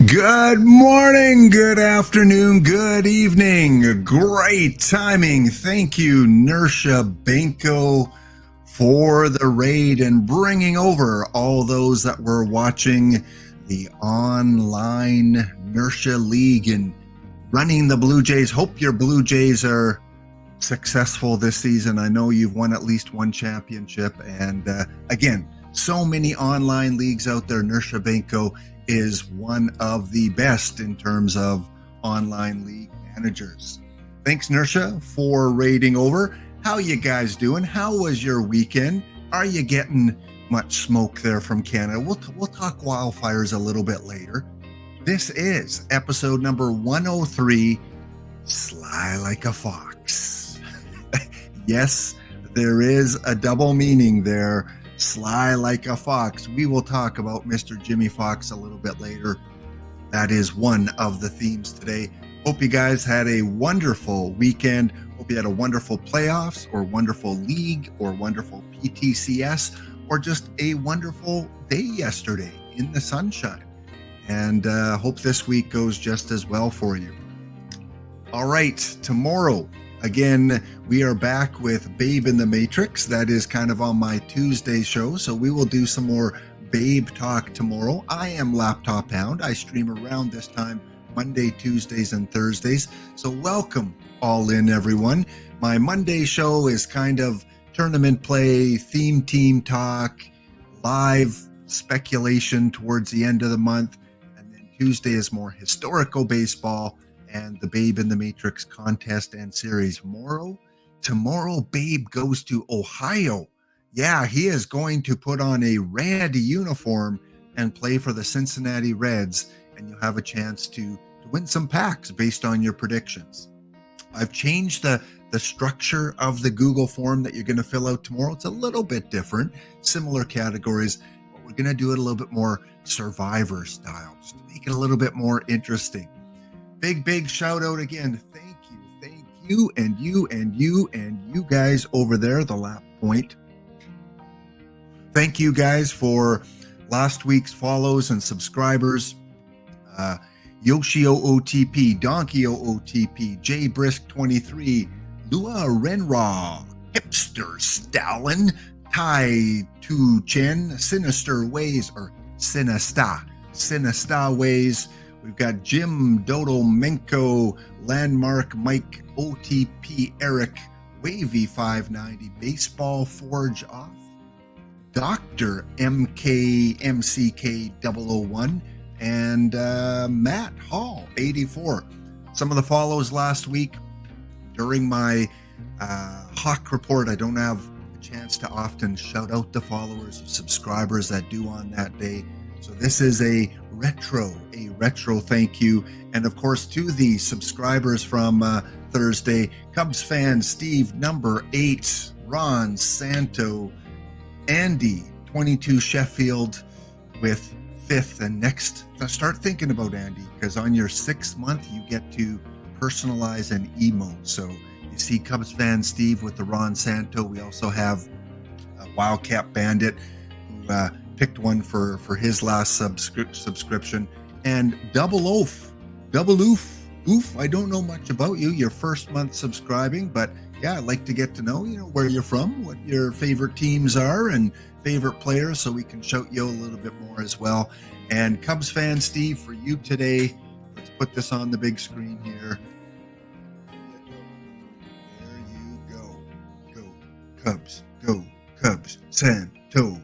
Good morning, good afternoon, good evening. Great timing. Thank you, Nersha Benko, for the raid and bringing over all those that were watching the online Nersha League and running the Blue Jays. Hope your Blue Jays are successful this season. I know you've won at least one championship. And again, so many online leagues out there. Nersha Benko is one of the best in terms of online league managers. Thanks, Nersha, for raiding over. How you guys doing? How was your weekend? Are you getting much smoke there from Canada? We'll talk wildfires a little bit later. This is episode number 103, Sly Like a Fox. Yes, there is a double meaning there. Sly like a fox. We will talk about Mr. Jimmy Fox a little bit later. That is one of the themes today. Hope you guys had a wonderful weekend. Hope you had a wonderful playoffs or wonderful league or wonderful PTCS or just a wonderful day yesterday in the sunshine. And hope this week goes just as well for you. All right, tomorrow, again, we are back with Babe in the Matrix. That is kind of on my Tuesday show, so we will do some more Babe talk tomorrow. I am Laptop Hound. I stream around this time Monday, Tuesdays, and Thursdays. So welcome all in, everyone. My Monday show is kind of tournament play, theme team talk, live speculation towards the end of the month. And then Tuesday is more historical baseball and the Babe in the Matrix contest and series. Tomorrow, Babe goes to Ohio. Yeah, he is going to put on a red uniform and play for the Cincinnati Reds, and you'll have a chance to win some packs based on your predictions. I've changed the structure of the Google form that you're going to fill out tomorrow. It's a little bit different, similar categories, but we're going to do it a little bit more Survivor style, just to make it a little bit more interesting. Big shout out again. Thank you, and you guys over there, the Lap Point. Thank you guys for last week's follows and subscribers. Yoshi OOTP, Donkey OOTP, J Brisk 23, Lua Renra, Hipster Stalin, Tai Tu Chen, Sinister Ways, or Sinista Ways. We've got Jim Dodo Menko, Landmark Mike, OTP Eric, Wavy 590, Baseball Forge Off, Dr. MK MCK 001, and Matt Hall 84. Some of the follows last week during my Hawk report. I don't have a chance to often shout out the followers or subscribers that do on that day. So this is a retro thank you. And of course, to the subscribers from Thursday, Cubs fan Steve number 8, Ron Santo, Andy 22 Sheffield with 5th. And next, start thinking about Andy, because on your 6th month, you get to personalize an emote. So you see Cubs fan Steve with the Ron Santo. We also have Wildcat Bandit, who picked one for his last subscription, and Double Oof. I don't know much about you, your first month subscribing, but yeah, I'd like to get to know, where you're from, what your favorite teams are, and favorite players, so we can shout you a little bit more as well. And Cubs fan Steve, for you today, let's put this on the big screen here. There you go. Go Cubs. Go Cubs. Santo.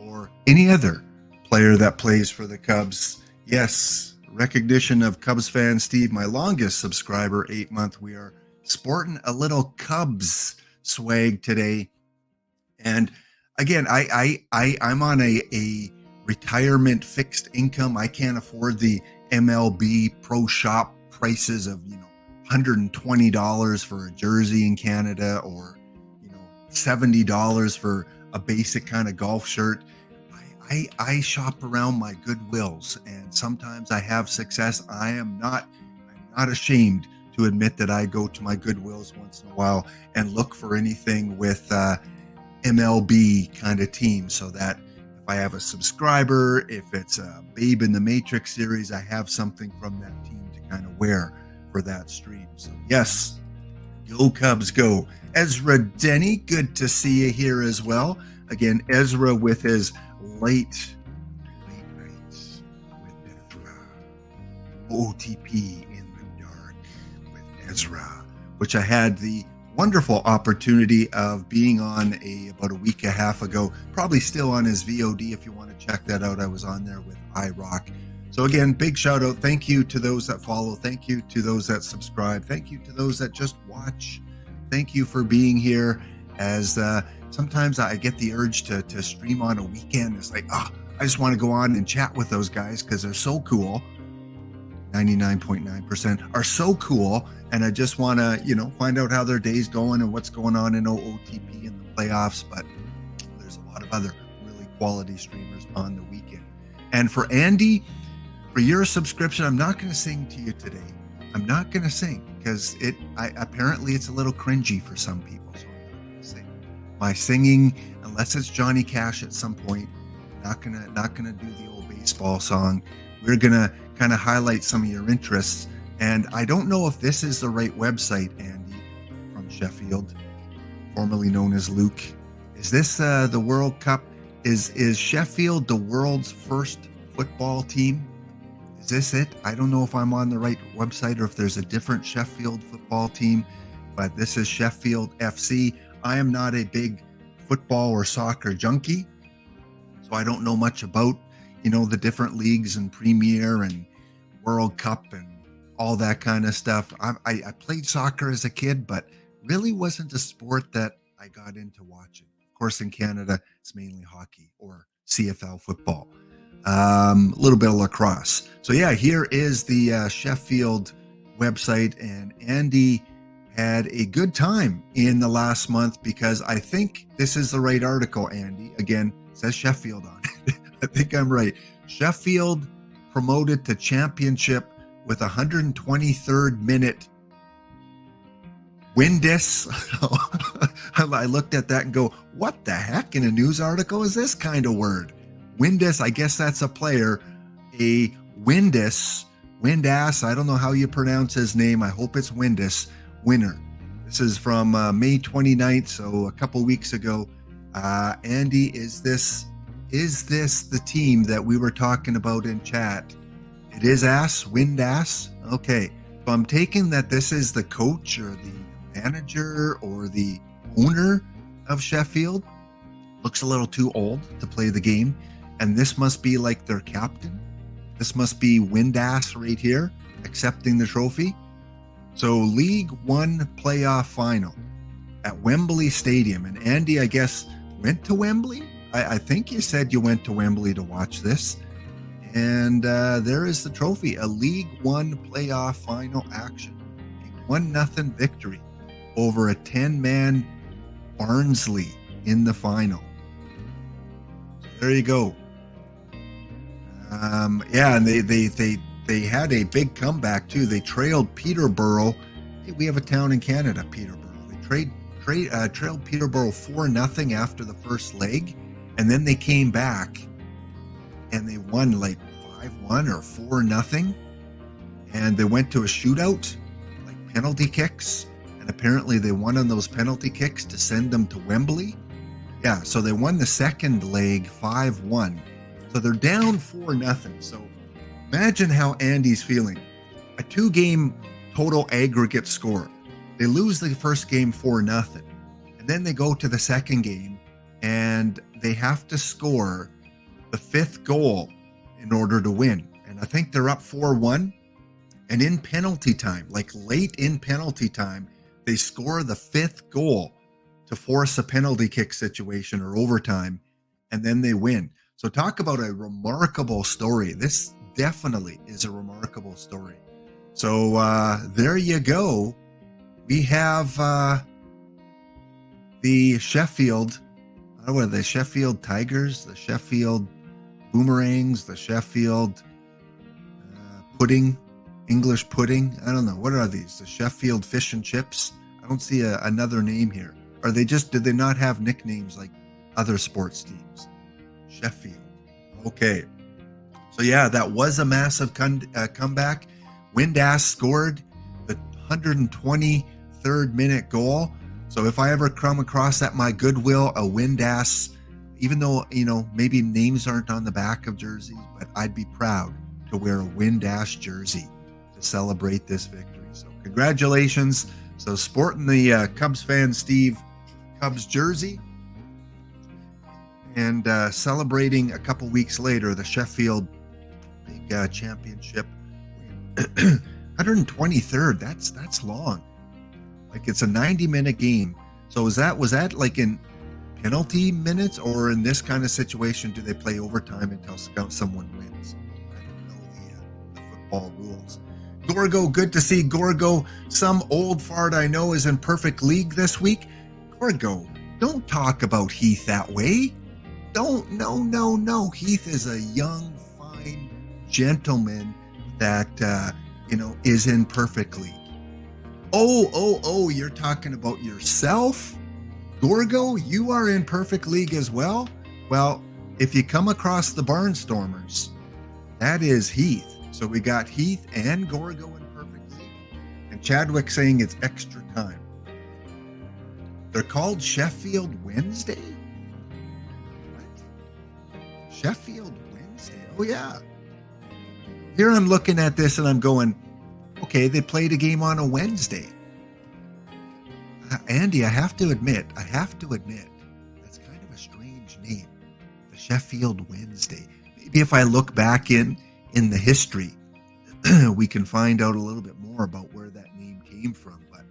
Or any other player that plays for the Cubs. Yes, recognition of Cubs fan Steve, my longest subscriber, 8 month. We are sporting a little Cubs swag today. And again, I'm on a retirement fixed income. I can't afford the MLB Pro Shop prices of $120 for a jersey in Canada, or $70 for a basic kind of golf shirt. I shop around my Goodwills, and sometimes I have success. I'm not ashamed to admit that I go to my Goodwills once in a while and look for anything with MLB kind of team, so that If I have a subscriber, if it's a Babe in the Matrix series, I have something from that team to kind of wear for that stream. So yes, go Cubs go. Ezra Denny, good to see you here as well. Again, Ezra with his late nights with Ezra. OOTP in the dark with Ezra, which I had the wonderful opportunity of being on about a week and a half ago, probably still on his VOD if you want to check that out. I was on there with iRock. So again, big shout out. Thank you to those that follow. Thank you to those that subscribe. Thank you to those that just watch. Thank you for being here. As sometimes I get the urge to stream on a weekend. It's like, I just want to go on and chat with those guys because they're so cool. 99.9% are so cool. And I just want to, find out how their day's going and what's going on in OOTP and the playoffs. But there's a lot of other really quality streamers on the weekend. And for Andy, for your subscription, I'm not going to sing to you today. I'm not going to sing because apparently it's a little cringy for some people. So I'm not going to sing. My singing, unless it's Johnny Cash at some point, not gonna do the old baseball song. We're gonna kind of highlight some of your interests. And I don't know if this is the right website, Andy, from Sheffield, formerly known as Luke. Is this the World Cup? Is Sheffield the world's first football team? Is this it? I don't know if I'm on the right website or if there's a different Sheffield football team, but this is Sheffield FC. I am not a big football or soccer junkie, so I don't know much about, the different leagues and Premier and World Cup and all that kind of stuff. I played soccer as a kid, but really wasn't a sport that I got into watching. Of course, in Canada, it's mainly hockey or CFL football. A little bit of lacrosse. So yeah, here is the Sheffield website, and Andy had a good time in the last month because I think this is the right article, Andy. Again, it says Sheffield on it. I think I'm right. Sheffield promoted to championship with 123rd minute Windus. I looked at that and go, what the heck in a news article is this kind of word? Windus, I guess that's a player. A Windus, I don't know how you pronounce his name. I hope it's Windus, winner. This is from May 29th, so a couple weeks ago. Andy, is this the team that we were talking about in chat? It is Windus. Okay, so I'm taking that this is the coach or the manager or the owner of Sheffield. Looks a little too old to play the game. And this must be like their captain. This must be Windus right here, accepting the trophy. So League One playoff final at Wembley Stadium. And Andy, I guess, went to Wembley. I think you said you went to Wembley to watch this. And there is the trophy, a League One playoff final action. A 1-0 victory over a 10-man Barnsley in the final. So there you go. And they had a big comeback too. They trailed Peterborough. Hey, we have a town in Canada, Peterborough. They trailed Peterborough 4-0 after the first leg, and then they came back and they won like 5-1 or 4-0, and they went to a shootout, like penalty kicks, and apparently they won on those penalty kicks to send them to Wembley. Yeah, so they won the second leg 5-1. So they're down 4-0. So imagine how Andy's feeling. A 2-game total aggregate score. They lose the first game 4-0. And then they go to the second game and they have to score the 5th goal in order to win. And I think they're up 4-1. And in penalty time, like late in penalty time, they score the 5th goal to force a penalty kick situation or overtime. And then they win. So talk about a remarkable story. This definitely is a remarkable story. So there you go. We have the Sheffield, what are they? Sheffield Tigers, the Sheffield Boomerangs, the Sheffield Pudding, English Pudding. I don't know. What are these? The Sheffield Fish and Chips? I don't see another name here. Are they did they not have nicknames like other sports teams? Sheffield. Okay. So yeah, that was a massive comeback. Windass scored the 123rd minute goal. So if I ever come across at my Goodwill a Windass, even though, maybe names aren't on the back of jerseys, but I'd be proud to wear a Windass jersey to celebrate this victory. So congratulations. So sporting the Cubs fan Steve Cubs jersey, and celebrating a couple weeks later the Sheffield big championship. 123rd. That's long. Like, it's a 90-minute game. So was that like in penalty minutes, or in this kind of situation do they play overtime until someone wins? I don't know the football rules. Gorgo, good to see Gorgo. Some old fart I know is in perfect league this week. Gorgo, don't talk about Heath that way. Don't. No. Heath is a young, fine gentleman that is in perfect league. Oh, you're talking about yourself? Gorgo, you are in perfect league as well? Well, if you come across the Barnstormers, that is Heath. So we got Heath and Gorgo in perfect league. And Chadwick saying it's extra time. They're called Sheffield Wednesday? What? Sheffield Wednesday? Oh, yeah. Here I'm looking at this and I'm going, okay, they played a game on a Wednesday. Andy, I have to admit, that's kind of a strange name, the Sheffield Wednesday. Maybe if I look back in the history, we can find out a little bit more about where that name came from. But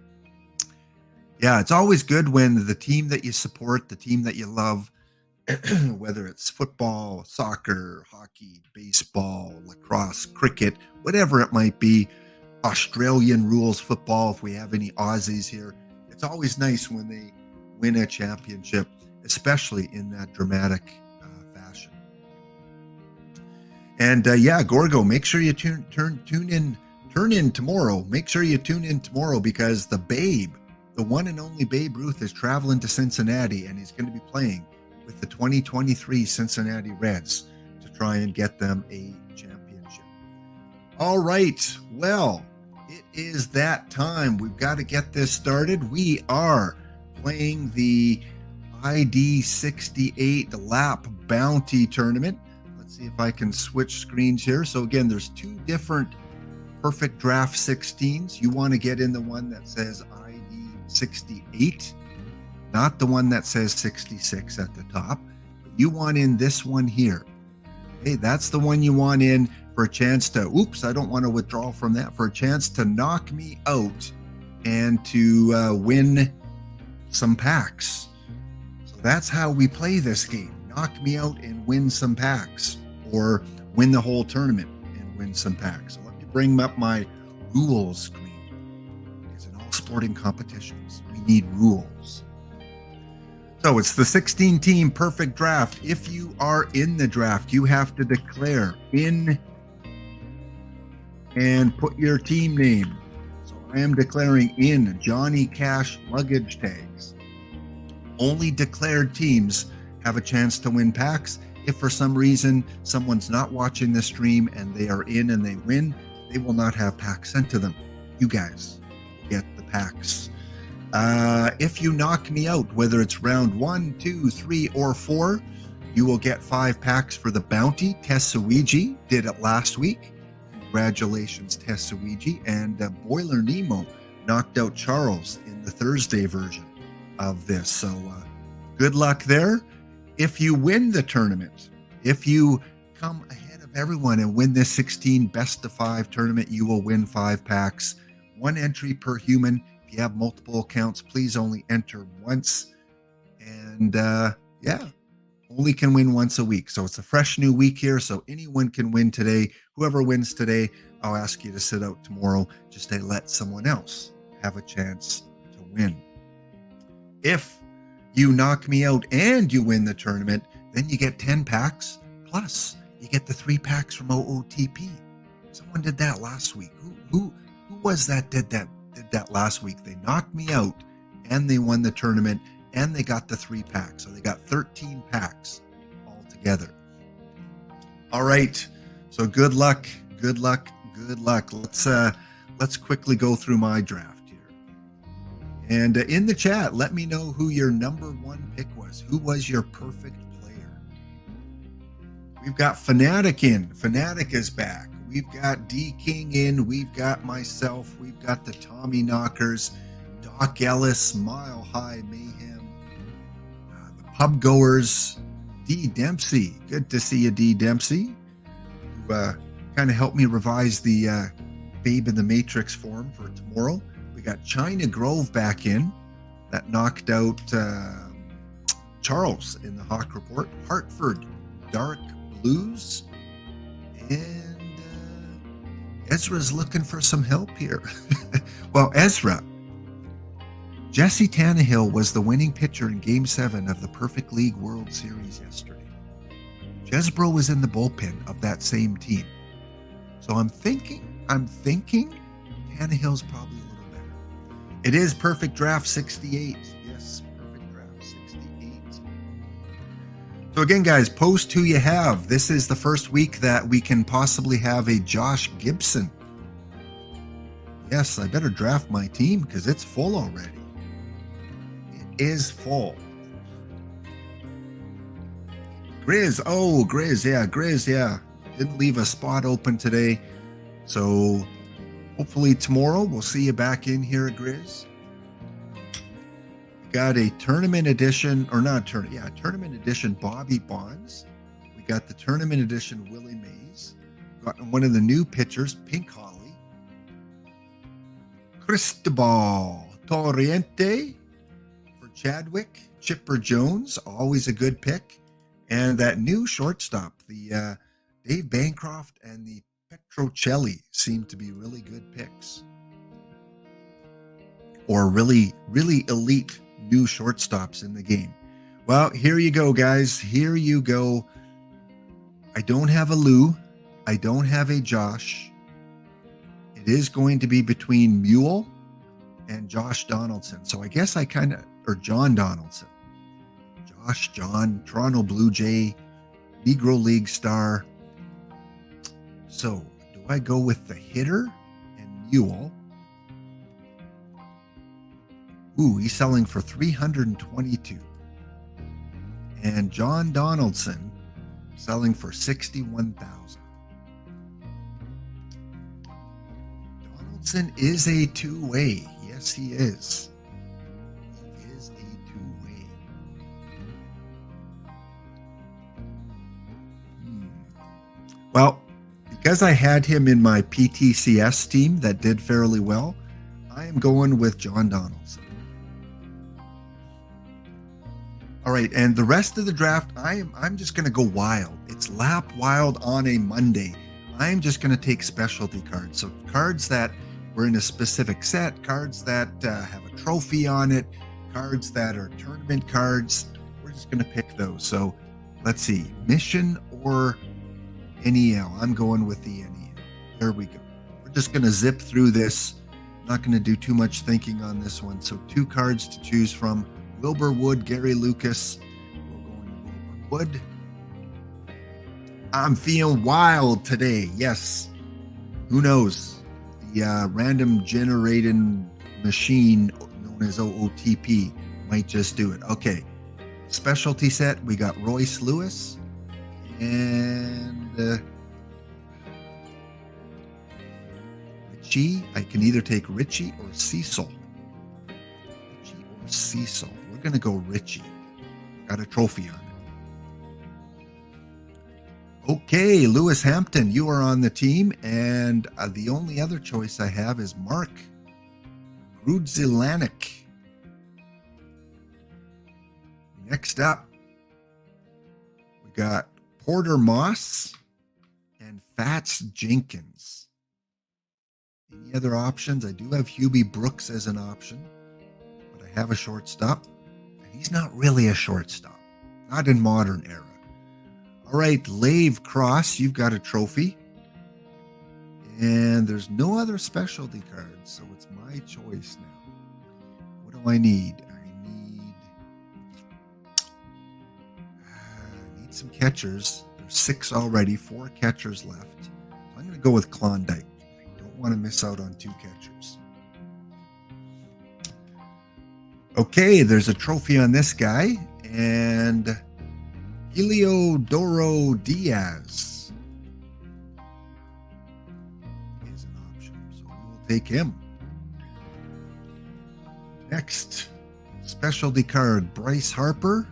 yeah, it's always good when the team that you support, the team that you love, whether it's football, soccer, hockey, baseball, lacrosse, cricket, whatever it might be, Australian rules football, if we have any Aussies here, it's always nice when they win a championship, especially in that dramatic fashion. And Gorgo, make sure you tune in tomorrow. Make sure you tune in tomorrow, because the Babe, the one and only Babe Ruth, is traveling to Cincinnati, and he's going to be playing with the 2023 Cincinnati Reds to try and get them a championship. All right, well, it is that time. We've got to get this started. We are playing the ID 68 Lap Bounty Tournament. Let's see if I can switch screens here. So again, there's two different Perfect Draft 16s. You want to get in the one that says ID 68, not the one that says 66 at the top. You want in this one here. Okay, that's the one you want in for a chance to, I don't want to withdraw from that, for a chance to knock me out and to win some packs. So that's how we play this game. Knock me out and win some packs, or win the whole tournament and win some packs. So let me bring up my rules screen, because in all sporting competitions, we need rules. So it's the 16-team perfect draft. If you are in the draft, you have to declare in and put your team name. So I am declaring in Johnny Cash luggage tags. Only declared teams have a chance to win packs. If for some reason someone's not watching the stream and they are in and they win, they will not have packs sent to them. You guys get the packs. If you knock me out, whether it's round 1, 2, 3, or 4, you will get 5 packs for the bounty. Tessuigi did it last week. Congratulations, Tessuigi. And Boiler Nemo knocked out Charles in the Thursday version of this. So good luck there. If you win the tournament, if you come ahead of everyone and win this 16 best of 5 tournament, you will win 5 packs. 1 entry per human. If you have multiple accounts, please only enter once. And only can win once a week. So it's a fresh new week here, so anyone can win today. Whoever wins today, I'll ask you to sit out tomorrow just to let someone else have a chance to win. If you knock me out and you win the tournament, then you get 10 packs, plus you get the 3 packs from OOTP. Someone did that last week. Who was that did that last week? They knocked me out and they won the tournament, and they got the 3 packs. So they got 13 packs all all together. All right. So good luck. Good luck. Good luck. Let's quickly go through my draft here. And in the chat, let me know who your number one pick was. Who was your perfect player? We've got Fanatic in. Fanatic is back. We've got D King in. We've got myself. We've got the Tommy Knockers, Doc Ellis, Mile High Mayhem, the Pub Goers, D Dempsey. Good to see you, D Dempsey. Who kind of helped me revise the Babe in the Matrix form for tomorrow. We got China Grove back in. That knocked out Charles in the Hawk Report. Hartford Dark Blues. And Ezra's looking for some help here. Well, Ezra, Jesse Tannehill was the winning pitcher in Game 7 of the Perfect League World Series yesterday. Jesbro was in the bullpen of that same team. So I'm thinking Tannehill's probably a little better. It is Perfect Draft 68. Yes, Perfect Draft 68. So again, guys, post who you have. This is the first week that we can possibly have a Josh Gibson. Yes, I better draft my team because it's full already. It is full. Grizz, yeah. Didn't leave a spot open today. So hopefully tomorrow we'll see you back in here at Grizz. Got a tournament edition, tournament edition Bobby Bonds. We got the tournament edition Willie Mays. Got one of the new pitchers, Pink Holly. Cristobal Torriente for Chadwick. Chipper Jones, always a good pick. And that new shortstop, the Dave Bancroft and the Petrocelli seem to be really good picks. Or really, really elite new shortstops in the game. Well, here you go, guys. Here you go. I don't have a Lou. I don't have a Josh. It is going to be between Mule and Josh Donaldson. So I guess or John Donaldson. John, Toronto Blue Jay, Negro League star. So, do I go with the hitter and Mule? Ooh, he's selling for $322. And John Donaldson selling for $61,000. Donaldson is a two-way. Yes, he is. Well, because I had him in my PTCS team that did fairly well, I am going with John Donaldson. All right, and the rest of the draft, I'm just going to go wild. It's Lap Wild on a Monday. I'm just going to take specialty cards. So cards that were in a specific set, cards that have a trophy on it, cards that are tournament cards. We're just going to pick those. So let's see, Mission or NEL. I'm going with the NEL. There we go. We're just going to zip through this. Not going to do too much thinking on this one. So 2 cards to choose from. Wilbur Wood, Gary Lucas. We're going to Wilbur Wood. I'm feeling wild today. Yes. Who knows? The random generating machine known as OOTP might just do it. Okay. Specialty set. We got Royce Lewis. And Richie. I can either take Richie or Cecil. We're going to go Richie. Got a trophy on it. Okay, Lewis Hampton, you are on the team. And the only other choice I have is Mark Grudzielanek. Next up, we got Porter Moss and Fats Jenkins. Any other options? I do have Hubie Brooks as an option, but I have a shortstop, and he's not really a shortstop, not in modern era. All right, Lave Cross, you've got a trophy, and there's no other specialty cards, so it's my choice now. What do I need? I need need some catchers. There's 6 already, 4 catchers left. So I'm going to go with Klondike. I don't want to miss out on 2 catchers. Okay, there's a trophy on this guy, and Heliodoro Diaz is an option, so we will take him. Next, specialty card, Bryce Harper.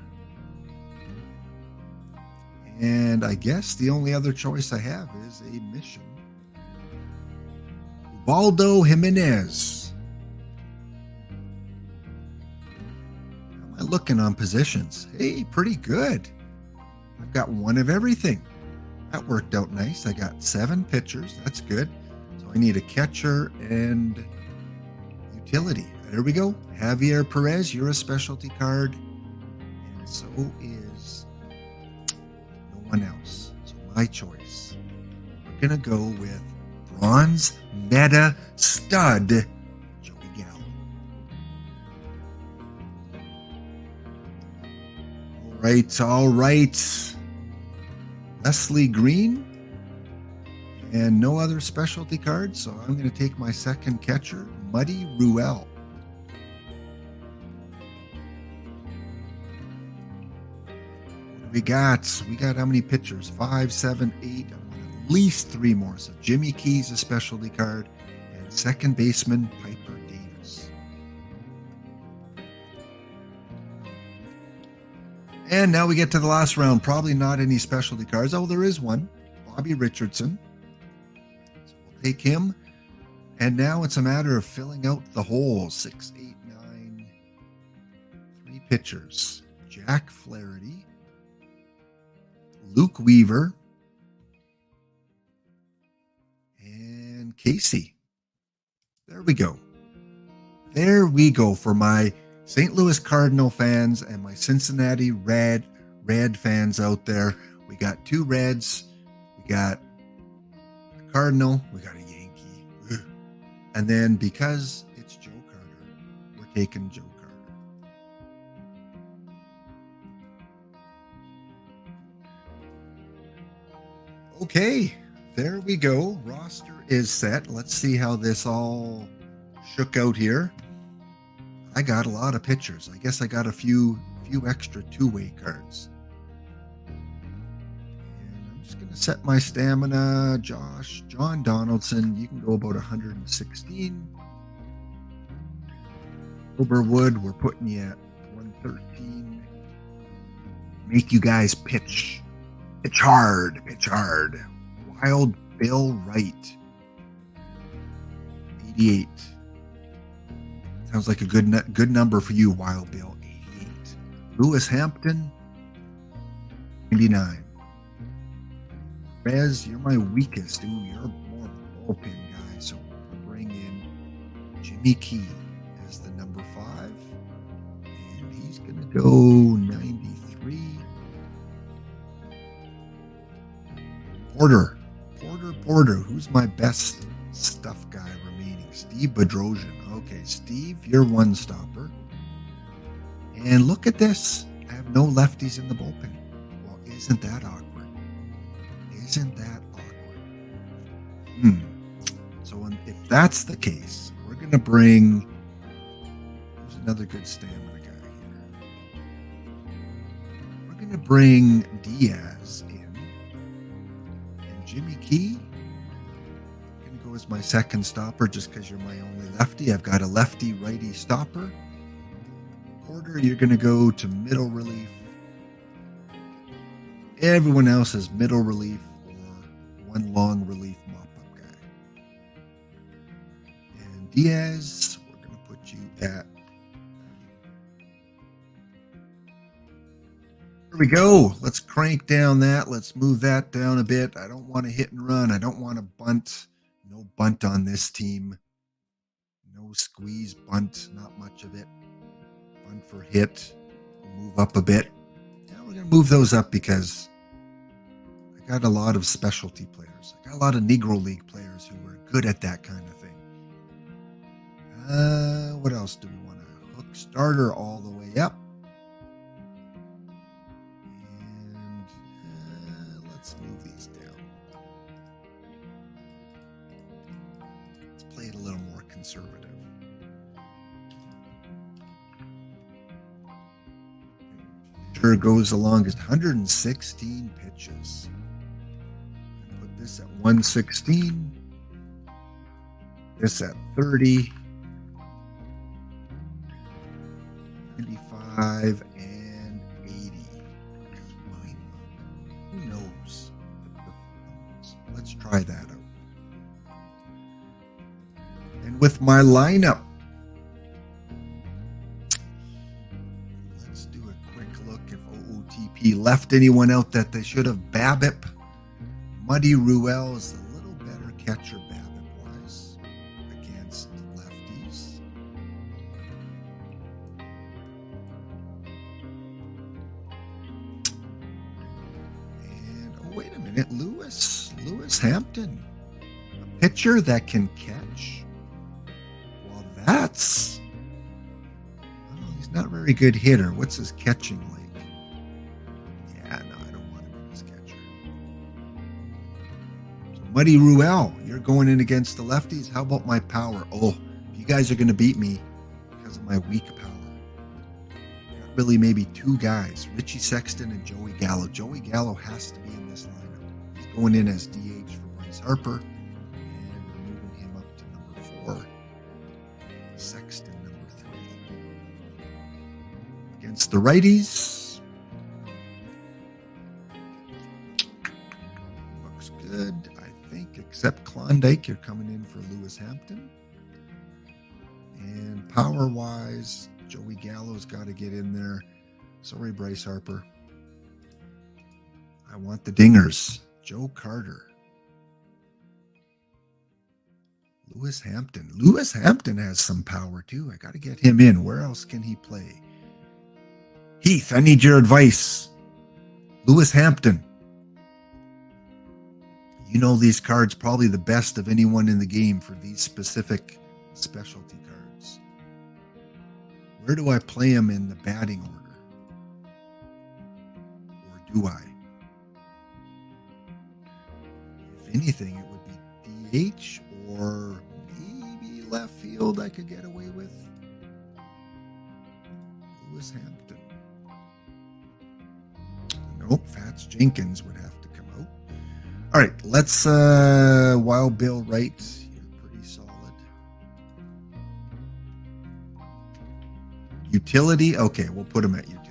And I guess the only other choice I have is a mission. Ubaldo Jimenez. How am I looking on positions? Hey, pretty good. I've got 1 of everything. That worked out nice. I got 7 pitchers. That's good. So I need a catcher and utility. There we go. Javier Perez, you're a specialty card. And so is no one else. So my choice. We're going to go with bronze meta stud Joey Gallo. All right. Leslie Green. And no other specialty cards. So I'm going to take my second catcher, Muddy Ruel. We got how many pitchers? 5, 7, 8. I want at least 3 more. So Jimmy Key's a specialty card, and second baseman Piper Davis. And now we get to the last round. Probably not any specialty cards. Oh, there is one. Bobby Richardson. So we'll take him. And now it's a matter of filling out the hole. 6, 8, 9. 3 pitchers. Jack Flaherty. Luke Weaver, and Casey. There we go. There we go for my St. Louis Cardinal fans and my Cincinnati Red fans out there. We got 2 Reds. We got a Cardinal. We got a Yankee. And then because it's Joe Carter, we're taking Joe Carter. Okay, there we go. Roster is set. Let's see how this all shook out here. I got a lot of pitchers. I guess I got a few extra 2-way cards. And I'm just going to set my stamina. John Donaldson, you can go about 116. Oberwood, we're putting you at 113. Make you guys pitch. Pitch hard. Wild Bill Wright, 88. Sounds like a good number for you, Wild Bill, 88. Lewis Hampton, 99. Rez, you're my weakest. Ooh, you're more of a bullpen guy, so we'll bring in Jimmy Key as the number 5. And he's going to go 93. Porter, who's my best stuff guy remaining? Steve Bedrosian. Okay, Steve, you're one stopper. And look at this. I have no lefties in the bullpen. Well, isn't that awkward? So if that's the case, we're going to bring... Who's another good stamina guy here? We're going to bring Diaz in. Jimmy Key, I'm going to go as my second stopper just because you're my only lefty. I've got a lefty-righty stopper. Porter, you're going to go to middle relief. Everyone else is middle relief or one long relief mop-up guy. And Diaz, we're going to put you at... There we go. Let's crank down that. Let's move that down a bit. I don't want to hit and run. I don't want to bunt. No bunt on this team. No squeeze bunt. Not much of it. Bunt for hit. We'll move up a bit. Yeah, we're going to move those up because I got a lot of specialty players. I got a lot of Negro League players who are good at that kind of thing. What else do we want to hook? Starter all the way up. let's move these down. Let's play it a little more conservative. Sure goes along as 116 pitches. Put this at 116. This at 30. 95 and 80. Who knows? Let's try that out. And with my lineup, let's do a quick look if OOTP left anyone out that they should have. BABIP. Muddy Ruel is a little better catcher BABIP-wise against lefties. And, oh, wait a minute, Lewis Hampton. A pitcher that can catch. Well, that's... Oh, he's not a very good hitter. What's his catching like? Yeah, no, I don't want him as catcher. So Muddy Ruel, you're going in against the lefties. How about my power? Oh, if you guys are going to beat me because of my weak power. Got really maybe two guys, Richie Sexton and Joey Gallo. Joey Gallo has to be in this lineup. He's going in as DH for Bryce Harper. And we're moving him up to number 4. Sexton, number 3. Against the righties. Looks good, I think, except Klondike. You're coming in for Lewis Hampton. And power-wise, Joey Gallo's got to get in there. Sorry, Bryce Harper. I want the dingers. Joe Carter. Lewis Hampton. Lewis Hampton has some power, too. I got to get him in. Where else can he play? Heath, I need your advice. Lewis Hampton. You know these cards probably the best of anyone in the game for these specific specialty cards. Where do I play him in the batting order? Or do I? If anything, it would be DH or maybe left field I could get away with. Lewis Hampton. Nope, Fats Jenkins would have to come out. All right, let's Wild Bill Wright. You're pretty solid. Utility? Okay, we'll put him at utility.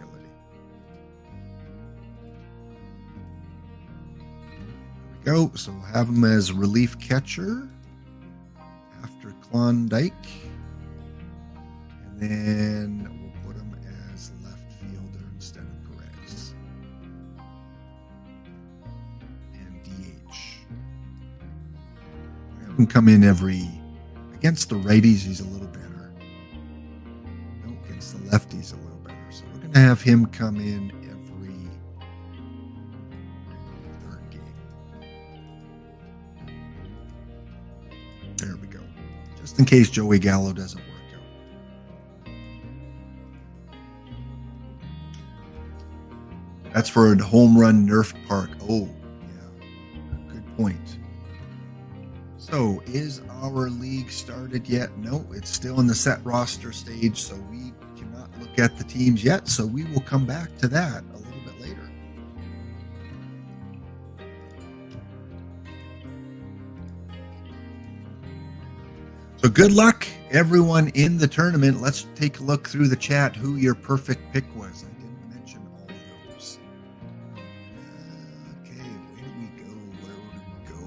There we go. So we'll have him as relief catcher after Klondike. And then we'll put him as left fielder instead of Perez. And DH. We have him come in against the righties, he's a little better. No, against the lefties, a little better. So we're going to have him come in every third game. There we go. Just in case Joey Gallo doesn't work out. That's for a home run Nerf park. Oh, yeah. Good point. So, is our league started yet? No, it's still in the set roster stage, so we cannot look at the teams yet. So we will come back to that a little bit later. So good luck, everyone in the tournament. Let's take a look through the chat who your perfect pick was. I didn't mention all of those. Okay, where do we go? Where would we go?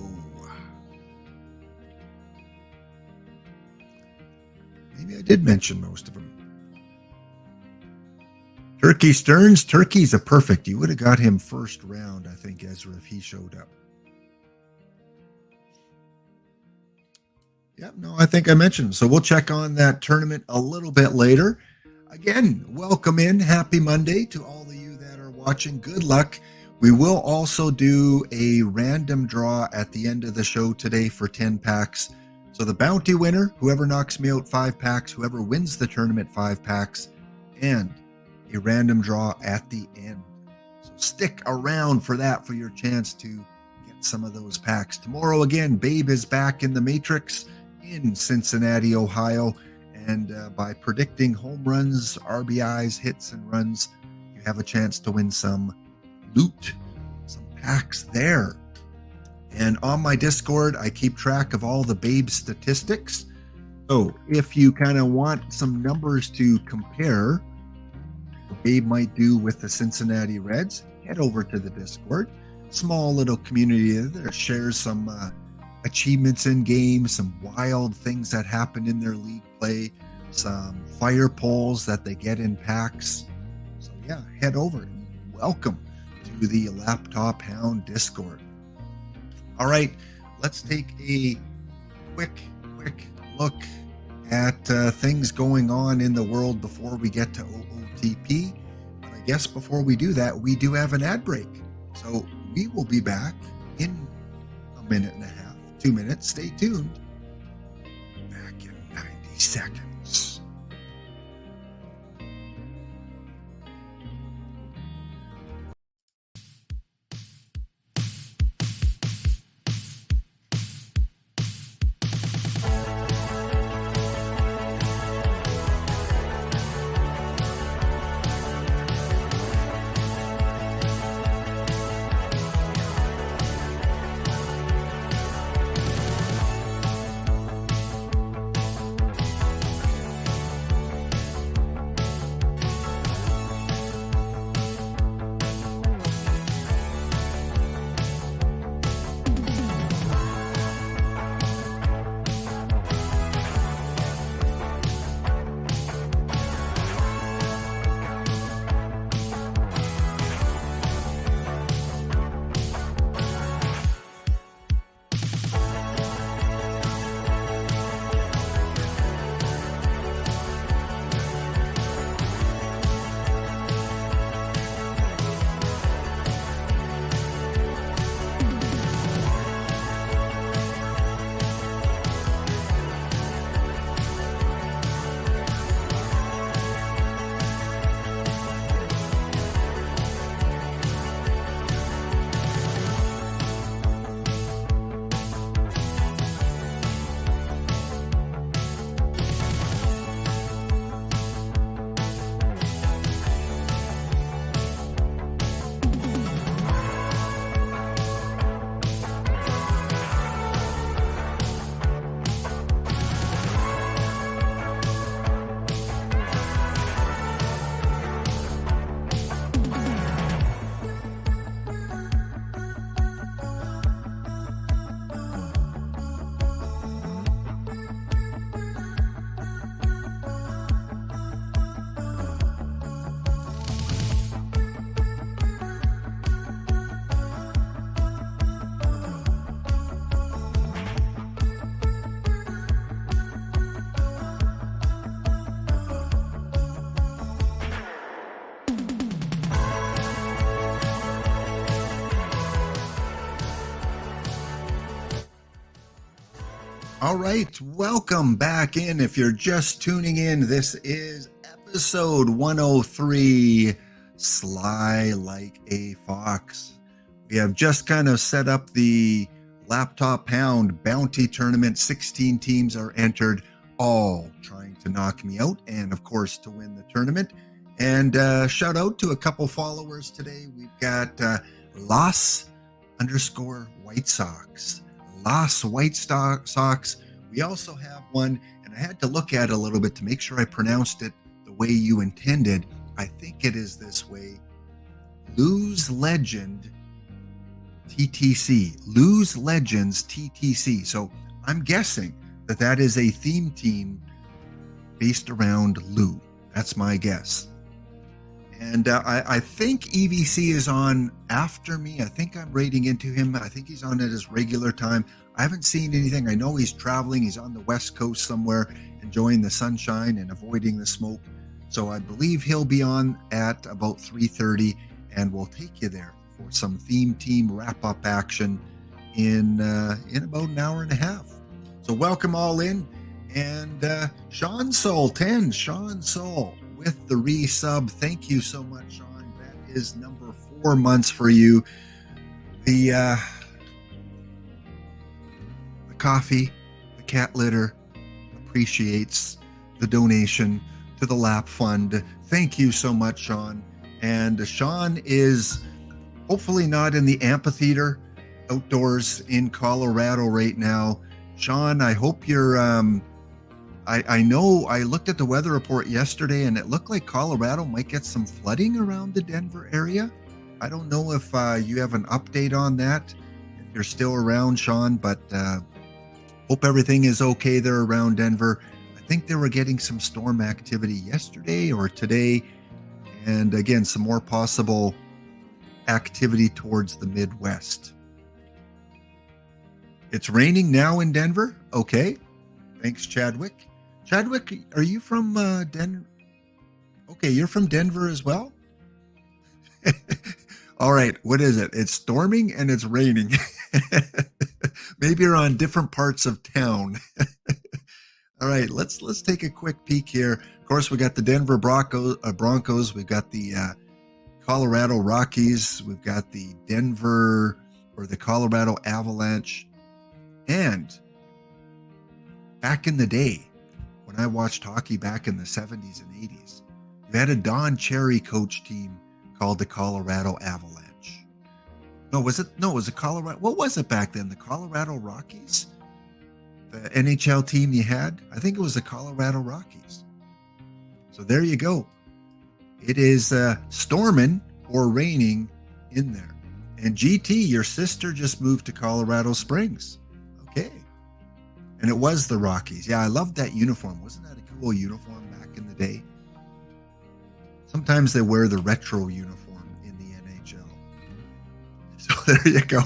Maybe I did mention most of them. Turkey Stearns. Turkey's a perfect. You would have got him first round, I think, Ezra, if he showed up. Yep, no, I think I mentioned him. So we'll check on that tournament a little bit later. Again, welcome in. Happy Monday to all of you that are watching. Good luck. We will also do a random draw at the end of the show today for 10 packs. So the bounty winner, whoever knocks me out 5 packs, whoever wins the tournament 5 packs, and a random draw at the end. So So stick around for that, for your chance to get some of those packs. Tomorrow, again, Babe is back in the Matrix in Cincinnati, Ohio. And by predicting home runs, RBIs, hits, and runs, you have a chance to win some loot, some packs there. And on my Discord, I keep track of all the Babe statistics. So if you kind of want some numbers to compare what Babe might do with the Cincinnati Reds, head over to the Discord. Small little community that shares some achievements in games, some wild things that happen in their league play, some fire poles that they get in packs. So yeah, head over. Welcome to the Laptop Hound Discord. All right, let's take a quick look at things going on in the world before we get to OOTP. But I guess before we do that, we do have an ad break. So we will be back in a minute and a half, 2 minutes. Stay tuned. Back in 90 seconds. All right, welcome back in. If you're just tuning in, this is episode 103, Sly Like a Fox. We have just kind of set up the Laptop Hound Bounty Tournament. 16 teams are entered, all trying to knock me out and, of course, to win the tournament. And shout out to a couple followers today. We've got Las_White Sox. Las White Sox. We also have one, and I had to look at it a little bit to make sure I pronounced it the way you intended. I think it is this way. Lose Legend TTC. Lose Legends TTC. So I'm guessing that that is a theme team based around Lou. That's my guess. And I think EVC is on after me. I think I'm rating into him. I think he's on at his regular time. I haven't seen anything. I know he's traveling. He's on the West Coast somewhere, enjoying the sunshine and avoiding the smoke. So I believe he'll be on at about 3:30, and we'll take you there for some theme team wrap-up action in about an hour and a half. So welcome all in. And Sean Soul 10, Sean Soul with the resub. Thank you so much, Sean. That is number 4 months for you. The coffee, the cat litter appreciates the donation to the Lap Fund. Thank you so much, Sean. And Sean is hopefully not in the amphitheater outdoors in Colorado right now. Sean, I hope you're I know I looked at the weather report yesterday and it looked like Colorado might get some flooding around the Denver area. I don't know if you have an update on that, if you're still around, Sean, but hope everything is okay there around Denver. I think they were getting some storm activity yesterday or today, and again, some more possible activity towards the Midwest. It's raining now in Denver? Okay. Thanks, Chadwick. Chadwick, are you from Denver? Okay, you're from Denver as well? All right, what is it? It's storming and it's raining. Maybe you're on different parts of town. All right, let's take a quick peek here. Of course, we got the Denver Broncos. We've got the Colorado Rockies. We've got the the Colorado Avalanche. And back in the day, when I watched hockey back in the 70s and 80s, you had a Don Cherry coach team called the Colorado Avalanche. It was the Colorado. What was it back then? The Colorado Rockies? The NHL team you had? I think it was the Colorado Rockies. So there you go. It is storming or raining in there. And GT, your sister just moved to Colorado Springs. Okay. And it was the Rockies. Yeah, I loved that uniform. Wasn't that a cool uniform back in the day? Sometimes they wear the retro uniform in the NHL. So there you go.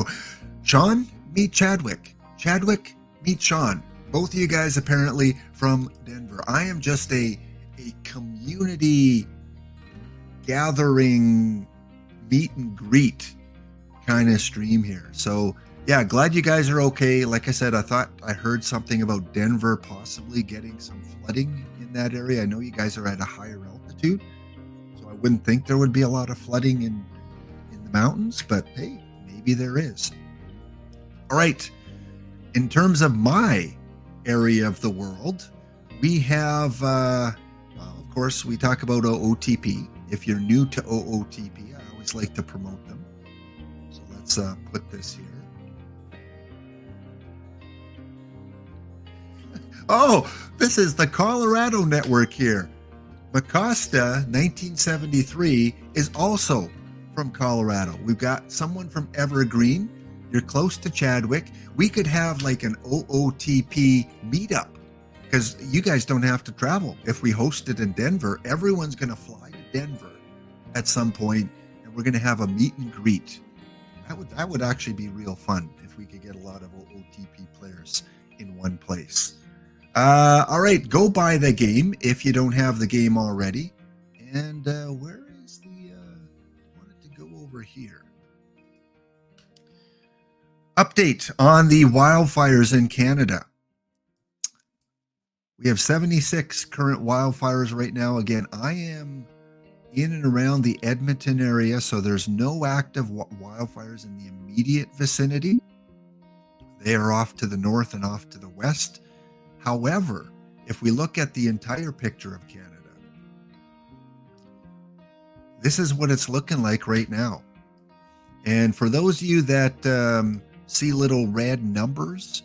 Sean, meet Chadwick. Chadwick, meet Sean. Both of you guys apparently from Denver. I am just a community gathering, meet and greet kind of stream here. So yeah, glad you guys are okay. Like I said, I thought I heard something about Denver possibly getting some flooding in that area. I know you guys are at a higher altitude, so I wouldn't think there would be a lot of flooding in the mountains, but hey, maybe there is. All right, in terms of my area of the world, we have, of course, we talk about OOTP. If you're new to OOTP, I always like to promote them. So let's put this here. Oh, this is the Colorado network here. Macosta, 1973, is also from Colorado. We've got someone from Evergreen. You're close to Chadwick. We could have like an OOTP meetup because you guys don't have to travel. If we host it in Denver, everyone's going to fly to Denver at some point, and we're going to have a meet and greet. That would actually be real fun if we could get a lot of OOTP players in one place. All right, go buy the game if you don't have the game already. And where is the? I wanted to go over here. Update on the wildfires in Canada. We have 76 current wildfires right now. Again, I am in and around the Edmonton area, so there's no active wildfires in the immediate vicinity. They are off to the north and off to the west. However, if we look at the entire picture of Canada, this is what it's looking like right now. And for those of you that see little red numbers,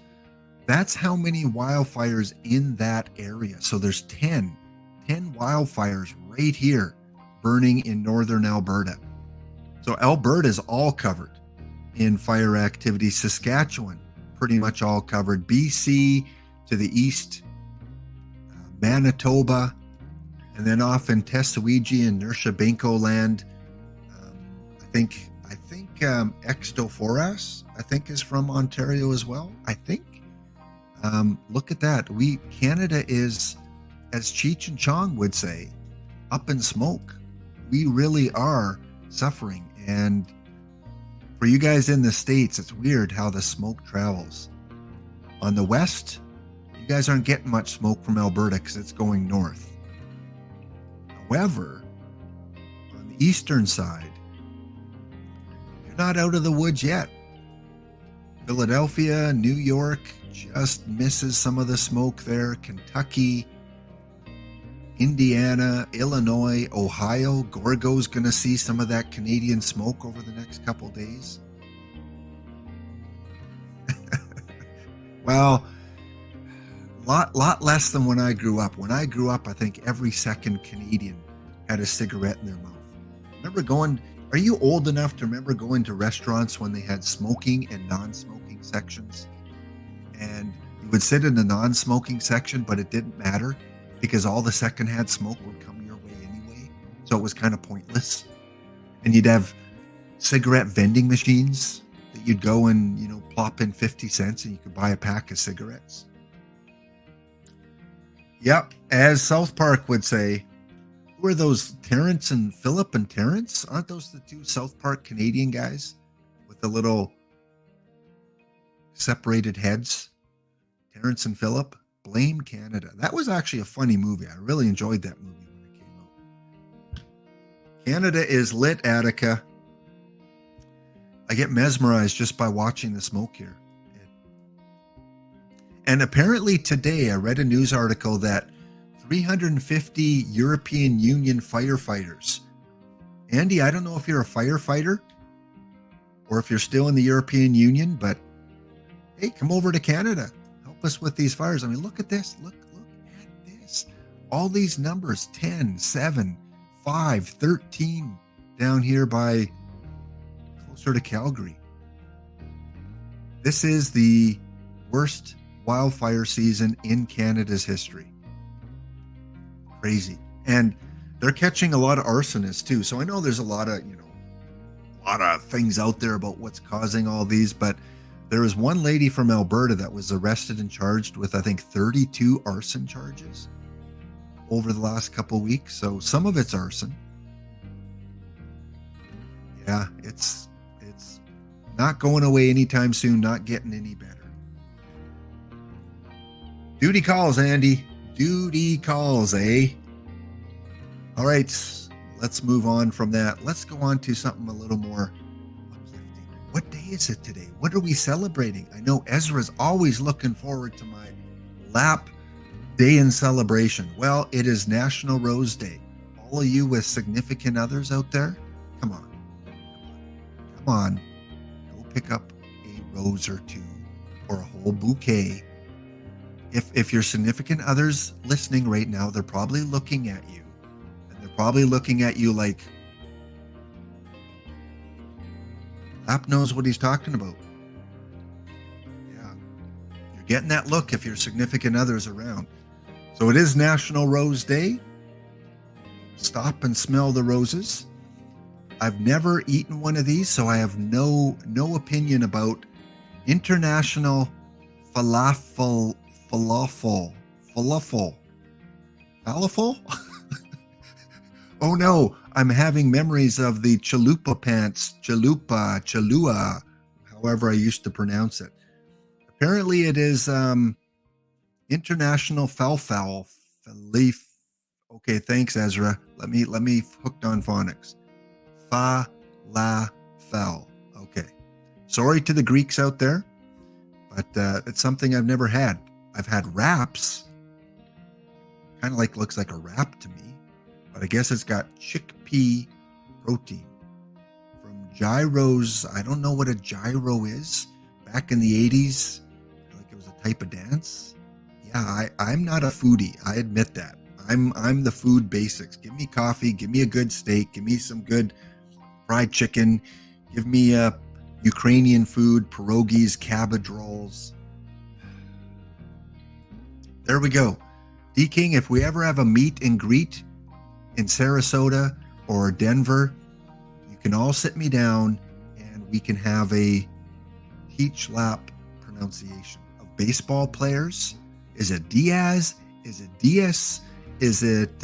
that's how many wildfires in that area. So there's 10 wildfires right here burning in northern Alberta. So Alberta is all covered in fire activity. Saskatchewan, pretty much all covered. BC to the east, Manitoba, and then off in Tessawigi and Nersha-Benko land. I think Extoforas, I think, is from Ontario as well. I think. Look at that. Canada is, as Cheech and Chong would say, up in smoke. We really are suffering. And for you guys in the States, it's weird how the smoke travels. On the west, you guys aren't getting much smoke from Alberta because it's going north. However, on the eastern side, not out of the woods yet. Philadelphia, New York just misses some of the smoke there. Kentucky, Indiana, Illinois, Ohio. Gorgo's going to see some of that Canadian smoke over the next couple days. Well, lot less than when I grew up. When I grew up, I think every second Canadian had a cigarette in their mouth. Are you old enough to remember going to restaurants when they had smoking and non-smoking sections? And you would sit in the non-smoking section, but it didn't matter because all the secondhand smoke would come your way anyway. So it was kind of pointless. And you'd have cigarette vending machines that you'd go and, plop in 50 cents and you could buy a pack of cigarettes. Yep, as South Park would say, who are those, Terrence and Philip and Terrence? Aren't those the two South Park Canadian guys with the little separated heads? Terrence and Philip? Blame Canada. That was actually a funny movie. I really enjoyed that movie when it came out. Canada is lit, Attica. I get mesmerized just by watching the smoke here. And apparently today I read a news article that 350 European Union firefighters. Andy, I don't know if you're a firefighter or if you're still in the European Union, but hey, come over to Canada. Help us with these fires. I mean, look at this. Look at this. All these numbers, 10, 7, 5, 13 down here by closer to Calgary. This is the worst wildfire season in Canada's history. Crazy. And they're catching a lot of arsonists too. So I know there's a lot of things out there about what's causing all these, but there was one lady from Alberta that was arrested and charged with, I think, 32 arson charges over the last couple of weeks. So some of it's arson. Yeah, it's not going away anytime soon, not getting any better. Duty calls, Andy. Duty calls, eh? All right, let's move on from that. Let's go on to something a little more uplifting. What day is it today? What are we celebrating? I know Ezra's always looking forward to my lap day in celebration. Well, it is National Rose Day. All of you with significant others out there, come on. Go pick up a rose or two or a whole bouquet. If your significant other's listening right now, they're probably looking at you. And they're probably looking at you like, Lap knows what he's talking about. Yeah. You're getting that look if your significant other's around. So it is National Rose Day. Stop and smell the roses. I've never eaten one of these, so I have no opinion about International Falafel. Oh no, I'm having memories of the chalupa pants, chalua, however I used to pronounce it. Apparently it is International Falafel. Okay, thanks Ezra. Let me hooked on phonics. Falafel. Okay. Sorry to the Greeks out there, but it's something I've never had. I've had wraps. Kind of looks like a wrap to me, but I guess it's got chickpea protein from gyros. I don't know what a gyro is. Back in the 80s, like it was a type of dance. Yeah, I'm not a foodie. I admit that. I'm the food basics. Give me coffee. Give me a good steak. Give me some good fried chicken. Give me Ukrainian food, pierogies, cabbage rolls. There we go. D-King, if we ever have a meet and greet in Sarasota or Denver, you can all sit me down and we can have a teach lap pronunciation of baseball players. Is it Diaz? Is it Diaz? Is it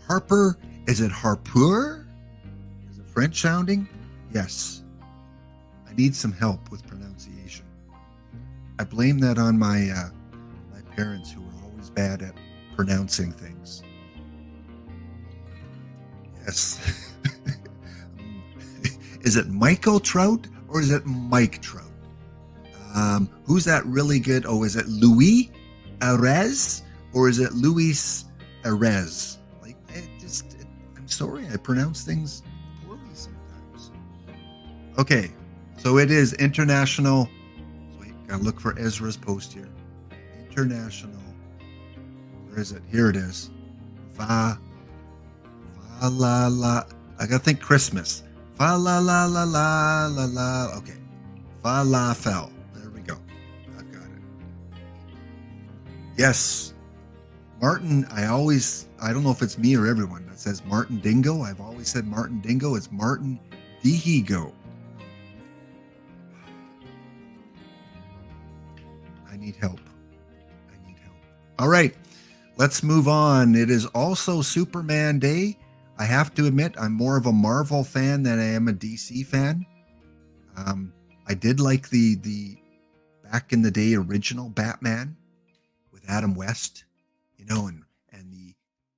Harper? Is it Harpur? Is it French sounding? Yes. I need some help with pronunciation. I blame that on my parents who were always bad at pronouncing things. Yes. Is it Michael Trout or is it Mike Trout? Who's that really good? Oh, is it Louis Arez or is it Luis Arez? Like, I'm sorry, I pronounce things poorly sometimes. Okay, so it is international. Wait, gotta look for Ezra's post here. International. Where is it? Here it is. Fa la la. I gotta think Christmas. Fa la la la la la la. Okay. Falafel. There we go. I've got it. Yes. Martin, I don't know if it's me or everyone that says Martin Dingo. I've always said Martin Dingo. It's Martin Dihigo. I need help. All right. Let's move on. It is also Superman Day. I have to admit, I'm more of a Marvel fan than I am a DC fan. I did like the back in the day original Batman with Adam West, and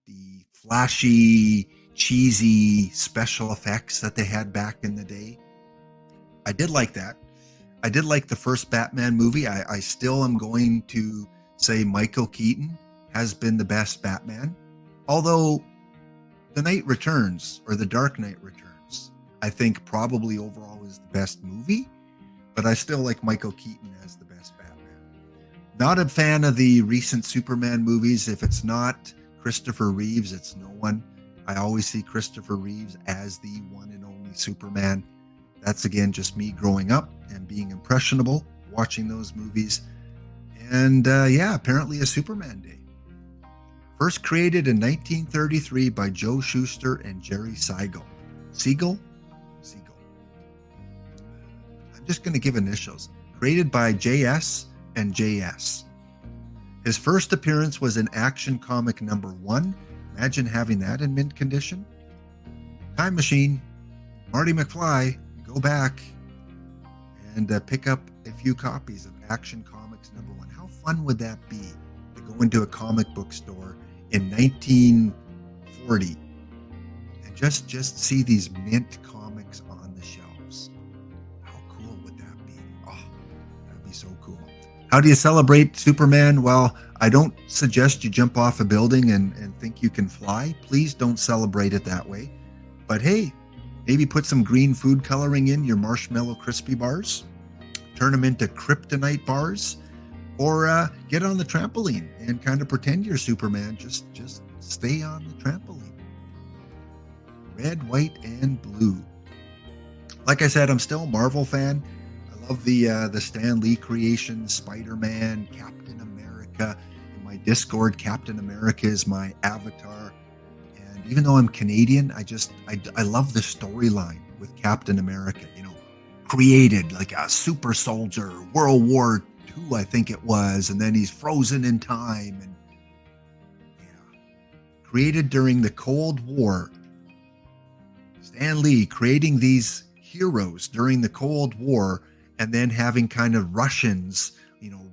the flashy, cheesy special effects that they had back in the day. I did like that. I did like the first Batman movie. I still am going to say Michael Keaton has been the best Batman. Although The Knight Returns, or The Dark Knight Returns, I think probably overall is the best movie, but I still like Michael Keaton as the best Batman. Not a fan of the recent Superman movies. If it's not Christopher Reeves, it's no one. I always see Christopher Reeves as the one and only Superman. That's, again, just me growing up and being impressionable, watching those movies. And apparently a Superman Day. First created in 1933 by Joe Shuster and Jerry Siegel. Siegel? I'm just going to give initials. Created by JS and JS. His first appearance was in Action Comic #1. Imagine having that in mint condition. Time Machine, Marty McFly, go back and pick up a few copies of Action Comics #1. How fun would that be to go into a comic book store in 1940 and just see these mint comics on the shelves? How cool would that be? Oh, that'd be so cool. How do you celebrate Superman? Well, I don't suggest you jump off a building and think you can fly. Please don't celebrate it that way. But hey, maybe put some green food coloring in your marshmallow crispy bars, turn them into kryptonite bars, or get on the trampoline and kind of pretend you're Superman. Just stay on the trampoline. Red, white, and blue. Like I said, I'm still a Marvel fan. I love the Stan Lee creations, Spider-Man, Captain America. In my Discord, Captain America is my avatar. And even though I'm Canadian, I love the storyline with Captain America. Created like a super soldier, World War II, I think it was, and then he's frozen in time. And created during the Cold War. Stan Lee creating these heroes during the Cold War, and then having kind of Russians,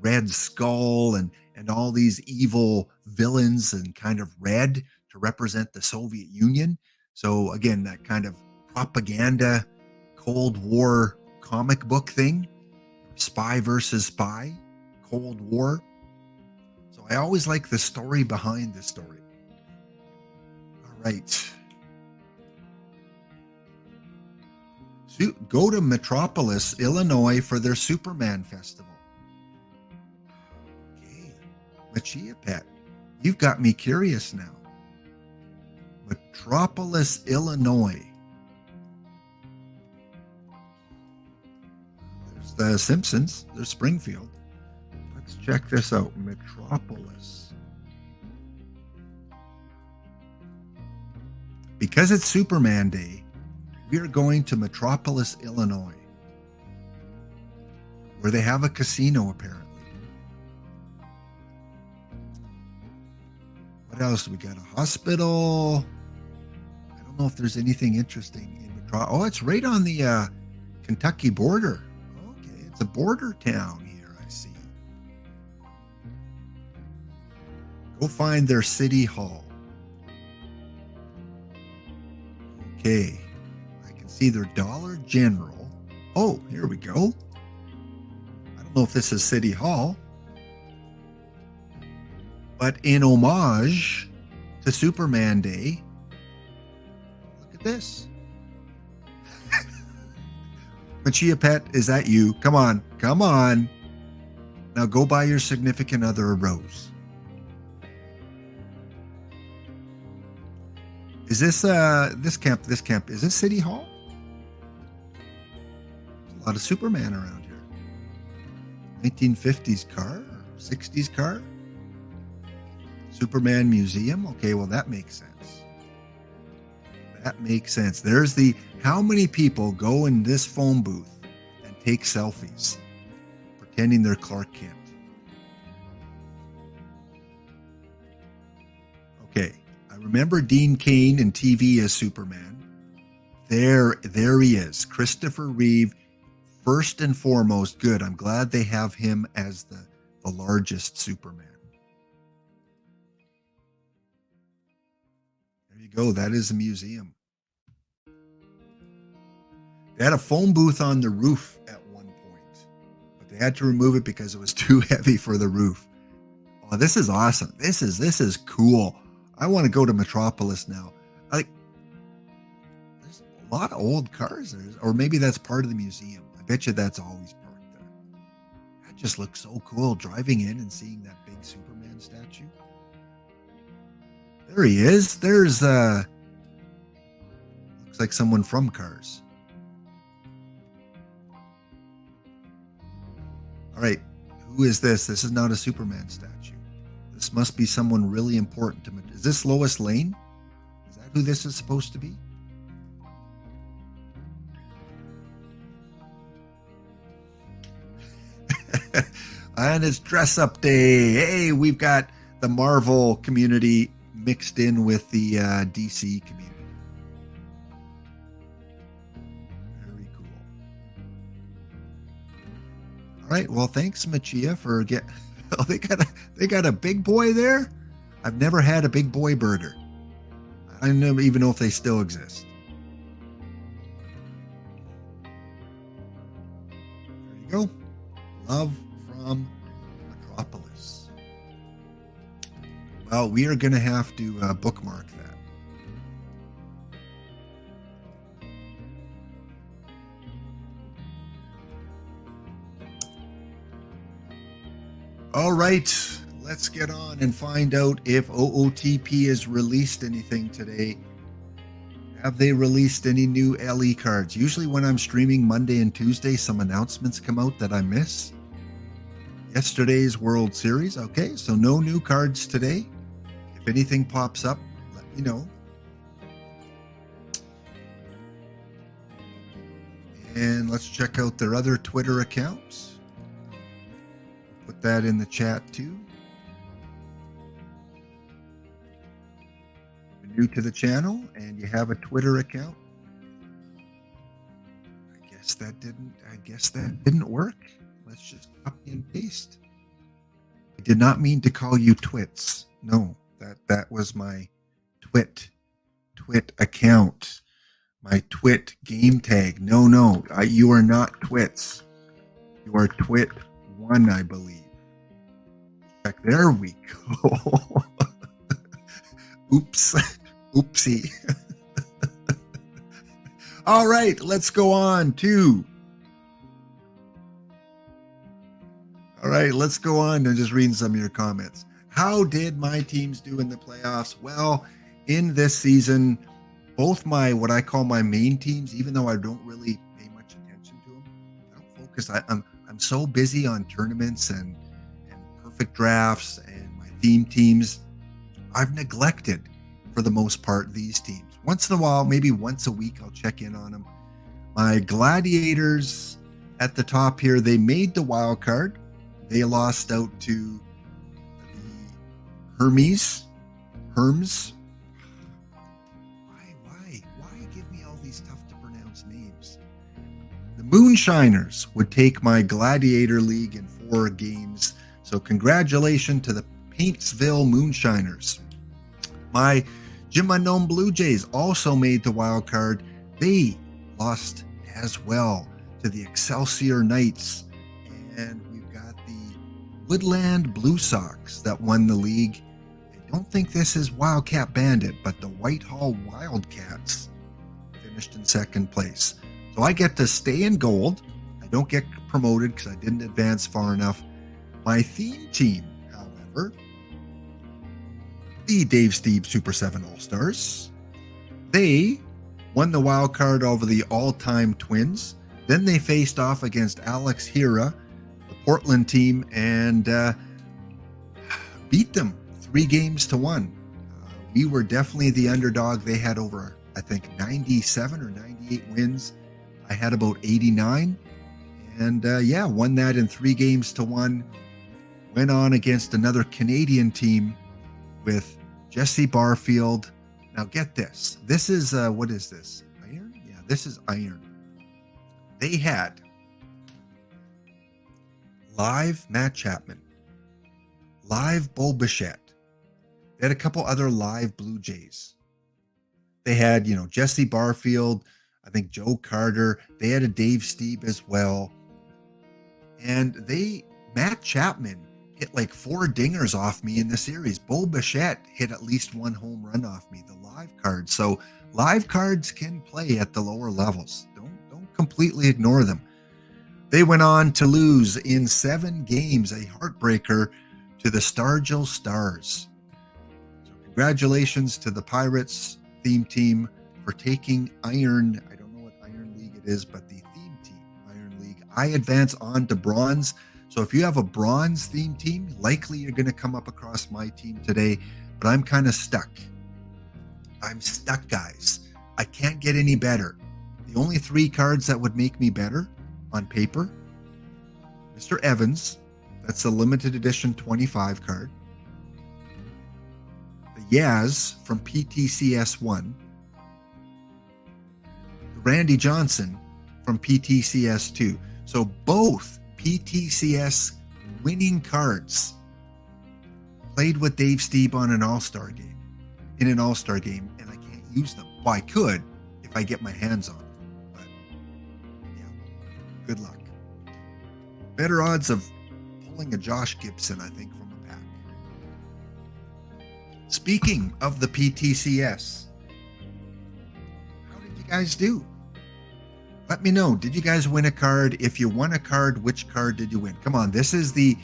Red Skull and all these evil villains and kind of red to represent the Soviet Union. So again, that kind of propaganda Cold War comic book thing, spy versus spy, Cold War. So I always like the story behind the story. All right. So go to Metropolis, Illinois for their Superman Festival. Okay. Machia Pet, you've got me curious now. Metropolis, Illinois. There's the Simpsons. There's Springfield. Let's check this out. Metropolis. Because it's Superman Day, we are going to Metropolis, Illinois, where they have a casino, apparently. What else? We got a hospital. I don't know if there's anything interesting in Metropolis. Oh, it's right on the Kentucky border. Okay, it's a border town here, I see. Go find their city hall. Okay. It's either Dollar General. Oh, here we go. I don't know if this is City Hall, but in homage to Superman Day, look at this. Machia Pet, is that you? Come on, come on. Now go buy your significant other a rose. Is this this camp, is this City Hall? There's a lot of Superman around here. 1950s car, 60s car. Superman Museum. Okay, well that makes sense. That makes sense. There's the, how many people go in this phone booth and take selfies pretending they're Clark Kent? Okay, I remember Dean Cain in TV as Superman. There he is. Christopher Reeve, first and foremost, good. I'm glad they have him as the largest Superman. There you go. That is a museum. They had a phone booth on the roof at one point, but they had to remove it because it was too heavy for the roof. Oh, this is awesome. This is cool. I want to go to Metropolis now. Like, there's a lot of old cars there, or maybe that's part of the museum. I bet you that's always parked there. That just looks so cool, driving in and seeing that big Superman statue. There he is. There's looks like someone from Cars. All right, who is this? This is not a Superman statue. This must be someone really important to me. Is this Lois Lane? Is that who this is supposed to be? And it's dress up day. Hey, we've got the Marvel community mixed in with the DC community. Very cool. All right. Well, thanks, Machia, for Oh, they got a big boy there. I've never had a big boy burger. I don't even know if they still exist. There you go. Love from Metropolis. Well, we are going to have to bookmark that. All right, let's get on and find out if OOTP has released anything today. Have they released any new LE cards? Usually when I'm streaming Monday and Tuesday, some announcements come out that I miss. Yesterday's World Series. Okay, so no new cards today. If anything pops up, let me know. And let's check out their other Twitter accounts. Put that in the chat too. If you're new to the channel and you have a Twitter account, I guess that didn't work. Let's just copy and paste. I did not mean to call you twits. No, that was my twit account. My twit game tag. No, you are not twits. You are twit one, I believe. Check, there we go. Oops. Oopsie. All right, let's go on to. All right, let's go on and just reading some of your comments. How did my teams do in the playoffs? Well, in this season, both my, what I call my main teams, even though I don't really pay much attention to them, I don't focus. I'm so busy on tournaments and perfect drafts and my theme teams. I've neglected, for the most part, these teams. Once in a while, maybe once a week, I'll check in on them. My Gladiators at the top here, they made the wild card. They lost out to the Herms. Why give me all these tough to pronounce names? The Moonshiners would take my Gladiator League in 4 games. So congratulations to the Paintsville Moonshiners. My Jim Unknown Blue Jays also made the wild card. They lost as well to the Excelsior Knights. And we've got the Woodland Blue Sox that won the league. I don't think this is Wildcat Bandit, but the Whitehall Wildcats finished in second place. So I get to stay in gold. I don't get promoted because I didn't advance far enough. My theme team, however, the Dave Steeb Super 7 All-Stars, they won the wild card over the all-time Twins. Then they faced off against Alex Hira, the Portland team, and beat them 3-1. We were definitely the underdog. They had over, I think, 97 or 98 wins. I had about 89. And won that in 3-1. Went on against another Canadian team with Jesse Barfield. Now get this. This is, what is this? Iron? Yeah, this is Iron. They had live Matt Chapman, live Bo Bichette. They had a couple other live Blue Jays. They had, Jesse Barfield, I think Joe Carter. They had a Dave Steeb as well. And Matt Chapman hit like 4 dingers off me in the series. Bo Bichette hit at least 1 home run off me, the live cards. So live cards can play at the lower levels. Don't completely ignore them. They went on to lose in 7 games, a heartbreaker, to the Stargell Stars. So congratulations to the Pirates theme team for taking Iron. I don't know what Iron League it is, but the theme team, Iron League. I advance on to Bronze. So if you have a bronze theme team, likely you're going to come up across my team today, but I'm kind of stuck. I'm stuck, guys. I can't get any better. The only 3 cards that would make me better on paper, Mr. Evans, that's the limited edition 25 card. The Yaz from PTCS 1. The Randy Johnson from PTCS 2. So both PTCS winning cards played with Dave Steeb on an all-star game, and I can't use them. Well, I could if I get my hands on them, but yeah, good luck. Better odds of pulling a Josh Gibson, I think, from a pack. Speaking of the PTCS, how did you guys do? Let me know. Did you guys win a card? If you won a card, which card did you win? Come on, this is the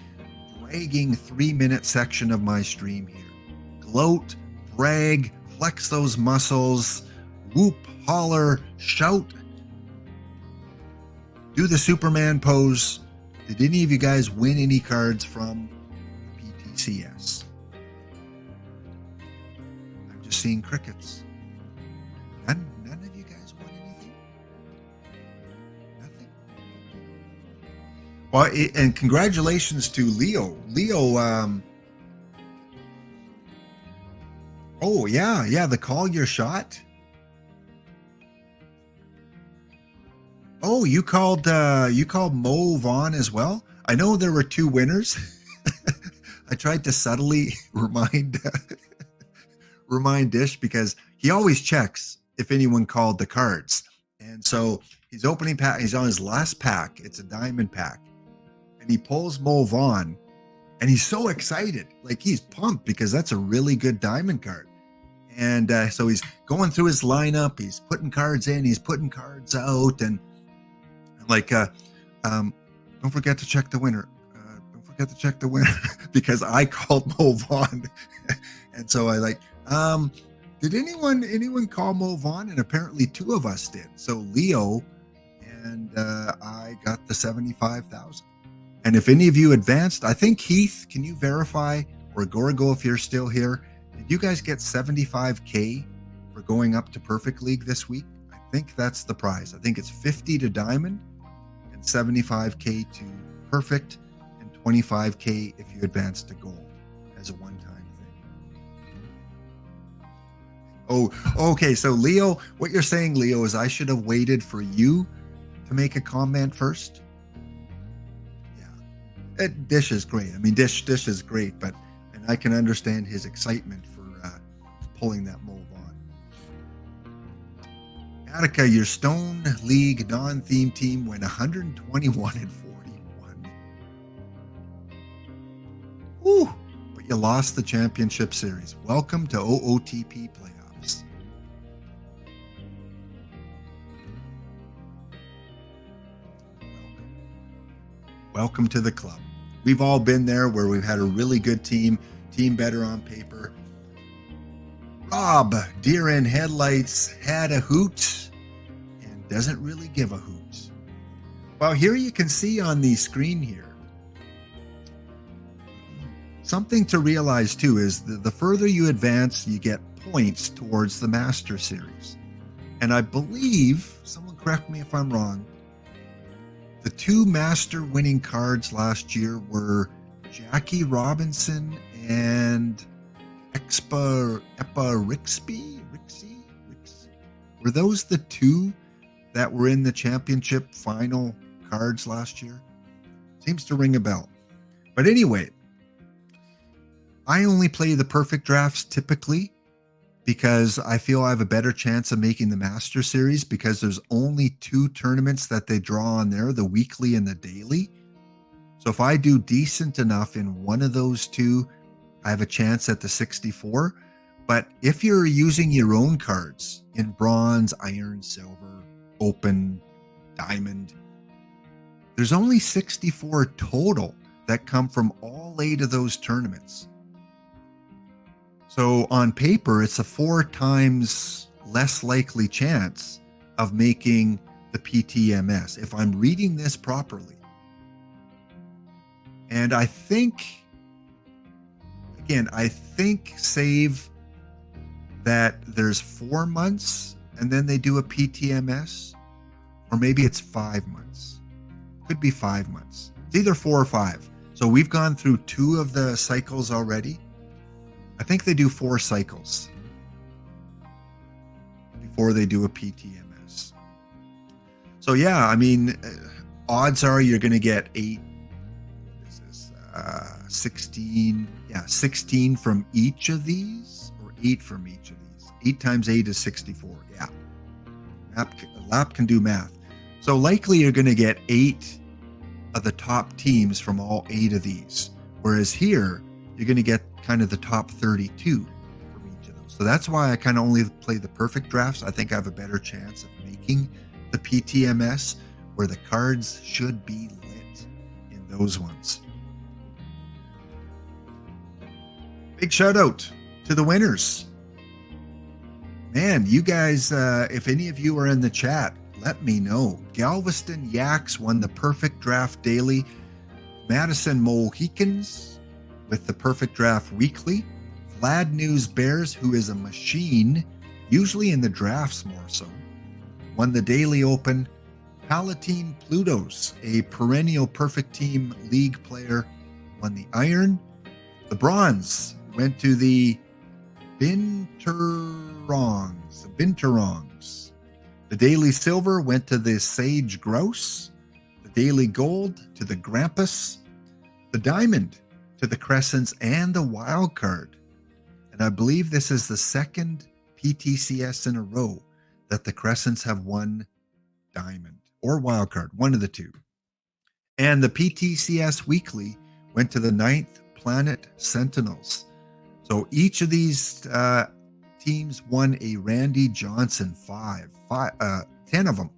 bragging 3-minute section of my stream here. Gloat, brag, flex those muscles, whoop, holler, shout, do the Superman pose. Did any of you guys win any cards from PTCS? I'm just seeing crickets. None of you guys won anything? Nothing? Well, and congratulations to Leo. Oh, yeah, the call your shot. Oh, you called Mo Vaughn as well? I know there were 2 winners. I tried to subtly remind Dish because he always checks if anyone called the cards. And so he's opening pack. He's on his last pack. It's a diamond pack. And he pulls Mo Vaughn. And he's so excited. Like, he's pumped because that's a really good diamond card. And so he's going through his lineup. He's putting cards in. He's putting cards out. And like, don't forget to check the winner. Don't forget to check the winner because I called Mo Vaughn. And so I like, did anyone call Mo Vaughn? And apparently 2 of us did. So Leo and I got the 75,000. And if any of you advanced, I think Heath, can you verify, or Gorgo if you're still here, did you guys get 75K for going up to Perfect League this week? I think that's the prize. I think it's 50 to Diamond and 75K to Perfect and 25K if you advance to Gold as a one-time thing. Oh, okay. So Leo, what you're saying, Leo, is I should have waited for you to make a comment first. Yeah, Dish is great. I mean, Dish is great, and I can understand his excitement for pulling that move on. Attica, your Stone League non-theme team went 121-41. Woo! But you lost the championship series. Welcome to OOTP playoffs. Welcome to the club. We've all been there where we've had a really good team better on paper. Rob, deer in headlights, had a hoot and doesn't really give a hoot. Well, here you can see on the screen here, something to realize too is the further you advance, you get points towards the Master Series. And I believe, someone correct me if I'm wrong, the two Master winning cards last year were Jackie Robinson and Epa Rixby? Were those the two that were in the championship final cards last year? Seems to ring a bell. But anyway, I only play the perfect drafts typically because I feel I have a better chance of making the Master Series because there's only two tournaments that they draw on there, the weekly and the daily. So if I do decent enough in one of those two, I have a chance at the 64. But if you're using your own cards in bronze, iron, silver, open, diamond, there's only 64 total that come from all 8 of those tournaments. So on paper, it's a 4 times less likely chance of making the PTMS if I'm reading this properly. And I think save that there's 4 months and then they do a PTMS, or maybe it's 5 months. Could be 5 months. It's either 4 or 5. So we've gone through 2 of the cycles already. I think they do 4 cycles before they do a PTMS. So yeah, I mean, odds are you're going to get 8. This is 16. Yeah, 16 from each of these, or 8 from each of these. 8 times 8 is 64. Yeah, Lap can do math. So likely you're going to get 8 of the top teams from all 8 of these. Whereas here, you're going to get kind of the top 32 from each of those. So that's why I kind of only play the perfect drafts. I think I have a better chance of making the PTMS, where the cards should be lit in those ones. Big shout out to the winners. Man, you guys, if any of you are in the chat, let me know. Galveston Yaks won the perfect draft daily. Madison Mohicans with the perfect draft weekly. Vlad News Bears, who is a machine, usually in the drafts more so, won the daily open. Palatine Plutos, a perennial perfect team league player, won the iron. The bronze went to the Binturongs. The daily silver went to the Sage Grouse. The daily gold to the Grampus. The diamond to the Crescents and the wild card. And I believe this is the second PTCS in a row that the Crescents have won diamond or wild card, one of the two. And the PTCS weekly went to the 9th Planet Sentinels. So each of these teams won a Randy Johnson 10 of them.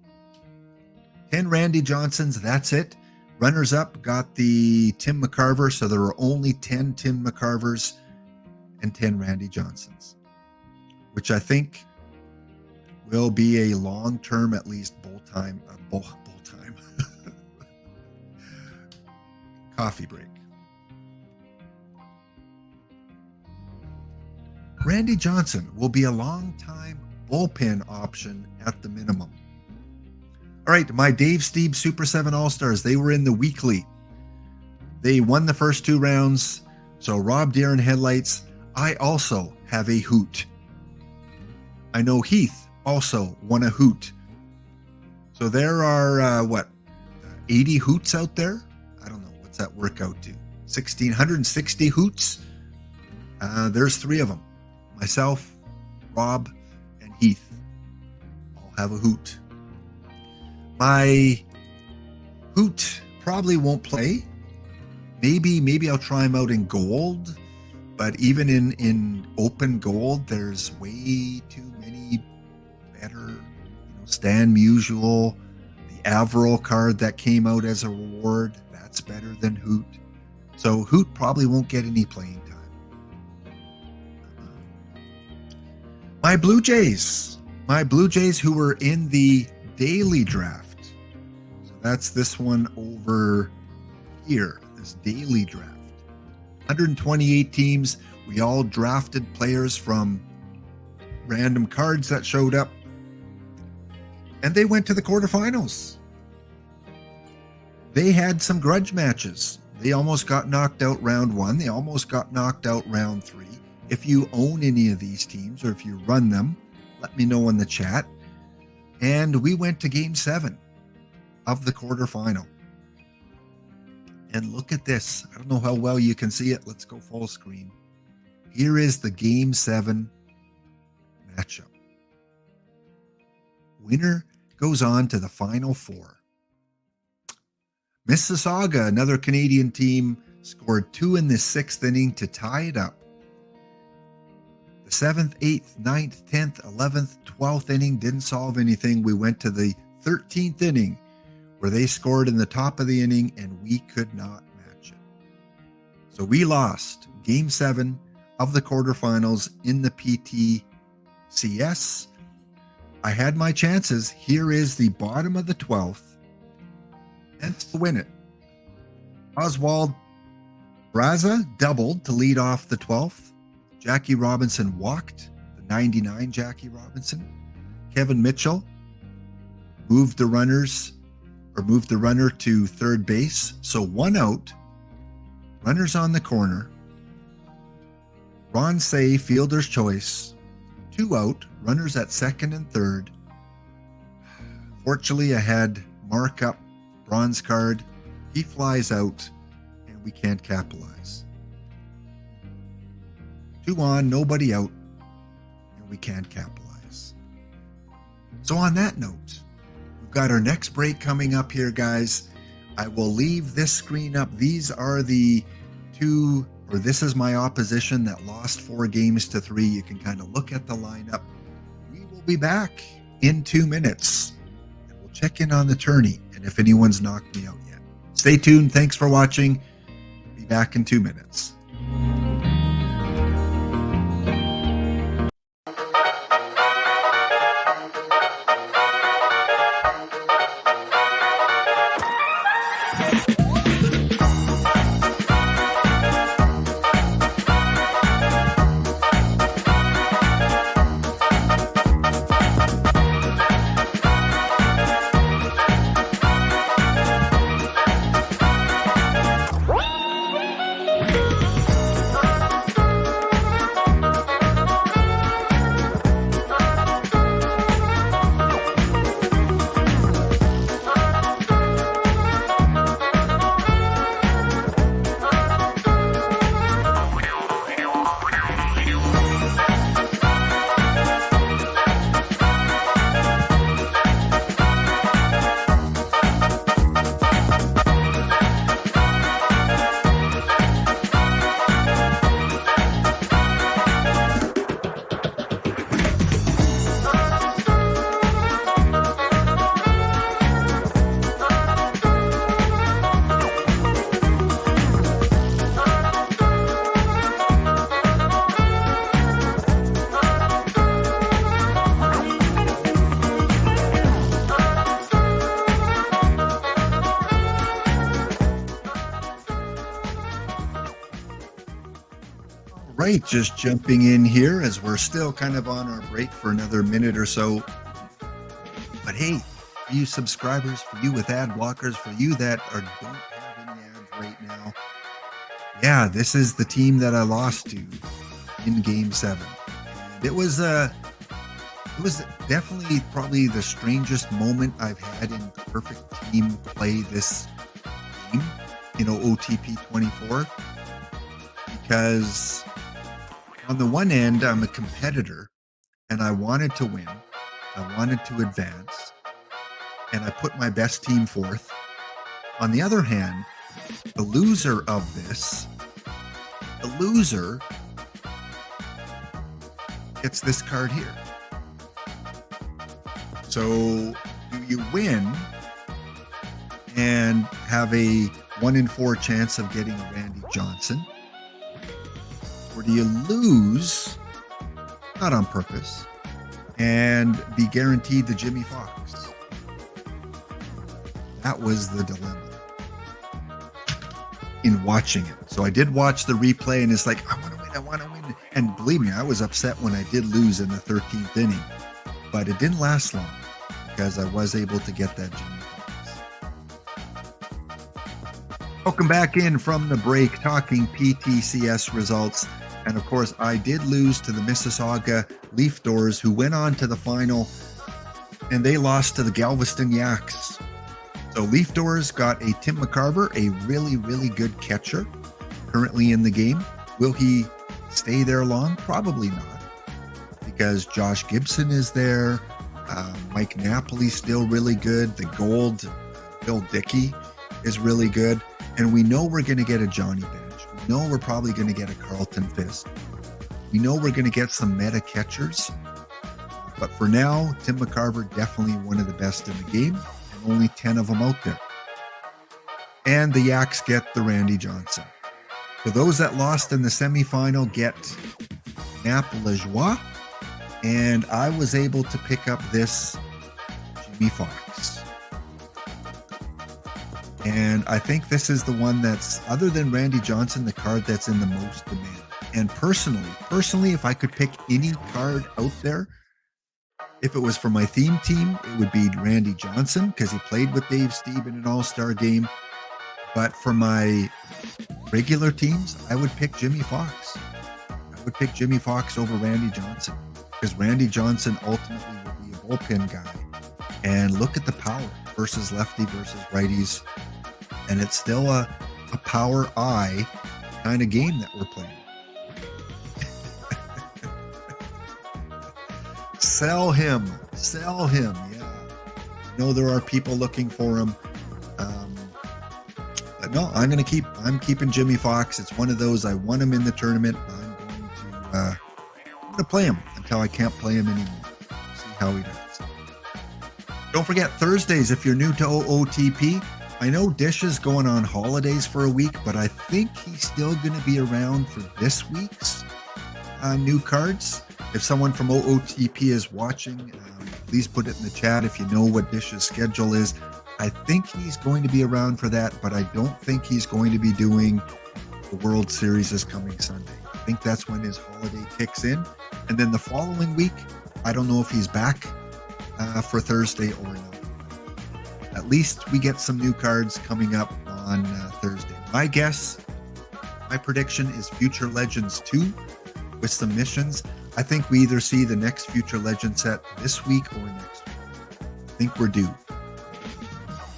10 Randy Johnsons, that's it. Runners up got the Tim McCarver, so there were only 10 Tim McCarvers and 10 Randy Johnsons, which I think will be a long-term, at least bull time coffee break. Randy Johnson will be a long-time bullpen option at the minimum. All right, my Dave Steeb Super 7 All-Stars, they were in the weekly. They won the first 2 rounds. So Rob Deere in headlights. I also have a hoot. I know Heath also won a hoot. So there are, 80 hoots out there? I don't know. What's that work out to? 1,660 hoots? There's 3 of them. Myself, Rob, and Heath all have a Hoot. My Hoot probably won't play. Maybe I'll try him out in gold, but even in open gold, there's way too many better. Stan Musial, the Averill card that came out as a reward, that's better than Hoot. So Hoot probably won't get any playing time. My Blue Jays who were in the daily draft. So that's this one over here, this daily draft. 128 teams. We all drafted players from random cards that showed up. And they went to the quarterfinals. They had some grudge matches. They almost got knocked out round 1. They almost got knocked out round 3. If you own any of these teams or if you run them, let me know in the chat. And we went to game 7 of the quarterfinal. And look at this. I don't know how well you can see it. Let's go full screen. Here is the game 7 matchup. Winner goes on to the final 4. Mississauga, another Canadian team, scored 2 in the 6th inning to tie it up. The 7th, 8th, 9th, 10th, 11th, 12th inning didn't solve anything. We went to the 13th inning where they scored in the top of the inning and we could not match it. So we lost game 7 of the quarterfinals in the PTCS. I had my chances. Here is the bottom of the 12th. And to win it. Oswald Braza doubled to lead off the 12th. Jackie Robinson walked, the 99 Jackie Robinson. Kevin Mitchell moved the runner to third base. So 1 out, runners on the corner. Ron Say, fielder's choice. 2 out, runners at second and third. Fortunately, I had Mark up, bronze card. He flies out, and we can't capitalize. 2 on, nobody out, and we can't capitalize. So on that note, we've got our next break coming up here, guys. I will leave this screen up. These are the two, or this is my opposition that lost 4 games to 3. You can kind of look at the lineup. We will be back in 2 minutes, and we'll check in on the tourney and if anyone's knocked me out yet. Stay tuned. Thanks for watching. Be back in 2 minutes. Right, just jumping in here as we're still kind of on our break for another minute or so. But hey, for you subscribers, for you with ad blockers, for you that don't have any ads right now, yeah, this is the team that I lost to in Game 7. And it was definitely probably the strangest moment I've had in perfect team play this game, OTP 24, because on the one end, I'm a competitor and I wanted to win. I wanted to advance, and I put my best team forth. On the other hand, the loser of this, gets this card here. So do you win and have a 1 in 4 chance of getting a Randy Johnson? Or do you lose, not on purpose, and be guaranteed the Jimmy Fox? That was the dilemma in watching it. So I did watch the replay, and it's like, I want to win. And believe me, I was upset when I did lose in the 13th inning. But it didn't last long because I was able to get that Jimmy Fox. Welcome back in from the break, talking PTCS results. And of course, I did lose to the Mississauga Leaf Doors, who went on to the final, and they lost to the Galveston Yaks. So Leaf Doors got a Tim McCarver, a really, really good catcher, currently in the game. Will he stay there long? Probably not, because Josh Gibson is there. Mike Napoli's still really good. The gold, Bill Dickey, is really good. And we know we're going to get a Johnny Bench. We know we're probably going to get a Carlton Fisk. We know we're going to get some meta catchers. But for now, Tim McCarver, definitely one of the best in the game. And only 10 of them out there. And the Yaks get the Randy Johnson. So those that lost in the semifinal get Nap Lajoie. And I was able to pick up this Jimmy Fox. And I think this is the one that's, other than Randy Johnson, the card that's in the most demand. And personally, if I could pick any card out there, if it was for my theme team, it would be Randy Johnson, because he played with Dave Stieb in an all-star game. But for my regular teams, I would pick Jimmy Fox. I would pick Jimmy Fox over Randy Johnson, because Randy Johnson ultimately will be a bullpen guy. And look at the power versus lefty versus righties. And it's still a power eye kind of game that we're playing. Sell him. Yeah. I know there are people looking for him. But no, I'm keeping Jimmy Fox. It's one of those, I want him in the tournament. I'm going to play him until I can't play him anymore. See how he does. Don't forget Thursdays, if you're new to OOTP. I know Dish is going on holidays for a week, but I think he's still going to be around for this week's new cards. If someone from OOTP is watching, please put it in the chat if you know what Dish's schedule is. I think he's going to be around for that, but I don't think he's going to be doing the World Series this coming Sunday. I think that's when his holiday kicks in. And then the following week, I don't know if he's back for Thursday or not. At least we get some new cards coming up on Thursday. My prediction is Future Legends 2 with some missions. I think we either see the next Future Legend set this week or next week. I think we're due.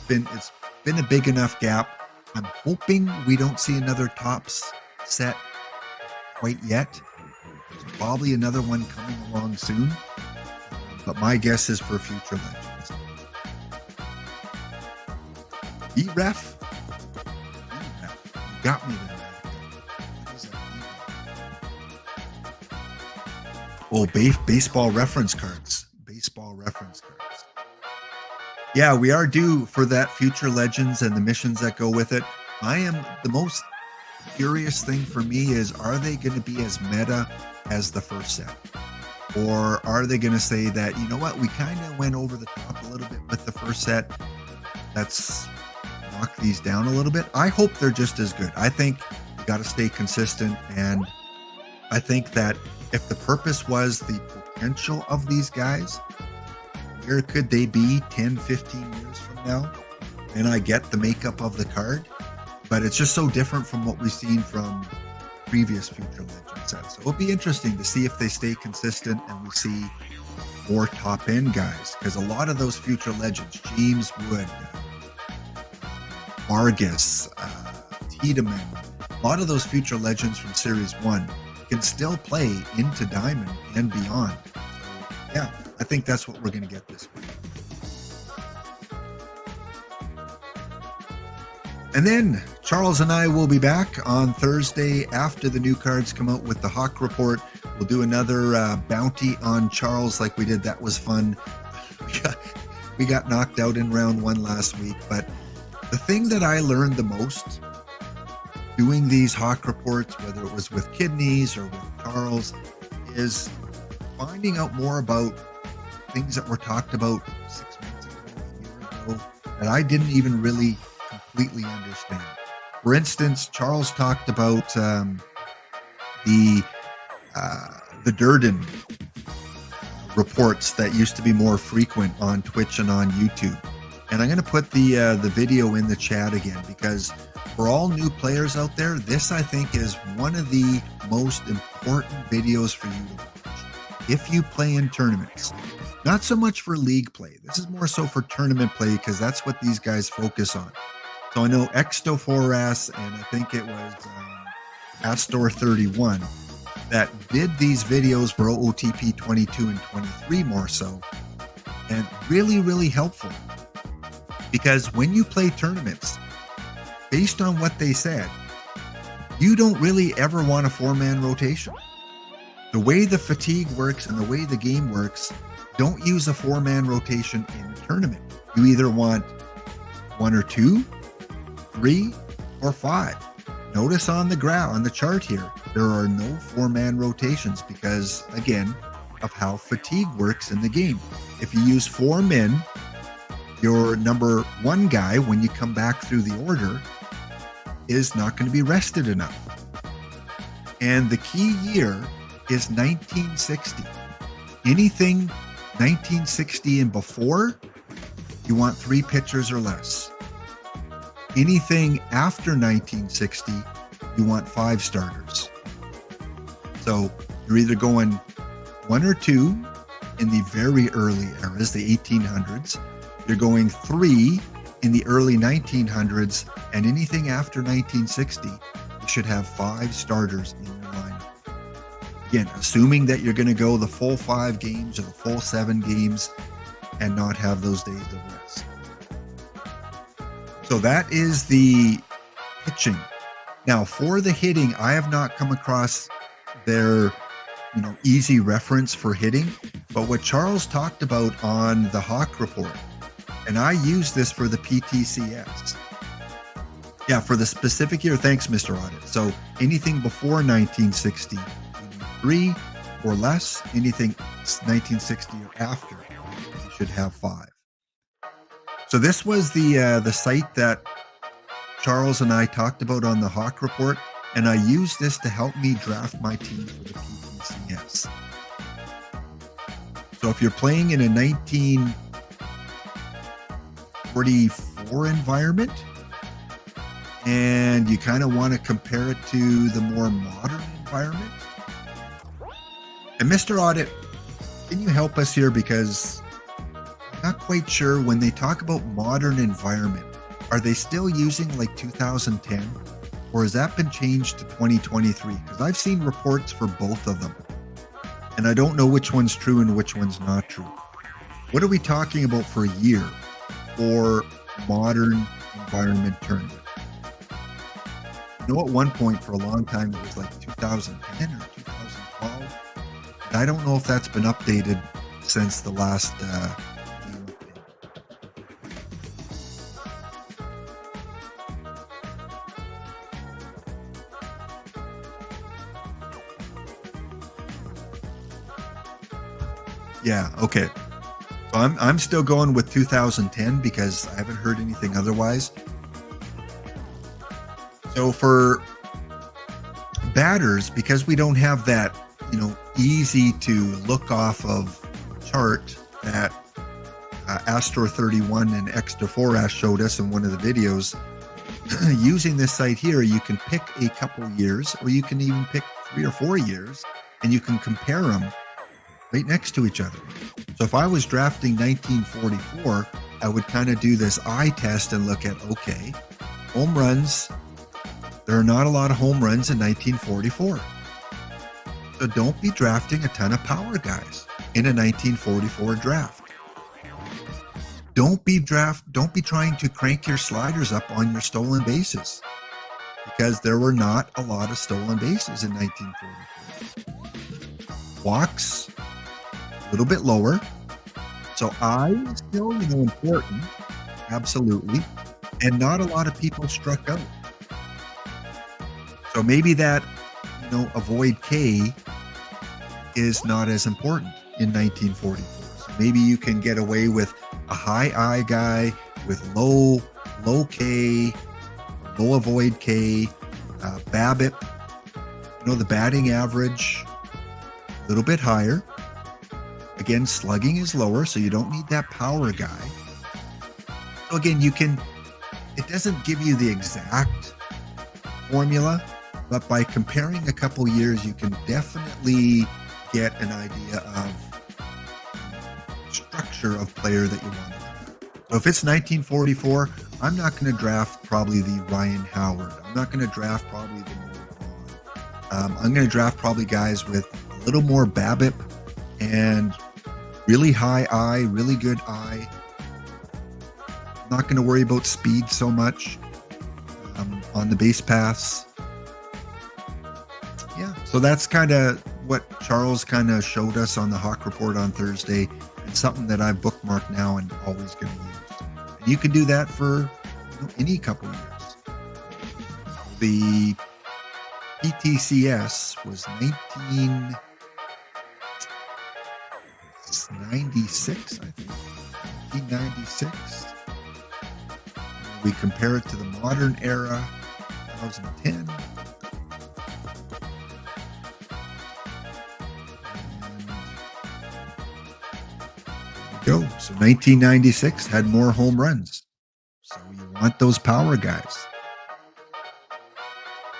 It's been a big enough gap. I'm hoping we don't see another Tops set quite yet. There's probably another one coming along soon. But my guess is for Future Legends. E-Ref? E-Ref. You got me there. What is that? Oh, baseball reference cards. Baseball reference cards. Yeah, we are due for that Future Legends and the missions that go with it. The most curious thing for me is, are they going to be as meta as the first set? Or are they going to say that, you know what, we kind of went over the top a little bit with the first set. Let's knock these down a little bit. I hope they're just as good. I think you got to stay consistent. And I think that if the purpose was the potential of these guys, where could they be 10, 15 years from now? And I get the makeup of the card, but it's just so different from what we've seen from previous Future Legend sets. So it'll be interesting to see if they stay consistent and we see more top end guys, because a lot of those Future Legends, James Wood, Vargas, Tiedemann, a lot of those Future Legends from Series 1 can still play into Diamond and beyond. So, yeah, I think that's what we're going to get this week. And then Charles and I will be back on Thursday after the new cards come out with the Hawk Report. We'll do another bounty on Charles like we did. That was fun. We got knocked out in round 1 last week. But the thing that I learned the most doing these Hawk Reports, whether it was with kidneys or with Charles, is finding out more about things that were talked about 6 months ago, a year ago, that I didn't even really completely understand. For instance, Charles talked about the Durden reports that used to be more frequent on Twitch and on YouTube. And I'm going to put the video in the chat again, because for all new players out there, this I think is one of the most important videos for you to watch if you play in tournaments. Not so much for league play. This is more so for tournament play, because that's what these guys focus on. So I know Exto4S and I think it was Astor31 that did these videos for OOTP 22 and 23 more so. And really, really helpful. Because when you play tournaments, based on what they said, you don't really ever want a 4-man rotation. The way the fatigue works and the way the game works, don't use a 4-man rotation in a tournament. You either want 1 or 2, 3, or 5. Notice on the chart here, there are no 4-man rotations because, again, of how fatigue works in the game. If you use 4 men, your number 1 guy, when you come back through the order, is not going to be rested enough. And the key year is 1960. Anything 1960 and before, you want 3 pitchers or less. Anything after 1960, you want 5 starters. So you're either going 1 or 2 in the very early eras, the 1800s. You're going 3 in the early 1900s, and anything after 1960, you should have 5 starters in your lineup. Again, assuming that you're going to go the full 5 games or the full 7 games and not have those days of rest. So that is the pitching. Now, for the hitting, I have not come across their easy reference for hitting, but what Charles talked about on the Hawk Report, and I use this for the PTCS. Yeah, for the specific year. Thanks, Mr. Audit. So anything before 1960, you need 3 or less. Anything 1960 or after, you should have 5. So this was the site that Charles and I talked about on the Hawk Report, and I used this to help me draft my team for the PTCS. So if you're playing in a 1944 environment and you kind of want to compare it to the more modern environment, and Mr. Audit, can you help us here, because I'm not quite sure when they talk about modern environment, are they still using like 2010, or has that been changed to 2023? Because I've seen reports for both of them, and I don't know which one's true and which one's not true. What are we talking about for a year for modern environment tournament? At one point for a long time it was like 2010 or 2012. And I don't know if that's been updated since the last Yeah, okay. So I'm still going with 2010 because I haven't heard anything otherwise. So for batters, because we don't have that, easy to look off of chart that Astor31 and Exto4S showed us in one of the videos, using this site here, you can pick a couple years, or you can even pick 3 or 4 years, and you can compare them right next to each other. So if I was drafting 1944, I would kind of do this eye test and look at, okay, home runs. There are not a lot of home runs in 1944. So don't be drafting a ton of power guys in a 1944 draft. Don't be trying to crank your sliders up on your stolen bases, because there were not a lot of stolen bases in 1944. Walks, a little bit lower. So I is still, important, absolutely. And not a lot of people struck out. So maybe that, avoid K is not as important in 1944. So maybe you can get away with a high I guy with low K, low avoid K, BABIP, the batting average, a little bit higher. Again, slugging is lower, so you don't need that power guy. So again, it doesn't give you the exact formula, but by comparing a couple years, you can definitely get an idea of structure of player that you want to draft. So if it's 1944, I'm not going to draft probably the Ryan Howard. I'm not going to draft probably the Noah Vaughn. I'm going to draft probably guys with a little more BABIP and really high I, really good I. I'm not going to worry about speed so much on the base paths. Yeah, so that's kind of what Charles kind of showed us on the Hawk Report on Thursday, and something that I've bookmarked now and always going to use. And you can do that for any couple years. The PTCS was 1996, I think. 1996. We compare it to the modern era, 2010. Go. So 1996 had more home runs. So you want those power guys.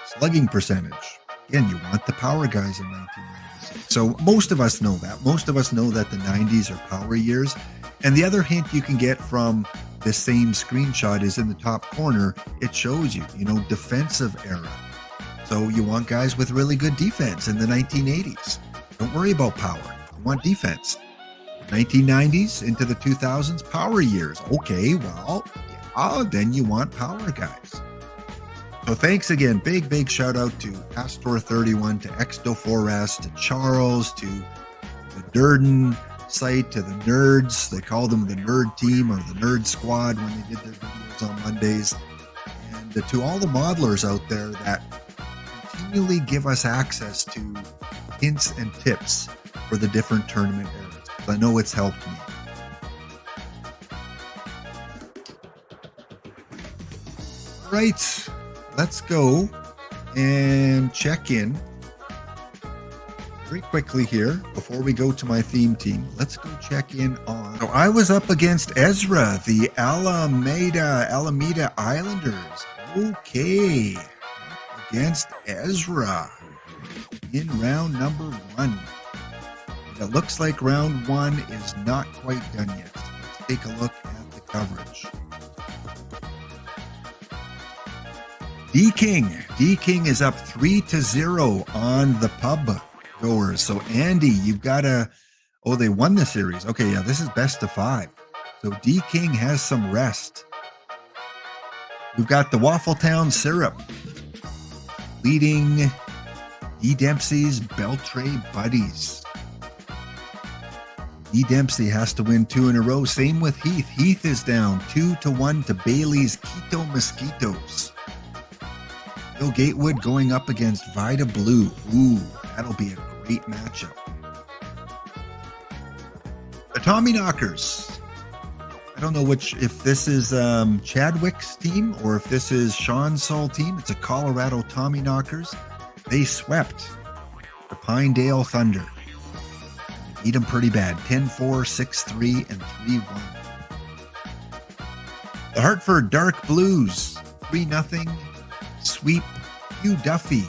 Slugging percentage. Again, you want the power guys in 1996. So most of us know that. Most of us know that the 90s are power years. And the other hint you can get from the same screenshot is in the top corner. It shows you, defensive era. So you want guys with really good defense in the 1980s. Don't worry about power. You want defense. 1990s into the 2000s, power years. Okay, well, yeah, then you want power guys. So thanks again. Big shout out to Astor31, to Exto4S, to Charles, to the Durden site, to the nerds. They call them the nerd team or the nerd squad when they did their videos on Mondays. And to all the modelers out there that continually give us access to hints and tips for the different tournament eras. I know it's helped me. All right, let's go and check in very quickly here before we go to my theme team. Let's go check in on. So I was up against Ezra, the Alameda Islanders. Okay, against Ezra in round number 1. It looks like round 1 is not quite done yet. Let's take a look at the coverage. D-King is up 3-0 on the pub goers. So Andy, you've got to, they won the series. Okay, yeah, this is best of 5. So D-King has some rest. We've got the Waffletown Syrup leading E. Dempsey's Beltray Buddies. E. Dempsey has to win 2 in a row. Same with Heath. Heath is down 2-1 to Bailey's Quito Mosquitoes. Bill Gatewood going up against Vida Blue. Ooh, that'll be a great matchup. The Tommy Knockers. I don't know if this is Chadwick's team or if this is Sean's Soul team. It's a Colorado Tommy Knockers. They swept the Pinedale Thunder. Beat them pretty bad. 10-4, 6-3, and 3-1. The Hartford Dark Blues. 3-0. Sweep Hugh Duffy.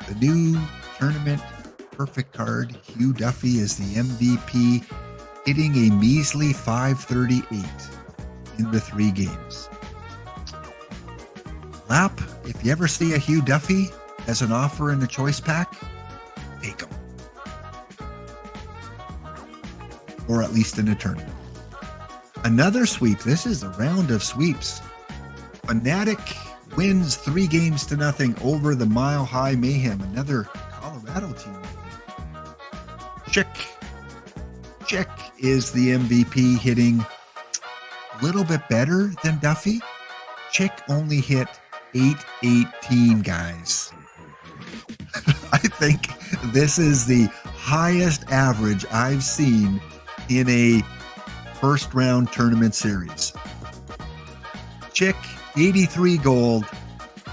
The new tournament perfect card. Hugh Duffy is the MVP, hitting a measly .538 in the 3 games. Lap, if you ever see a Hugh Duffy, as an offer in a choice pack, take them. Or at least in a tournament. Another sweep. This is a round of sweeps. Fnatic wins 3-0 over the Mile High Mayhem. Another Colorado team. Chick is the MVP, hitting a little bit better than Duffy. Chick only hit 818, guys. I think this is the highest average I've seen in a first round tournament series. Chick, 83 gold,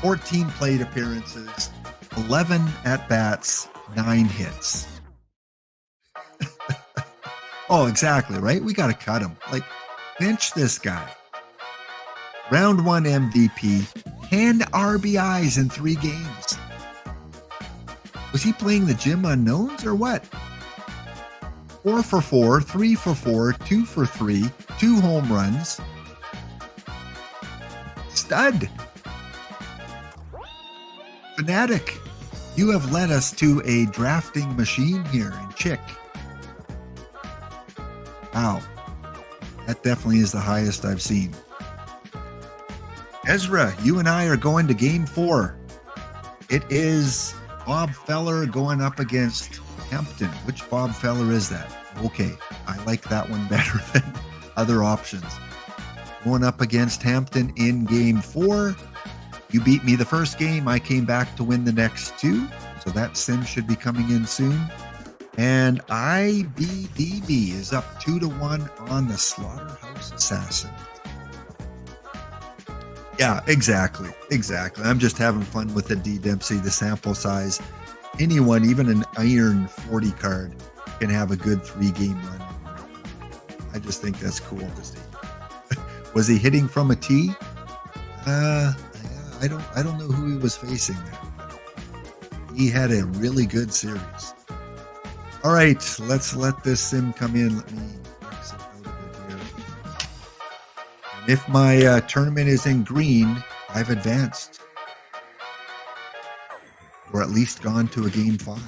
14 plate appearances, 11 at-bats, 9 hits. Oh, exactly, right? We got to cut him. Like, bench this guy. Round 1 MVP, 10 RBIs in 3 games. Was he playing the gym unknowns or what? 4 for 4, 3 for 4, 2 for 3, 2 home runs. Stud. Fnatic, you have led us to a drafting machine here in Chick. Wow. That definitely is the highest I've seen. Ezra, you and I are going to game 4. It is Bob Feller going up against Hampton. Which Bob Feller is that? Okay, I like that one better than other options. Going up against Hampton in game 4. You beat me the first game. I came back to win the next 2. So that sim should be coming in soon. And IBDB is up 2-1 on the Slaughterhouse Assassin. Yeah, exactly. I'm just having fun with the D Dempsey, the sample size. Anyone, even an iron 40 card, can have a good 3-game run. I just think that's cool to see. Was he hitting from a tee? I don't know who he was facing there. He had a really good series. All right, let's let this sim come in. Let me exit out of it here. And if my tournament is in green, I've advanced. Or at least gone to a game 5.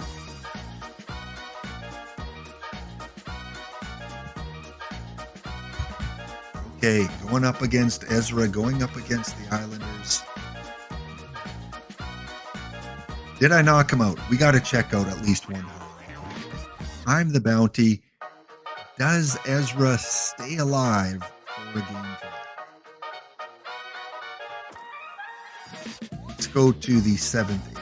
Okay, going up against Ezra, going up against the Islanders. Did I knock him out? We got to check out at least one highlight. I'm the bounty. Does Ezra stay alive for game 5? Let's go to the 7th inning.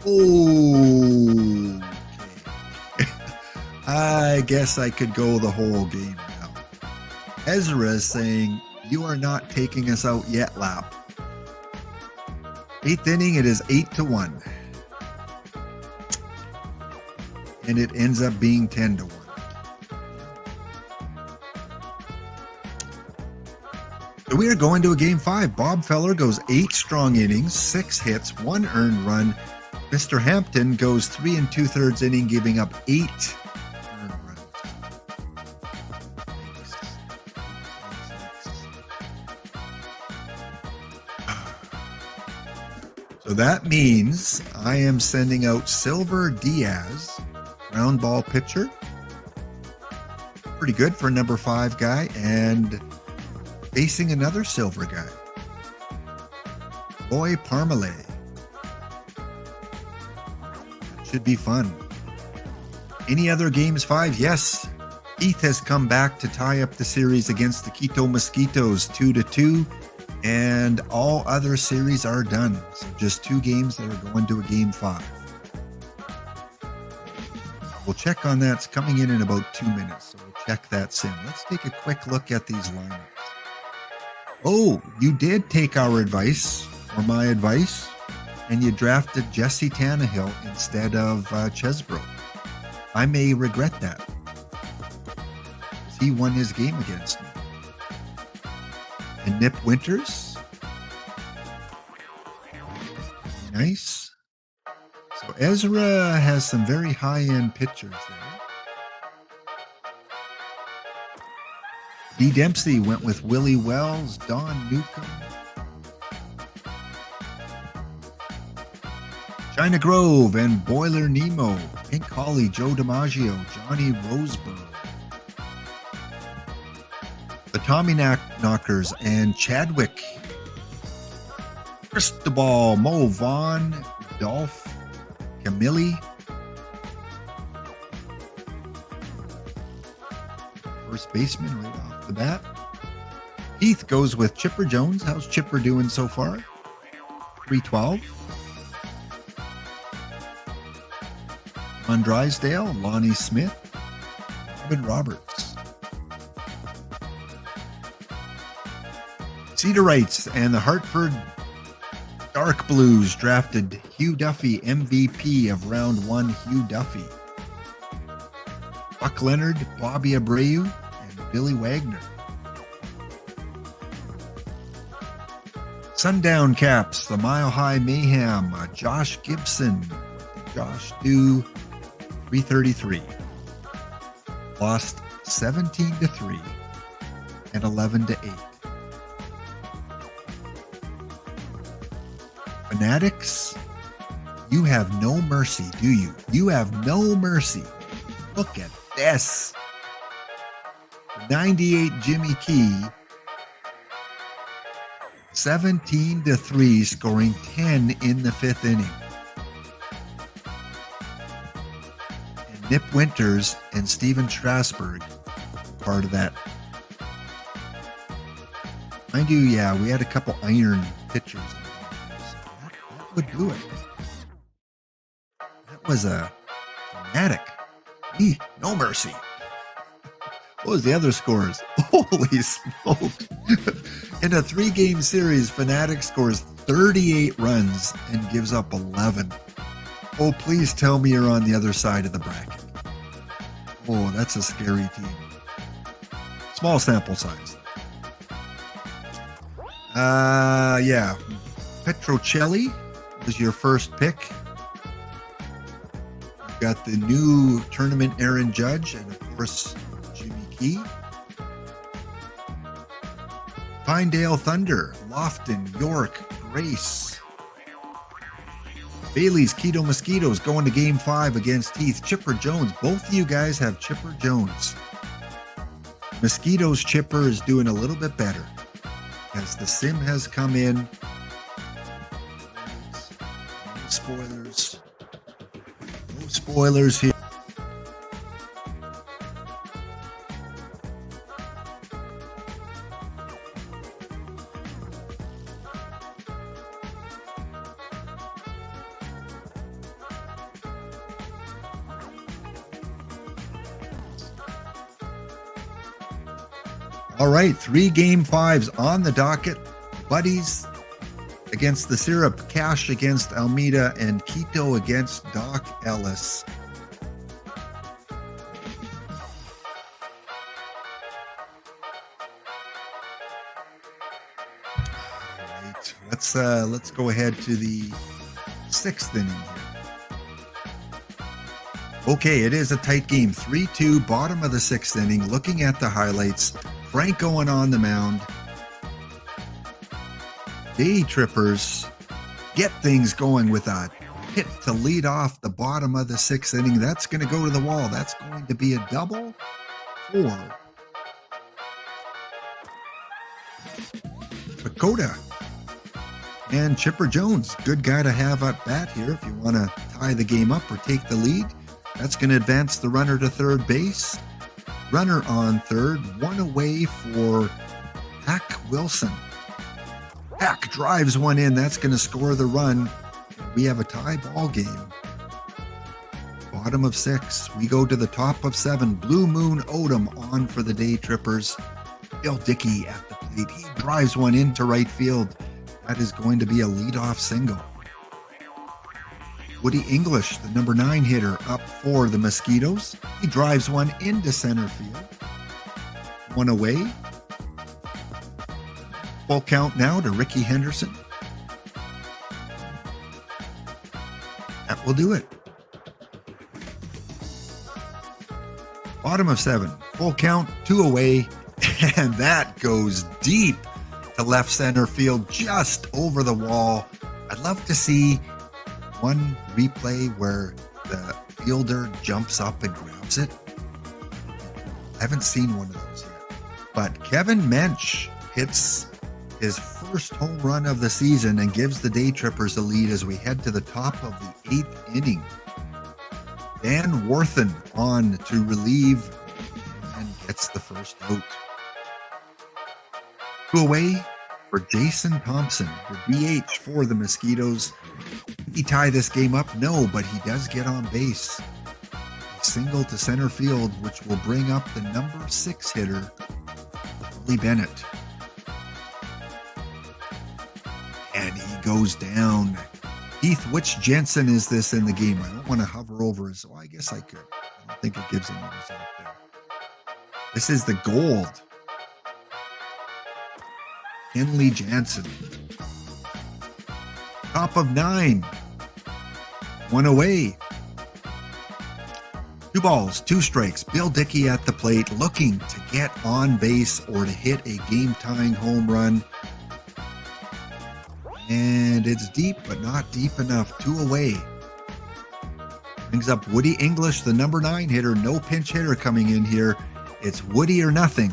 Okay. I guess I could go the whole game now. Ezra is saying, "You are not taking us out yet, Lap." 8th inning, it is 8-1. And it ends up being 10-1. So we are going to a game 5. Bob Feller goes 8 strong innings, 6 hits, 1 earned run. Mr. Hampton goes 3 2/3 inning, giving up 8 earned runs. So that means I am sending out Silver Diaz, ground ball pitcher. Pretty good for a number 5 guy, and facing another silver guy, Boy Parmalee. Should be fun. Any other games 5? Yes. Heath has come back to tie up the series against the Quito Mosquitoes 2-2. And all other series are done. So just 2 games that are going to a game 5. We'll check on that. It's coming in about 2 minutes. So we'll check that sim. Let's take a quick look at these lineups. Oh, you did take our advice, or my advice, and you drafted Jesse Tannehill instead of Chesbro. I may regret that. He won his game against me. And Nip Winters. Nice. So Ezra has some very high-end pitchers there. D. Dempsey went with Willie Wells, Don Newcomb. China Grove and Boiler Nemo, Pink Holly, Joe DiMaggio, Johnny Roseborough. The Tommy Knockers and Chadwick. Cristobal, Mo Vaughn, Dolph, Camille. First baseman right off the bat. Heath goes with Chipper Jones. How's Chipper doing so far? 312. On Drysdale, Lonnie Smith, Robin Roberts. Cedarites and the Hartford Dark Blues drafted Hugh Duffy, MVP of round 1, Hugh Duffy. Buck Leonard, Bobby Abreu, and Billy Wagner. Sundown Caps, the Mile High Mayhem, Josh Gibson. Josh do 333. Lost 17-3 and 11-8. Fanatics, you have no mercy, do you? You have no mercy. Look at this. 98 Jimmy Key. 17-3, scoring 10 in the 5th inning. And Nip Winters and Steven Strasburg, part of that. Mind you, yeah, we had a couple iron pitchers. That would do it. That was a Fanatic. No mercy. What was the other scores? Holy smoke. In a 3-game series, Fanatic scores 38 runs and gives up 11. Oh, please tell me you're on the other side of the bracket. Oh, that's a scary team. Small sample size. Yeah. Petrocelli was your first pick. You've got the new tournament Aaron Judge and, of course, Jimmy Key. Pinedale Thunder, Lofton, York, Grace. Bailey's Keto Mosquitoes going to Game 5 against Heath. Chipper Jones. Both of you guys have Chipper Jones. Mosquitoes Chipper is doing a little bit better as the sim has come in. No spoilers. No spoilers here. All right, 3 Game 5s on the docket. Buddies against the Syrup, Cash against Almeida, and Quito against Doc Ellis. All right, let's go ahead to the 6th inning here. Okay, it is a tight game. 3-2, bottom of the 6th inning. Looking at the highlights, Frank Owen on the mound. Day Trippers get things going with a hit to lead off the bottom of the 6th inning. That's going to go to the wall. That's going to be a double for Dakota. And Chipper Jones, good guy to have at bat here if you want to tie the game up or take the lead. That's going to advance the runner to third base. Runner on third, one away for Hack Wilson. Hack drives one in. That's going to score the run. We have a tie ball game. Bottom of 6. We go to the top of 7. Blue Moon Odom on for the Day Trippers. Bill Dickey at the plate. He drives one into right field. That is going to be a leadoff single. Woody English, the number 9 hitter, up for the Mosquitoes. He drives one into center field. One away. Full count now to Ricky Henderson. That will do it. Bottom of 7. Full count, 2 away. And that goes deep to left center field, just over the wall. I'd love to see one replay where the fielder jumps up and grabs it. I haven't seen one of those yet. But Kevin Mensch hits his first home run of the season and gives the Day Trippers a lead as we head to the top of the 8th inning. Dan Worthen on to relieve and gets the first out. 2 away for Jason Thompson, the DH for the Mosquitoes. Did he tie this game up? No, but he does get on base. A single to center field, which will bring up the number 6 hitter, Lee Bennett. And he goes down. Keith, which Jensen is this in the game? I don't want to hover over his. Oh, I guess I could. I don't think it gives any result there. This is the gold. Kenley Jansen. Top of 9. 1 away. 2 balls, 2 strikes. Bill Dickey at the plate, looking to get on base or to hit a game-tying home run. And it's deep, but not deep enough. 2 away. Brings up Woody English, the number 9 hitter. No pinch hitter coming in here. It's Woody or nothing.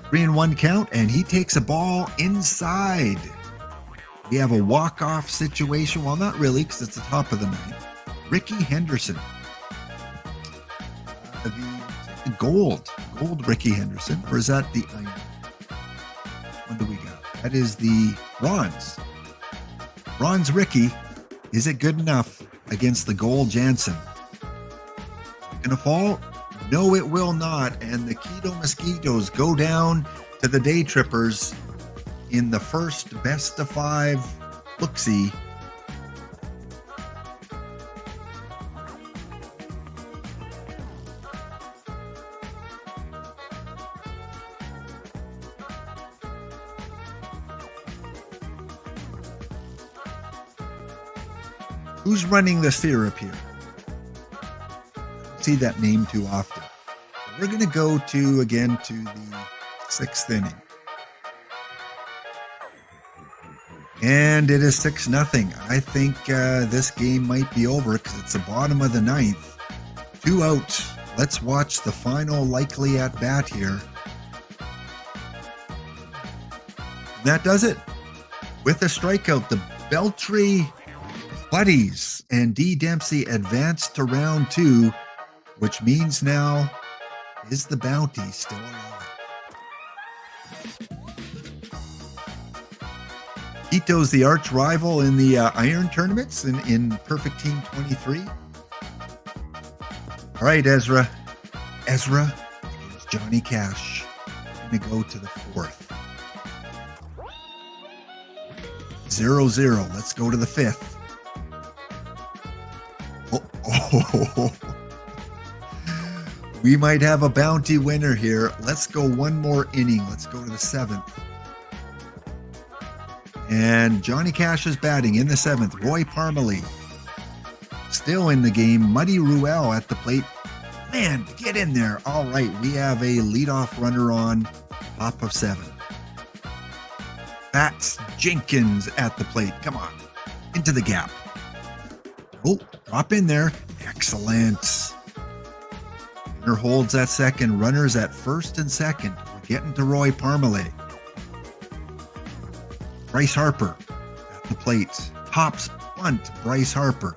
3-1 count, and he takes a ball inside. We have a walk-off situation. Well, not really, because it's the top of the 9th. Ricky Henderson. The gold Ricky Henderson, or is that the iron? What do we got? That is the bronze. Bronze Ricky. Is it good enough against the gold Jansen? Gonna fall? No, it will not. And the Keto Mosquitoes go down to the Day Trippers in the first best of 5 look-see. Who's running the syrup here? See that name too often. We're going to go to the 6th inning. And it is 6-0. I think this game might be over because it's the bottom of the 9th. 2 out. Let's watch the final likely at bat here. And that does it. With a strikeout, the Beltry Buddies and D. Dempsey advance to round 2, which means now, is the bounty still alive? Quito's the arch rival in the iron tournaments in Perfect Team 23. All right, Ezra. Ezra against Johnny Cash. We're going to go to the 4th. 0-0. Let's go to the 5th. Oh. We might have a bounty winner here. Let's go one more inning. Let's go to the 7th. And Johnny Cash is batting in the 7th. Roy Parmalee still in the game. Muddy Ruel at the plate. Man, get in there. All right, we have a leadoff runner on, top of 7. That's Jenkins at the plate. Come on, into the gap. Oh, drop in there. Excellent. Runner holds at second. Runners at first and second. We're getting to Roy Parmalee. Bryce Harper at the plate. Hops bunt, Bryce Harper.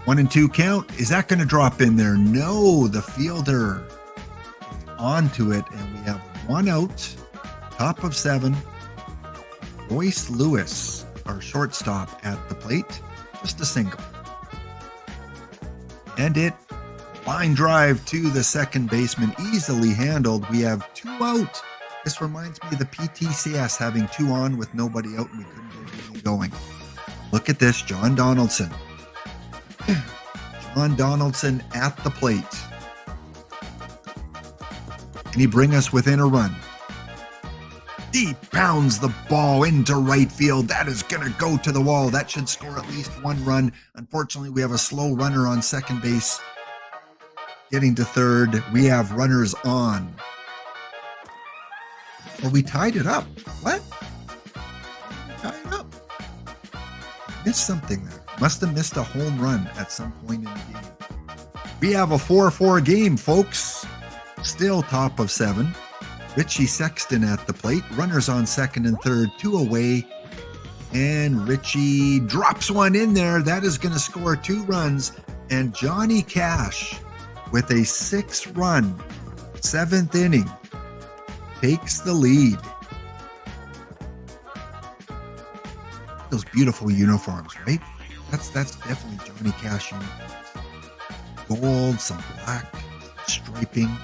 1-2 count. Is that going to drop in there? No, the fielder is onto it, and we have 1 out. Top of 7. Royce Lewis, our shortstop, at the plate. Just a single. And it, line drive to the second baseman, easily handled. We have 2 out. This reminds me of the PTCS having 2 on with nobody out, and we couldn't get anything going. Look at this, John Donaldson. John Donaldson at the plate. Can he bring us within a run? He pounds the ball into right field. That is going to go to the wall. That should score at least 1 run. Unfortunately, we have a slow runner on second base. getting to third. We have runners on. Well, we tied it up. What? Tie it up. Missed something there. Must have missed a home run at some point in the game. We have a 4-4 game, folks. Still top of 7. Richie Sexton at the plate. Runners on second and third, 2 away. And Richie drops one in there. That is going to score 2 runs. And Johnny Cash, with a 6-run 7th inning, takes the lead. Those beautiful uniforms, right? That's definitely Johnny Cash uniforms. Gold, some black striping.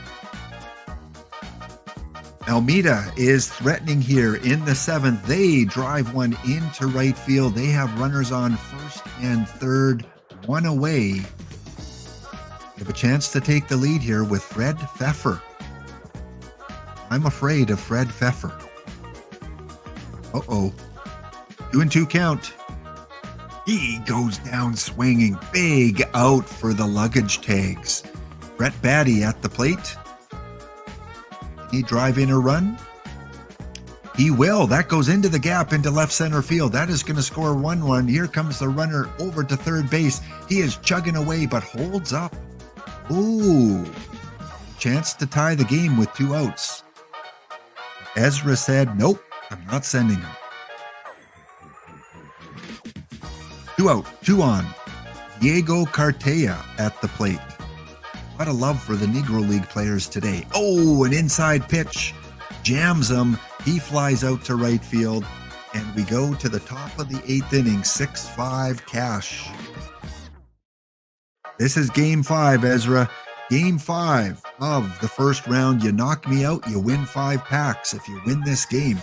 Almeida is threatening here in the 7th. They drive one into right field. They have runners on first and third, 1 away. They have a chance to take the lead here with Fred Pfeffer. I'm afraid of Fred Pfeffer. Uh-oh. 2-2 count. He goes down swinging. Big out for the luggage tags. Brett Batty at the plate. Can he drive in a run? He will. That goes into the gap into left center field. That is going to score 1 run. Here comes the runner over to third base. He is chugging away but holds up. Ooh. Chance to tie the game with 2 outs. Ezra said, nope, I'm not sending him. 2 out, 2 on. Diego Cartella at the plate. A lot of love for the Negro League players today. Oh, an inside pitch. Jams him. He flies out to right field. And we go to the top of the 8th inning. 6-5 Cash. This is game 5, Ezra. Game 5 of the first round. You knock me out, you win 5 packs if you win this game.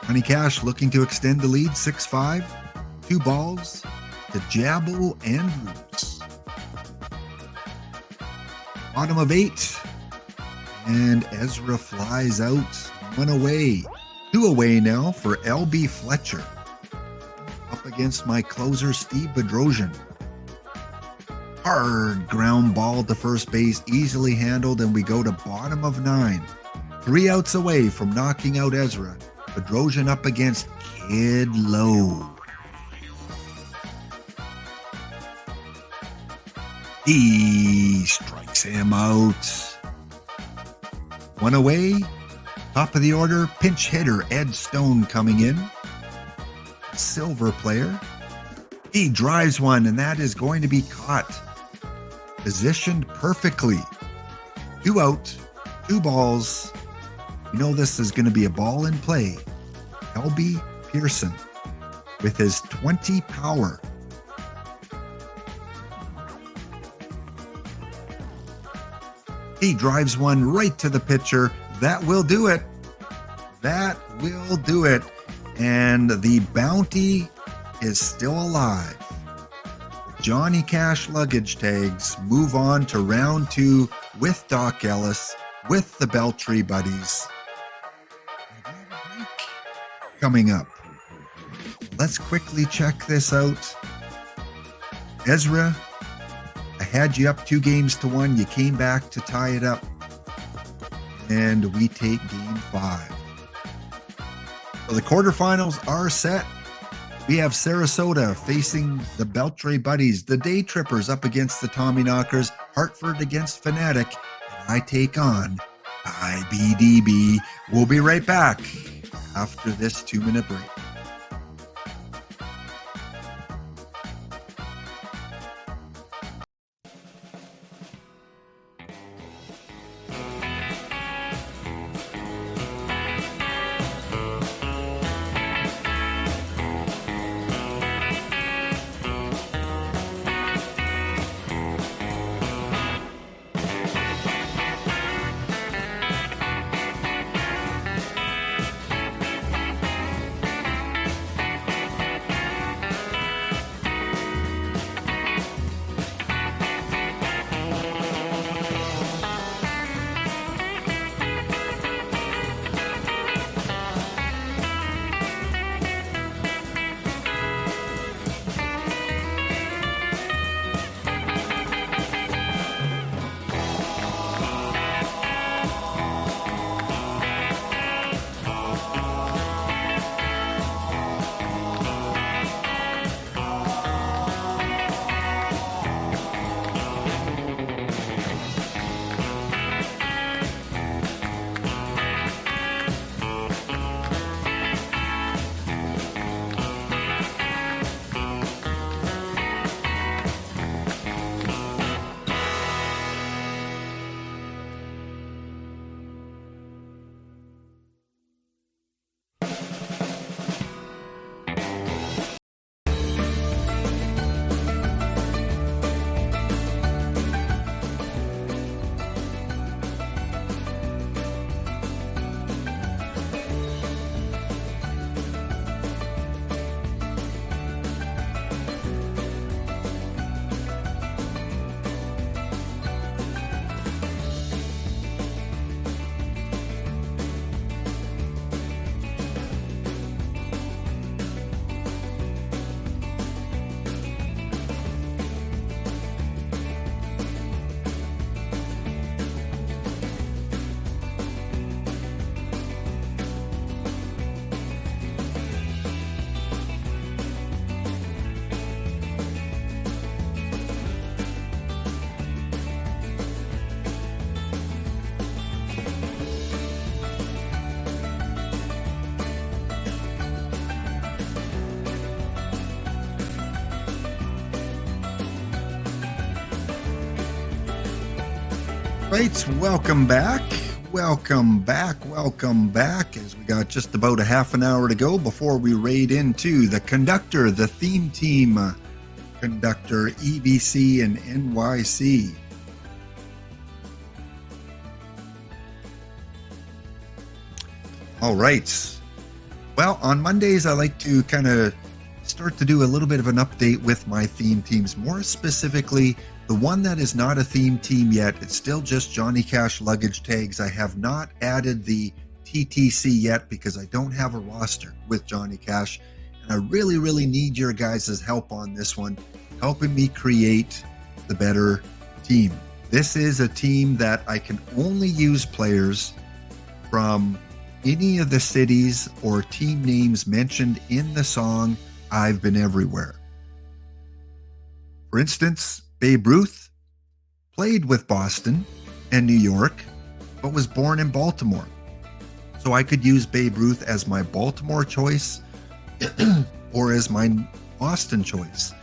Johnny Cash looking to extend the lead, 6-5. 2 balls to Jabo Andrews. Bottom of 8. And Ezra flies out. 1 away. 2 away now for LB Fletcher. Up against my closer, Steve Bedrosian. Hard ground ball to first base, easily handled, and we go to bottom of 9. 3 outs away from knocking out Ezra. Bedrosian up against Kid Lowe. He strikes him out. 1 away. Top of the order, pinch hitter Ed Stone coming in. Silver player. He drives one, and that is going to be caught. Positioned perfectly. 2 out, 2 balls. You know this is going to be a ball in play. LB Pearson with his 20 power. He drives one right to the pitcher. That will do it. That will do it. And the bounty is still alive. Johnny Cash luggage tags move on to round 2 with Doc Ellis, with the Beltry buddies. Coming up. Let's quickly check this out. Ezra, I had you up 2 games to 1. You came back to tie it up. And we take game 5. So the quarterfinals are set. We have Sarasota facing the Beltray buddies. The Day Trippers up against the Tommy Knockers. Hartford against Fanatic. And I take on IBDB. We'll be right back after this 2-minute break. Right, welcome back. Welcome back. As we got just about a half an hour to go before we raid into the conductor, the theme team conductor, EBC and NYC. All right. Well, on Mondays, I like to kind of start to do a little bit of an update with my theme teams. More specifically, the one that is not a theme team yet, it's still just Johnny Cash luggage tags. I have not added the TTC yet because I don't have a roster with Johnny Cash. And I really, really need your guys' help on this one, helping me create the better team. This is a team that I can only use players from any of the cities or team names mentioned in the song I've Been Everywhere. For instance, Babe Ruth played with Boston and New York, but was born in Baltimore. So I could use Babe Ruth as my Baltimore choice or as my Boston choice.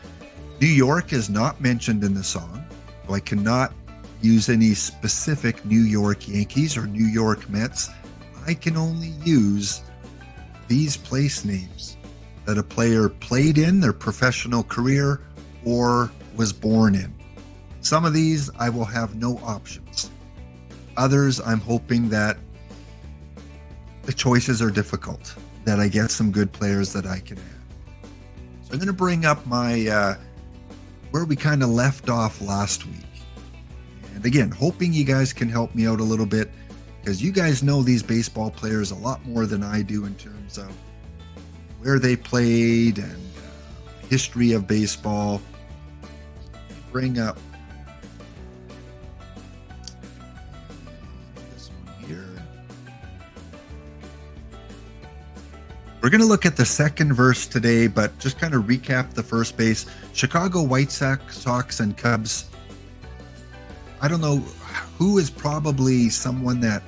New York is not mentioned in the song, so I cannot use any specific New York Yankees or New York Mets. I can only use these place names that a player played in their professional career or was born in. Some of these I will have no options. Others I'm hoping that the choices are difficult, that I get some good players that I can add. So I'm going to bring up my where we kind of left off last week. And again, hoping you guys can help me out a little bit, because you guys know these baseball players a lot more than I do in terms of where they played and history of baseball. Bring up this one here. We're going to look at the second verse today, but just kind of recap the first base. Chicago White Sox and Cubs. I don't know who is probably someone that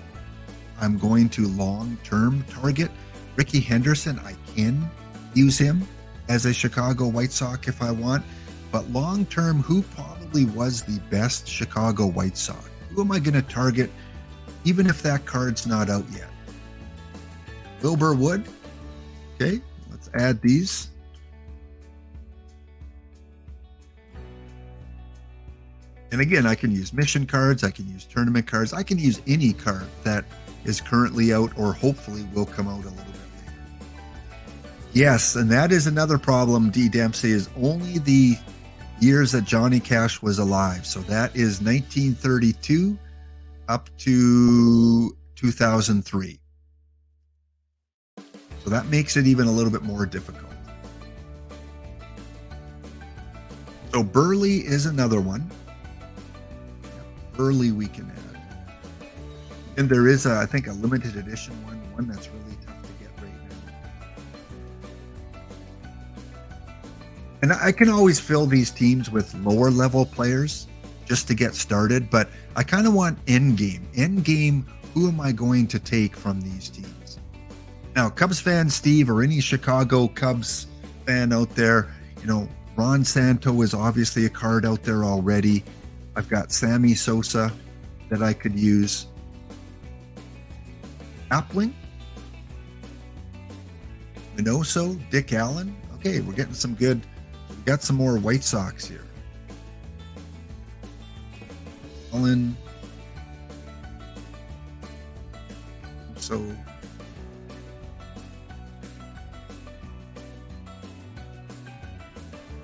I'm going to long-term target. Ricky Henderson, I can use him as a Chicago White Sox if I want. But long-term, who probably was the best Chicago White Sox? Who am I going to target, even if that card's not out yet? Wilbur Wood. Okay, let's add these. And again, I can use mission cards. I can use tournament cards. I can use any card that is currently out or hopefully will come out a little bit later. Yes, and that is another problem, D. Dempsey, is only the years that Johnny Cash was alive. So that is 1932 up to 2003. So that makes it even a little bit more difficult. So Burley is another one. Burley we can add. And there is, I think, a limited edition one that's really tough to get right now. And I can always fill these teams with lower level players just to get started, but I kind of want end game. End game, who am I going to take from these teams? Now, Cubs fan Steve, or any Chicago Cubs fan out there, you know, Ron Santo is obviously a card out there already. I've got Sammy Sosa that I could use. Appling, Minoso, Dick Allen. Okay, we're getting some good. We've got some more White Sox here. Allen. So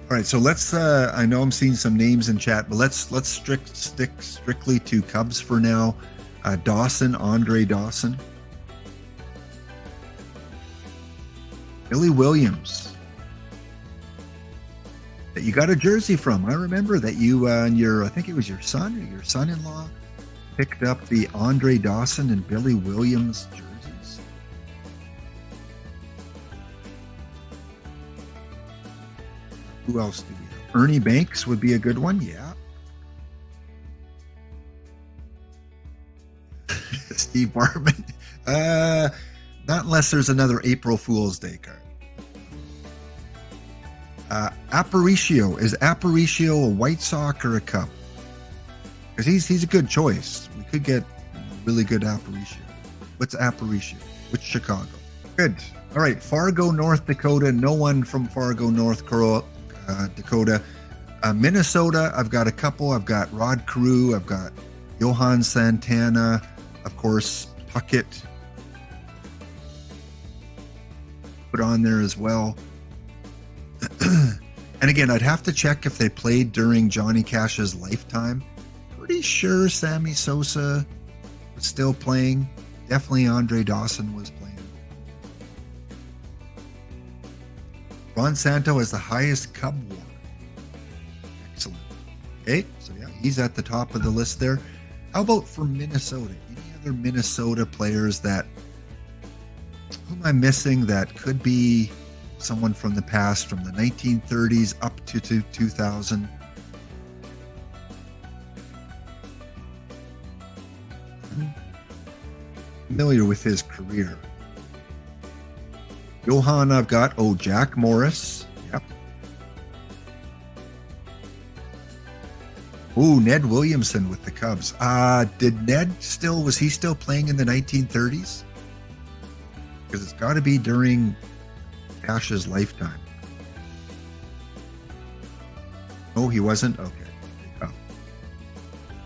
all right, so let's I know I'm seeing some names in chat, but let's stick strictly to Cubs for now. Dawson, Andre Dawson. Billy Williams, that you got a jersey from. I remember that you and your, I think it was your son or your son-in-law, picked up the Andre Dawson and Billy Williams jerseys. Who else do we have? Ernie Banks would be a good one, yeah. Steve Bartman. Not unless there's another April Fool's Day card. Aparicio. Is Aparicio a White Sox or a Cub? Because he's a good choice. We could get really good Aparicio. What's Aparicio? Which Chicago? Good. All right, Fargo, North Dakota. No one from Fargo, North Dakota. Minnesota, I've got a couple. I've got Rod Carew. I've got Johan Santana. Of course, Puckett. Put on there as well. And again, I'd have to check if they played during Johnny Cash's lifetime. Pretty sure Sammy Sosa was still playing. Definitely Andre Dawson was playing. Ron Santo has the highest Cub WAR. Excellent. Okay, so yeah, he's at the top of the list there. How about for Minnesota? Any other Minnesota players who am I missing that could be someone from the past, from the 1930s up to 2000? I'm familiar with his career. Johan, I've got, Jack Morris. Yep. Ned Williamson with the Cubs. Did Ned was he still playing in the 1930s? Because it's got to be during Cash's lifetime. No, he wasn't? Okay. Oh.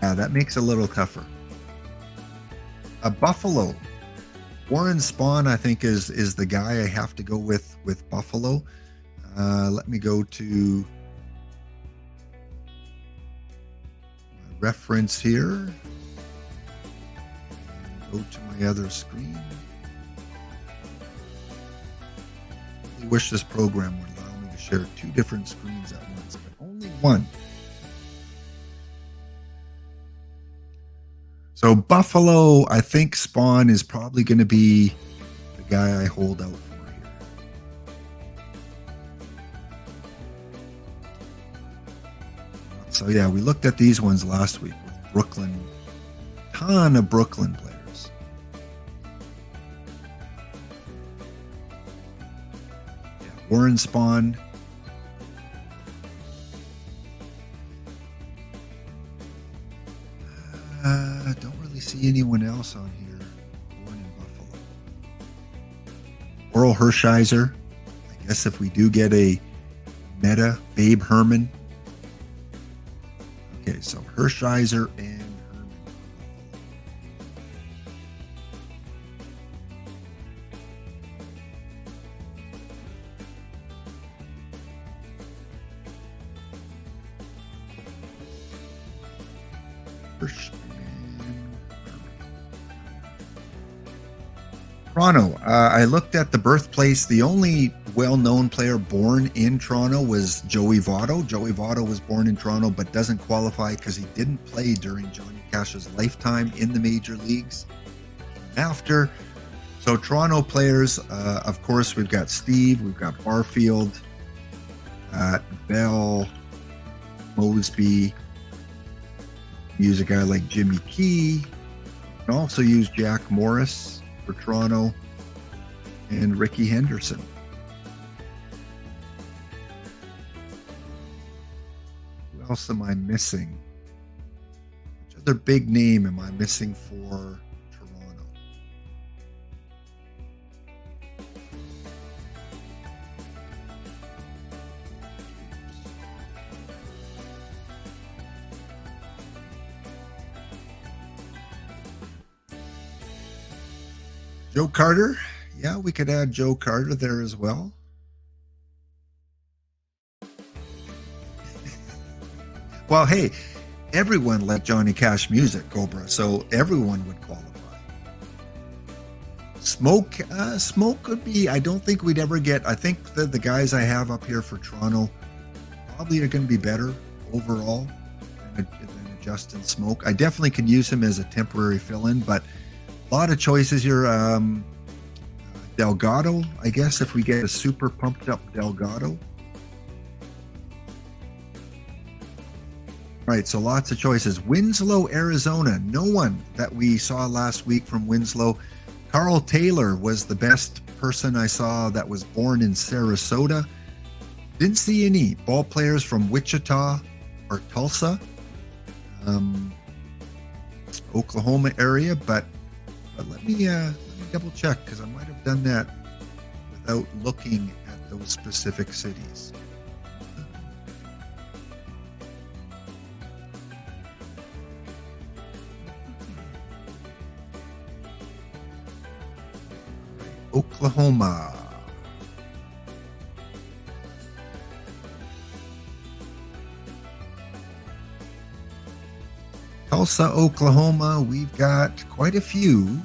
Yeah, that makes it a little tougher. Buffalo. Warren Spahn, I think, is the guy I have to go with Buffalo. Let me go to my reference here. Go to my other screen. I wish this program would allow me to share two different screens at once, but only one. So Buffalo, I think Spahn is probably going to be the guy I hold out for here. So yeah, we looked at these ones last week with Brooklyn. Ton of Brooklyn players. Yeah, Warren Spahn. Don't really see anyone else on here born in Buffalo. Oral Hershiser. I guess if we do get a meta, Babe Herman. Okay, so Hershiser and Herman. Toronto. I looked at the birthplace. The only well-known player born in Toronto was Joey Votto. Joey Votto was born in Toronto but doesn't qualify because he didn't play during Johnny Cash's lifetime in the major leagues. After, so Toronto players, of course, we've got Steve, we've got Barfield, Bell, Mosby. Use a guy like Jimmy Key. You can also use Jack Morris for Toronto and Ricky Henderson. Who else am I missing? Which other big name am I missing for Toronto? Joe Carter. Yeah, we could add Joe Carter there as well. Well, hey, everyone liked Johnny Cash music, Cobra, so everyone would qualify. Smoke could be, I don't think we'd ever get, I think that the guys I have up here for Toronto probably are going to be better overall than Justin Smoke. I definitely could use him as a temporary fill-in, but a lot of choices here. Delgado, I guess, if we get a super pumped up Delgado. Right, so lots of choices. Winslow, Arizona. No one that we saw last week from Winslow. Carl Taylor was the best person I saw that was born in Sarasota. Didn't see any ball players from Wichita or Tulsa. Oklahoma area, but let me double check, because I might have done that without looking at those specific cities. Oklahoma. Tulsa, Oklahoma, we've got quite a few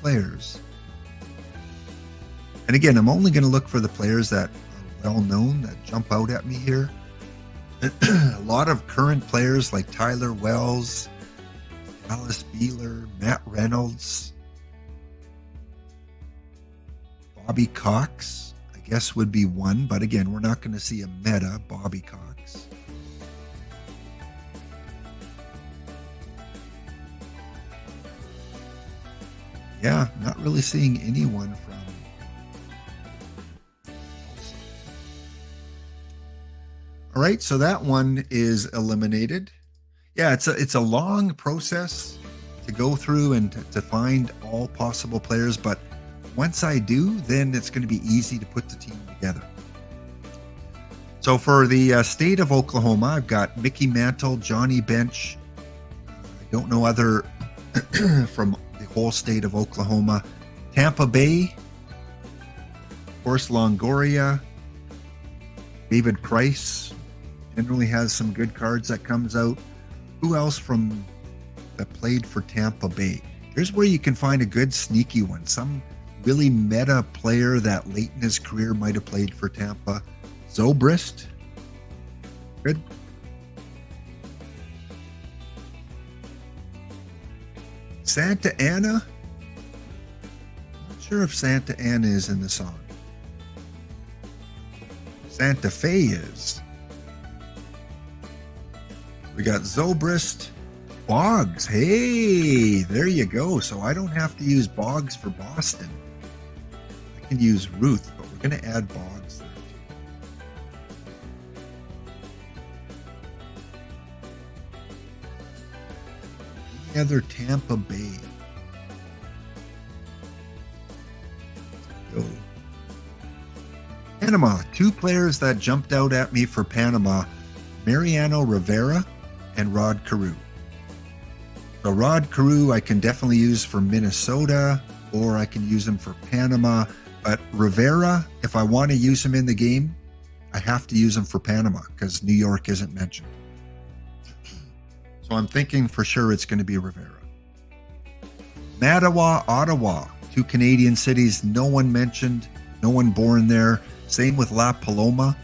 players. And again, I'm only going to look for the players that are well known, that jump out at me here. A lot of current players like Tyler Wells, Alice Beeler, Matt Reynolds, Bobby Cox, I guess would be one, but again, we're not going to see a meta Bobby Cox. Yeah, not really seeing anyone from Tulsa. All right, so that one is eliminated. Yeah, it's a long process to go through and to find all possible players, but once I do, then it's going to be easy to put the team together. So for the state of Oklahoma, I've got Mickey Mantle, Johnny Bench. I don't know other from the whole state of Oklahoma. Tampa Bay, of course, Longoria. David Price generally has some good cards that comes out. Who else from that played for Tampa Bay? Here's where you can find a good sneaky one. Some really meta player that late in his career might have played for Tampa. Zobrist. Good. Santa Ana. Not sure if Santa Ana is in the song. Santa Fe is. We got Zobrist. Boggs. Hey, there you go. So I don't have to use Boggs for Boston. I can use Ruth, but we're going to add Boggs there too. Any other Tampa Bay? Go. Panama. Two players that jumped out at me for Panama. Mariano Rivera and Rod Carew. So Rod Carew I can definitely use for Minnesota, or I can use him for Panama. But Rivera, if I want to use him in the game, I have to use him for Panama because New York isn't mentioned. So I'm thinking for sure it's going to be Rivera. Mattawa, Ottawa, two Canadian cities, no one mentioned, no one born there. Same with La Paloma,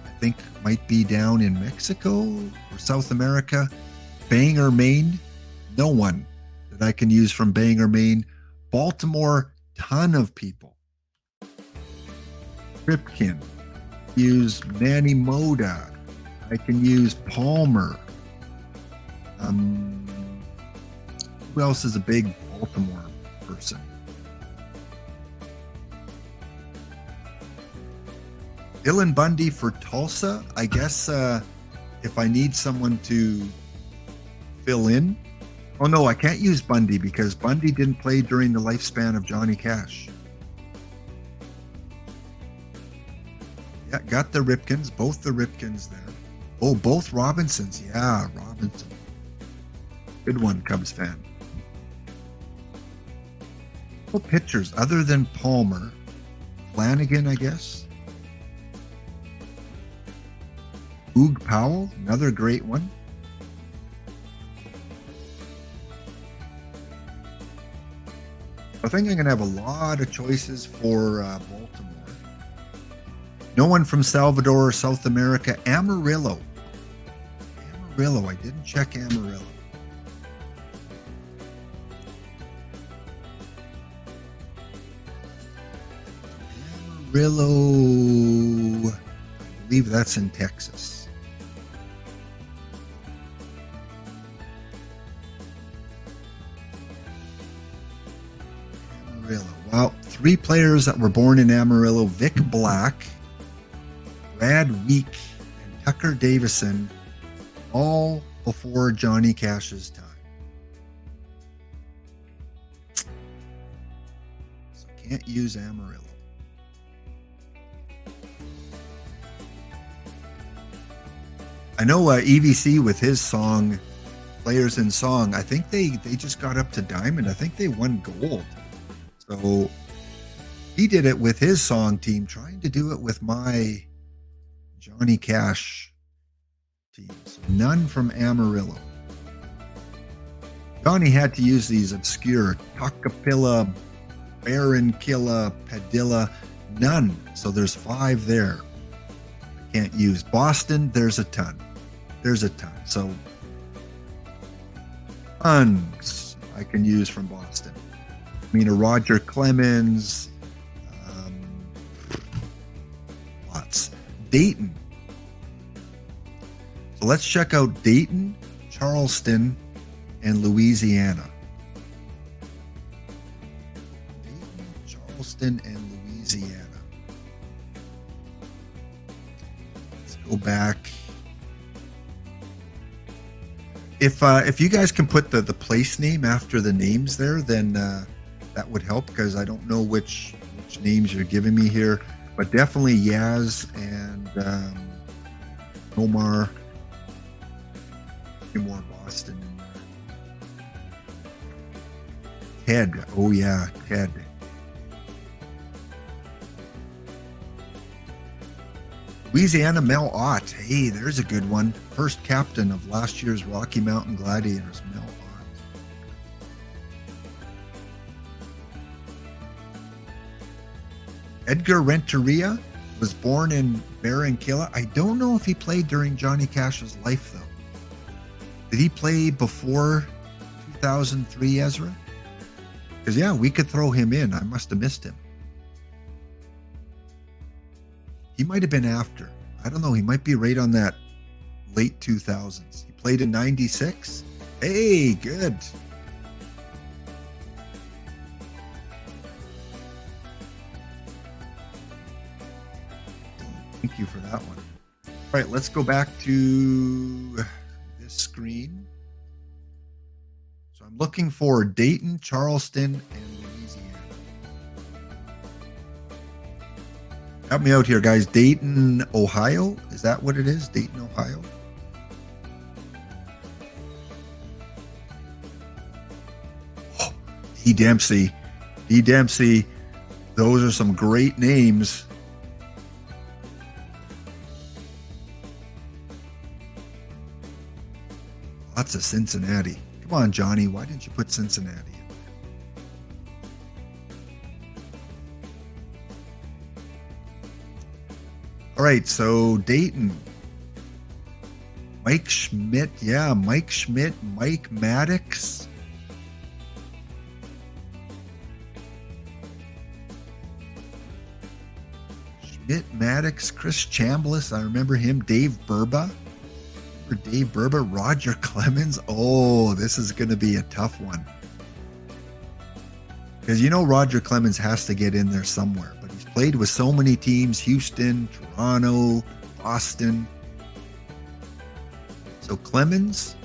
I think might be down in Mexico or South America. Bangor, Maine, no one that I can use from Bangor, Maine. Baltimore, ton of people. Ripken, use Manny Moda. I can use Palmer. Who else is a big Baltimore person? Dylan Bundy for Tulsa. I guess if I need someone to fill in. Oh no, I can't use Bundy because Bundy didn't play during the lifespan of Johnny Cash. Yeah, got the Ripkins, both the Ripkins there. Oh, both Robinsons. Yeah, Robinson. Good one, Cubs fan. No pitchers other than Palmer. Flanagan, I guess. Boog Powell, another great one. I think I'm going to have a lot of choices for Baltimore. No one from Salvador or South America. Amarillo. Amarillo. I didn't check Amarillo. Amarillo. I believe that's in Texas. Amarillo. Well, three players that were born in Amarillo: Vic Black, Brad Week, and Tucker Davison, all before Johnny Cash's time. Can't use Amarillo. I know EVC with his song, Players in Song, I think they just got up to diamond. I think they won gold. So he did it with his song team, trying to do it with my Johnny Cash team. So none from Amarillo. Johnny had to use these obscure Tocapilla, Barranquilla, Padilla, none. So there's 5 there. I can't use. Boston, there's a ton. There's a ton. So tons I can use from Boston. I mean, a Roger Clemens, lots. Dayton. So let's check out Dayton, Charleston, and Louisiana. Dayton, Charleston, and Louisiana. Let's go back. If you guys can put the place name after the names there, then that would help, because I don't know which names you're giving me here, but definitely Yaz and Omar. A few more Boston in there. Ted. Oh yeah, Ted. Louisiana, Mel Ott. Hey, there's a good one. First captain of last year's Rocky Mountain Gladiators, Mel Ott. Edgar Renteria was born in Barranquilla. I don't know if he played during Johnny Cash's life, though. Did he play before 2003, Ezra? Because, yeah, we could throw him in. I must have missed him. He might have been after. I don't know. He might be right on that late 2000s. He played in 96. Hey, good. Thank you for that one. All right, let's go back to this screen. So I'm looking for Dayton, Charleston, and Louisiana. Help me out here, guys. Dayton, Ohio. Is that what it is? Dayton, Ohio. Oh, D. Dempsey. D. Dempsey. Those are some great names. Lots of Cincinnati. Come on, Johnny. Why didn't you put Cincinnati in? All right, so Dayton. Mike Schmidt. Yeah, Mike Schmidt. Mike Maddox. Schmidt, Maddox, Chris Chambliss. I remember him. Dave Burba. Dave Burba. Roger Clemens. Oh, this is going to be a tough one. Because you know Roger Clemens has to get in there somewhere. But he's played with so many teams. Houston, Toronto, Boston. So Clemens.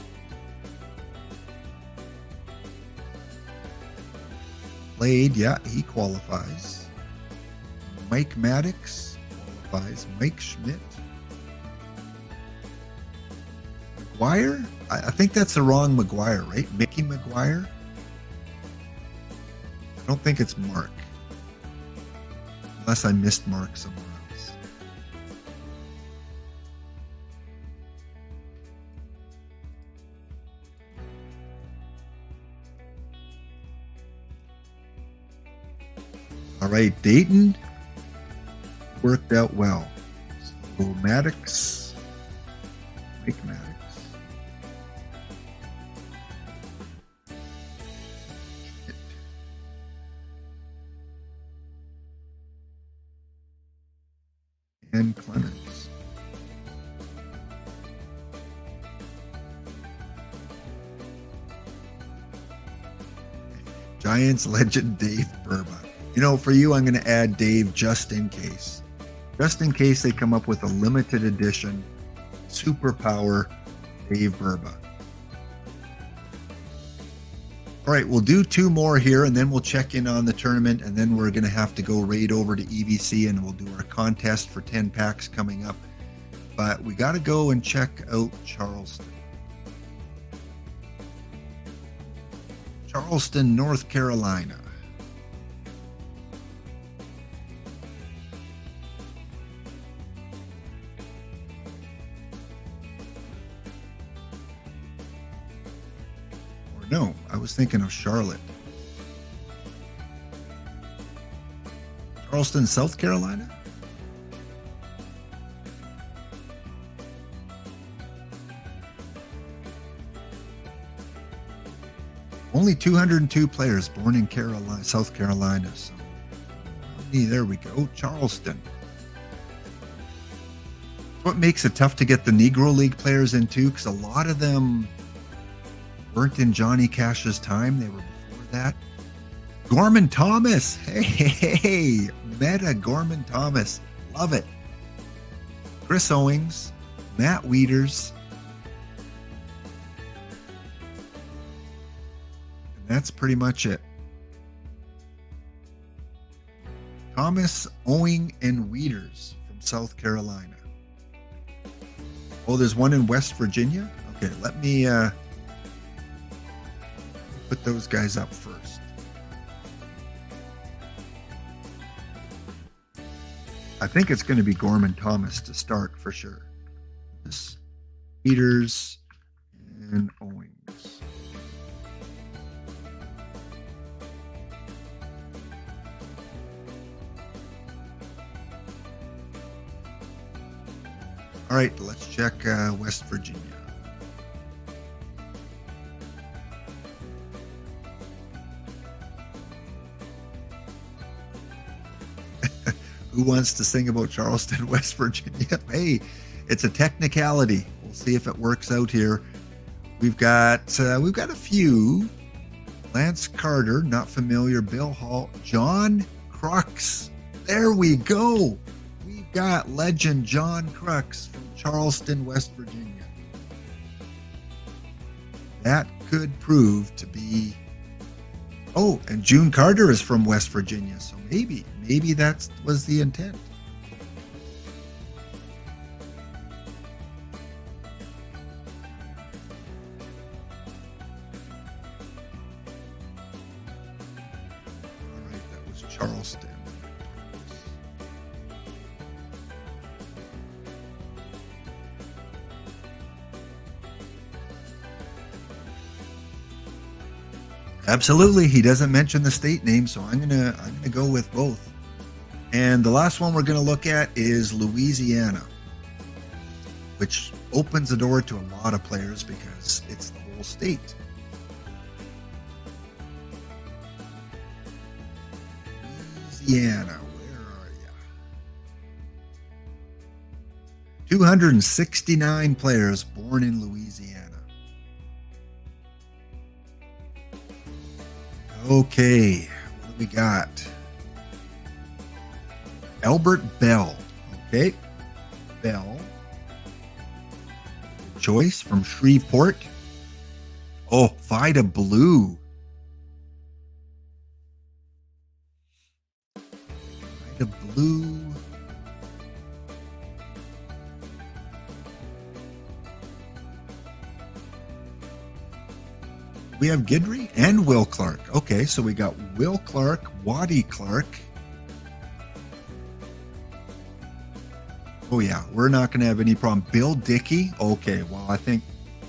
Played, yeah, he qualifies. Mike Maddox qualifies. Mike Schmidt. McGuire? I think that's the wrong McGuire, right? Mickey McGuire? I don't think it's Mark. Unless I missed Mark somewhere else. All right, Dayton worked out well. So Maddox, Mike Maddox. And Clemens. Giants legend Dave Burba. You know, for you, I'm going to add Dave just in case. Just in case they come up with a limited edition superpower Dave Burba. All right, we'll do 2 more here, and then we'll check in on the tournament, and then we're going to have to go right over to EVC, and we'll do our contest for 10 packs coming up. But we got to go and check out Charleston. Charleston, North Carolina. No, I was thinking of Charlotte. Charleston, South Carolina? Only 202 players born in Carolina, South Carolina. So, there we go. Charleston. What makes it tough to get the Negro League players in too, because a lot of them weren't in Johnny Cash's time. They were before that. Gorman Thomas. Hey, Meta Gorman Thomas. Love it. Chris Owings, Matt Wieters. And that's pretty much it. Thomas, Owing, and Wieters from South Carolina. Oh, there's one in West Virginia? Okay, let me put those guys up first. I think it's going to be Gorman Thomas to start for sure. This Peters and Owings. All right, let's check West Virginia. Who wants to sing about Charleston, West Virginia? Hey, it's a technicality. We'll see if it works out here. We've got a few. Lance Carter, not familiar. Bill Hall, John Crux. There we go. We've got legend John Crux from Charleston, West Virginia. That could prove to be. Oh, and June Carter is from West Virginia, so maybe that was the intent. All right, that was Charleston. Absolutely, he doesn't mention the state name, so I'm gonna go with both. And the last one we're gonna look at is Louisiana, which opens the door to a lot of players because it's the whole state. Louisiana, where are you? 269 players born in Louisiana. Okay, what do we got? Albert Bell. Okay, Bell. Choice from Shreveport. Oh, Vida Blue. Vida Blue. We have Guidry and Will Clark. Okay, so we got Will Clark, Waddy Clark. Oh yeah, we're not going to have any problem. Bill Dickey. Okay, well, I think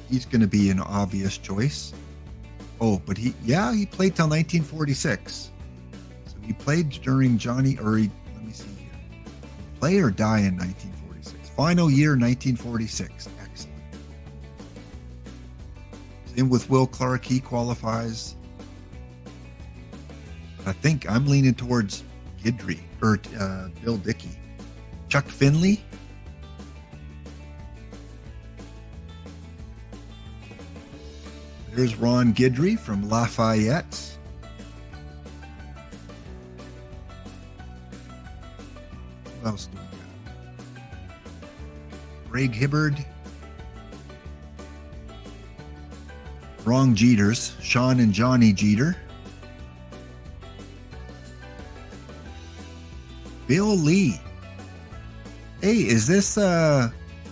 he's going to be an obvious choice. Oh, but he played till 1946. So he played during Johnny, let me see here. Play or die in 1946. Final year, 1946. Excellent. Same with Will Clark, he qualifies. I think I'm leaning towards Guidry or Bill Dickey. Chuck Finley. There's Ron Guidry from Lafayette. Who else do we got? Greg Hibbard. Wrong Jeters. Sean and Johnny Jeter. Bill Lee. Hey, is this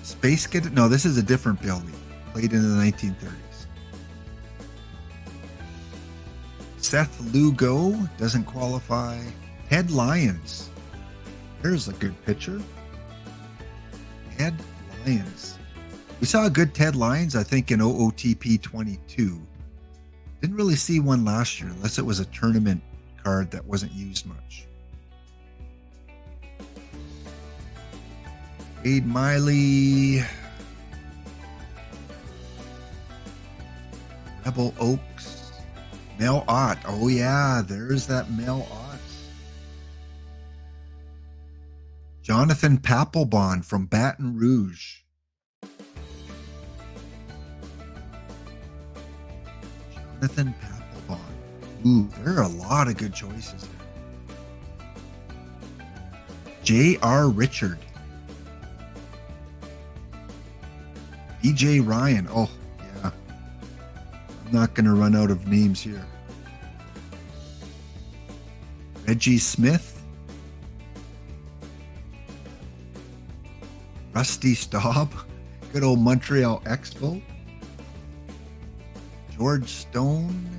Space Kid? No, this is a different Bill Lee. Played in the 1930s. Seth Lugo doesn't qualify. Ted Lyons. There's a good pitcher. Ted Lyons. We saw a good Ted Lyons, I think, in OOTP 22. Didn't really see one last year, unless it was a tournament card that wasn't used much. Wade Miley. Rebel Oaks. Mel Ott. Oh, yeah, there's that Mel Ott. Jonathan Papelbon from Baton Rouge. Jonathan Papelbon. Ooh, there are a lot of good choices there. J.R. Richard. BJ Ryan. Oh, yeah. I'm not going to run out of names here. Reggie Smith. Rusty Staub. Good old Montreal Expo. George Stone.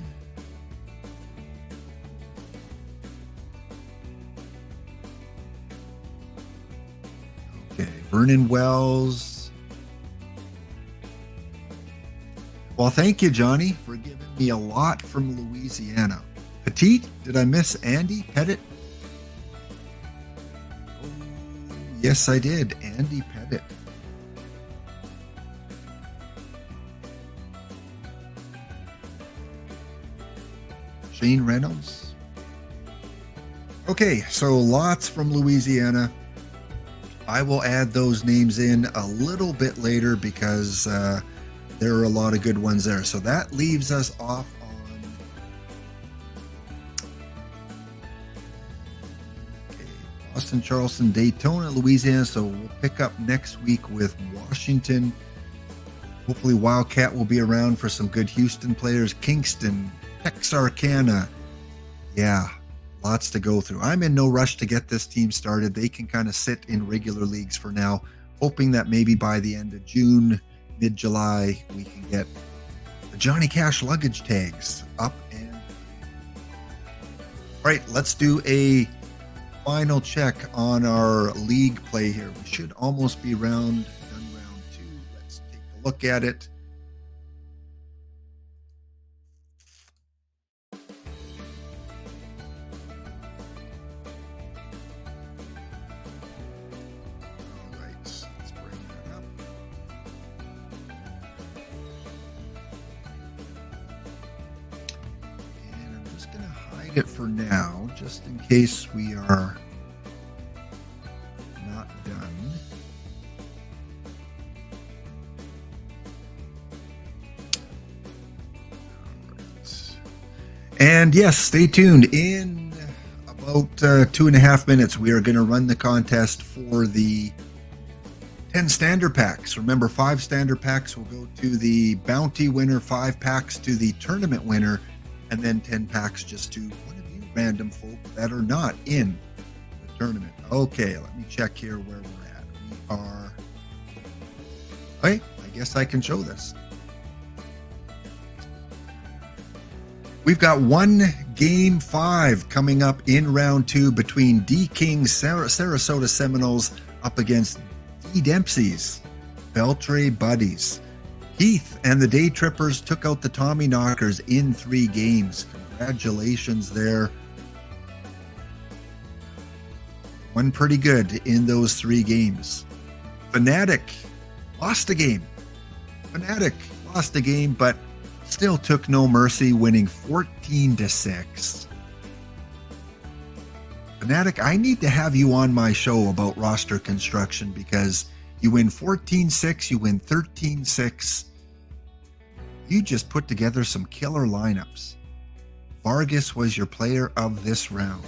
Okay, Vernon Wells. Well, thank you, Johnny, for giving me a lot from Louisiana. Petite, did I miss Andy Pettit? Oh, yes, I did. Andy Pettit. Shane Reynolds. Okay, so lots from Louisiana. I will add those names in a little bit later because there are a lot of good ones there. So that leaves us off on Boston, Charleston, Daytona, Louisiana. So we'll pick up next week with Washington. Hopefully Wildcat will be around for some good Houston players. Kingston, Texarkana. Yeah, lots to go through. I'm in no rush to get this team started. They can kind of sit in regular leagues for now, hoping that maybe by the end of June, mid-July, we can get the Johnny Cash luggage tags up. And all right, let's do a final check on our league play here. We should almost be done round 2. Let's take a look at it. It for now, just in case we are not done. All right. And yes, stay tuned. In about 2.5 minutes, we are going to run the contest for the 10 standard packs. Remember, 5 standard packs will go to the bounty winner, 5 packs to the tournament winner, and then 10 packs just to one of you random folk that are not in the tournament. Okay, let me check here where we're at. We are... Okay, I guess I can show this. We've got one Game 5 coming up in round 2 between D. King's Sarasota Seminoles up against D. Dempsey's Beltray Buddies. Heath and the Day Trippers took out the Tommy Knockers in 3 games. Congratulations there. Won pretty good in those 3 games. Fanatic lost a game. But still took no mercy, winning 14-6. Fanatic, I need to have you on my show about roster construction because you win 14-6, you win 13-6. You just put together some killer lineups. Vargas was your player of this round.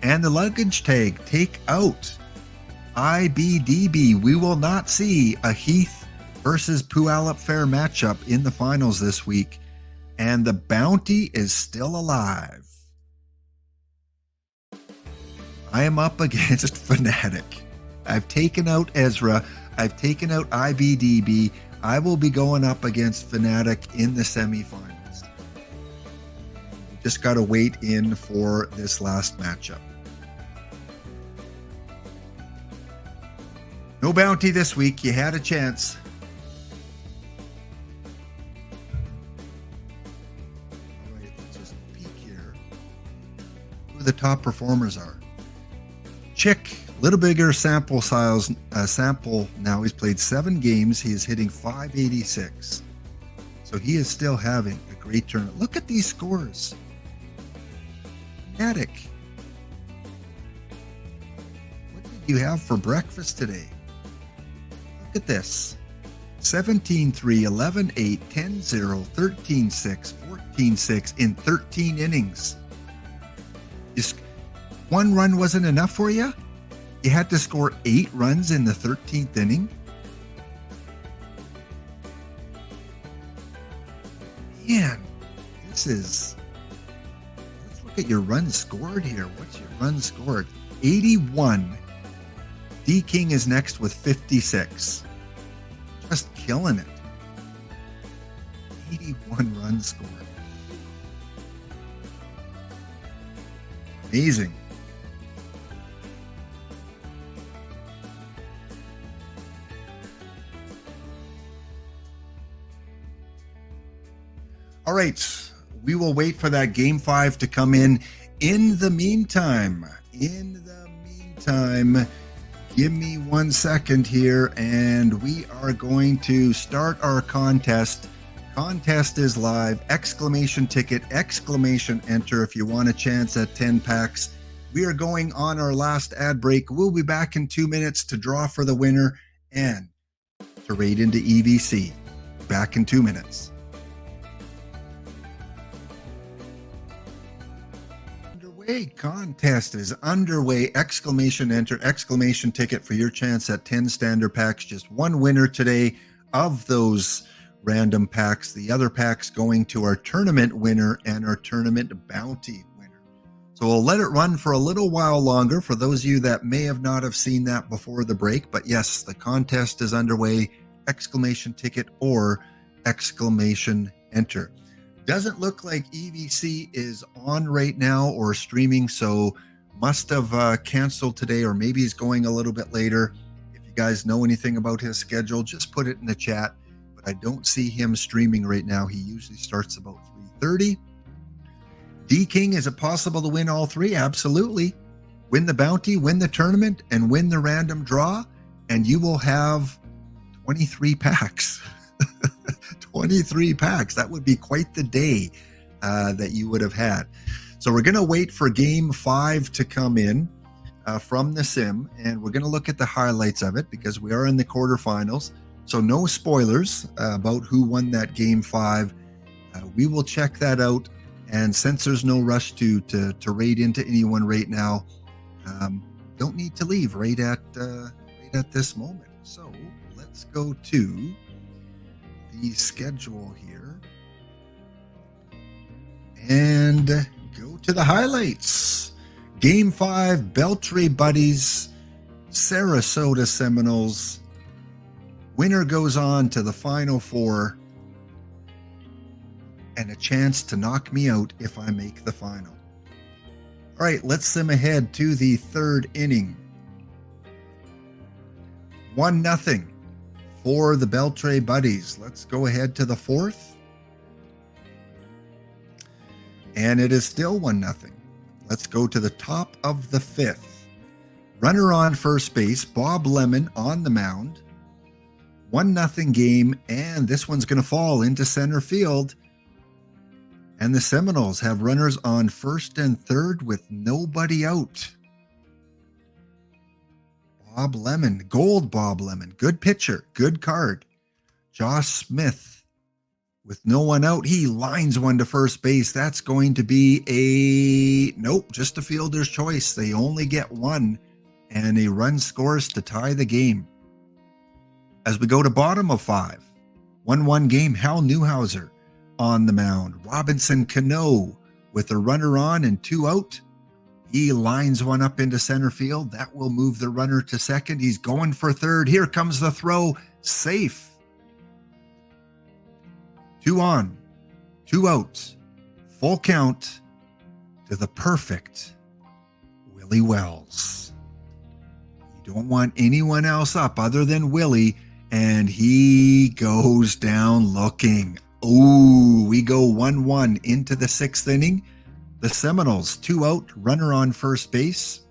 And the luggage tag, take out IBDB. We will not see a Heath versus Puyallup Fair matchup in the finals this week. And the bounty is still alive. I am up against Fnatic. I've taken out Ezra. I've taken out IBDB. I will be going up against Fnatic in the semifinals. Just got to wait in for this last matchup. No bounty this week. You had a chance. All right, let's just peek here. Who the top performers are. Chick, little bigger sample size. Sample now. He's played 7 games. He is hitting 586. So he is still having a great tournament. Look at these scores. Fnatic. What did you have for breakfast today? Look at this. 17-3, 11-8, 10-0, 13-6, 14-6 in 13 innings. Just one run wasn't enough for you? You had to score 8 runs in the 13th inning? Man, this is... Let's look at your runs scored here. What's your runs scored? 81. D King is next with 56. Just killing it. 81 runs scored. Amazing. All right, we will wait for that game 5 to come in. In the meantime, give me 1 second here, and we are going to start our contest. Contest is live. Exclamation ticket, exclamation enter if you want a chance at 10 packs. We are going on our last ad break. We'll be back in 2 minutes to draw for the winner and to raid into EVC. Back in 2 minutes. Contest is underway. Exclamation enter, exclamation ticket for your chance at 10 standard packs. Just one winner today of those random packs. The other packs going to our tournament winner and our tournament bounty winner. So we'll let it run for a little while longer for those of you that may have not have seen that before the break. But yes, the contest is underway. Exclamation ticket or exclamation enter. Doesn't look like EVC is on right now or streaming, so must have canceled today, or maybe he's going a little bit later. If you guys know anything about his schedule, just put it in the chat. But I don't see him streaming right now. He usually starts about 3:30. D King, is it possible to win all 3? Absolutely. Win the bounty, win the tournament, and win the random draw, and you will have 23 packs. 23 packs. That would be quite the day that you would have had. So we're going to wait for game 5 to come in from the sim, and we're going to look at the highlights of it because we are in the quarterfinals. So no spoilers about who won that game 5. We will check that out, and since there's no rush to raid into anyone right now, don't need to leave right at this moment. So let's go to the schedule here and go to the highlights. Game 5, Beltray Buddies, Sarasota Seminoles. Winner goes on to the Final 4 and a chance to knock me out if I make the final. All right, let's sim ahead to the 3rd inning. 1-0. For the Beltray Buddies. Let's go ahead to the 4th. And it is still 1-0. Let's go to the top of the 5th. Runner on first base, Bob Lemon on the mound. 1-0 game, and this one's going to fall into center field. And the Seminoles have runners on first and third with nobody out. Bob Lemon, gold Bob Lemon, good pitcher, good card. Josh Smith with no one out. He lines one to first base. That's going to be just a fielder's choice. They only get one, and a run scores to tie the game. As we go to bottom of 5, 1-1 game, Hal Newhouser on the mound. Robinson Cano with a runner on and 2 out. He lines one up into center field. That will move the runner to second. He's going for third. Here comes the throw. Safe. 2 on, 2 out. Full count to the perfect Willie Wells. You don't want anyone else up other than Willie, and he goes down looking. Ooh, we go 1-1 into the 6th inning. The Seminoles, 2 out, runner on first base.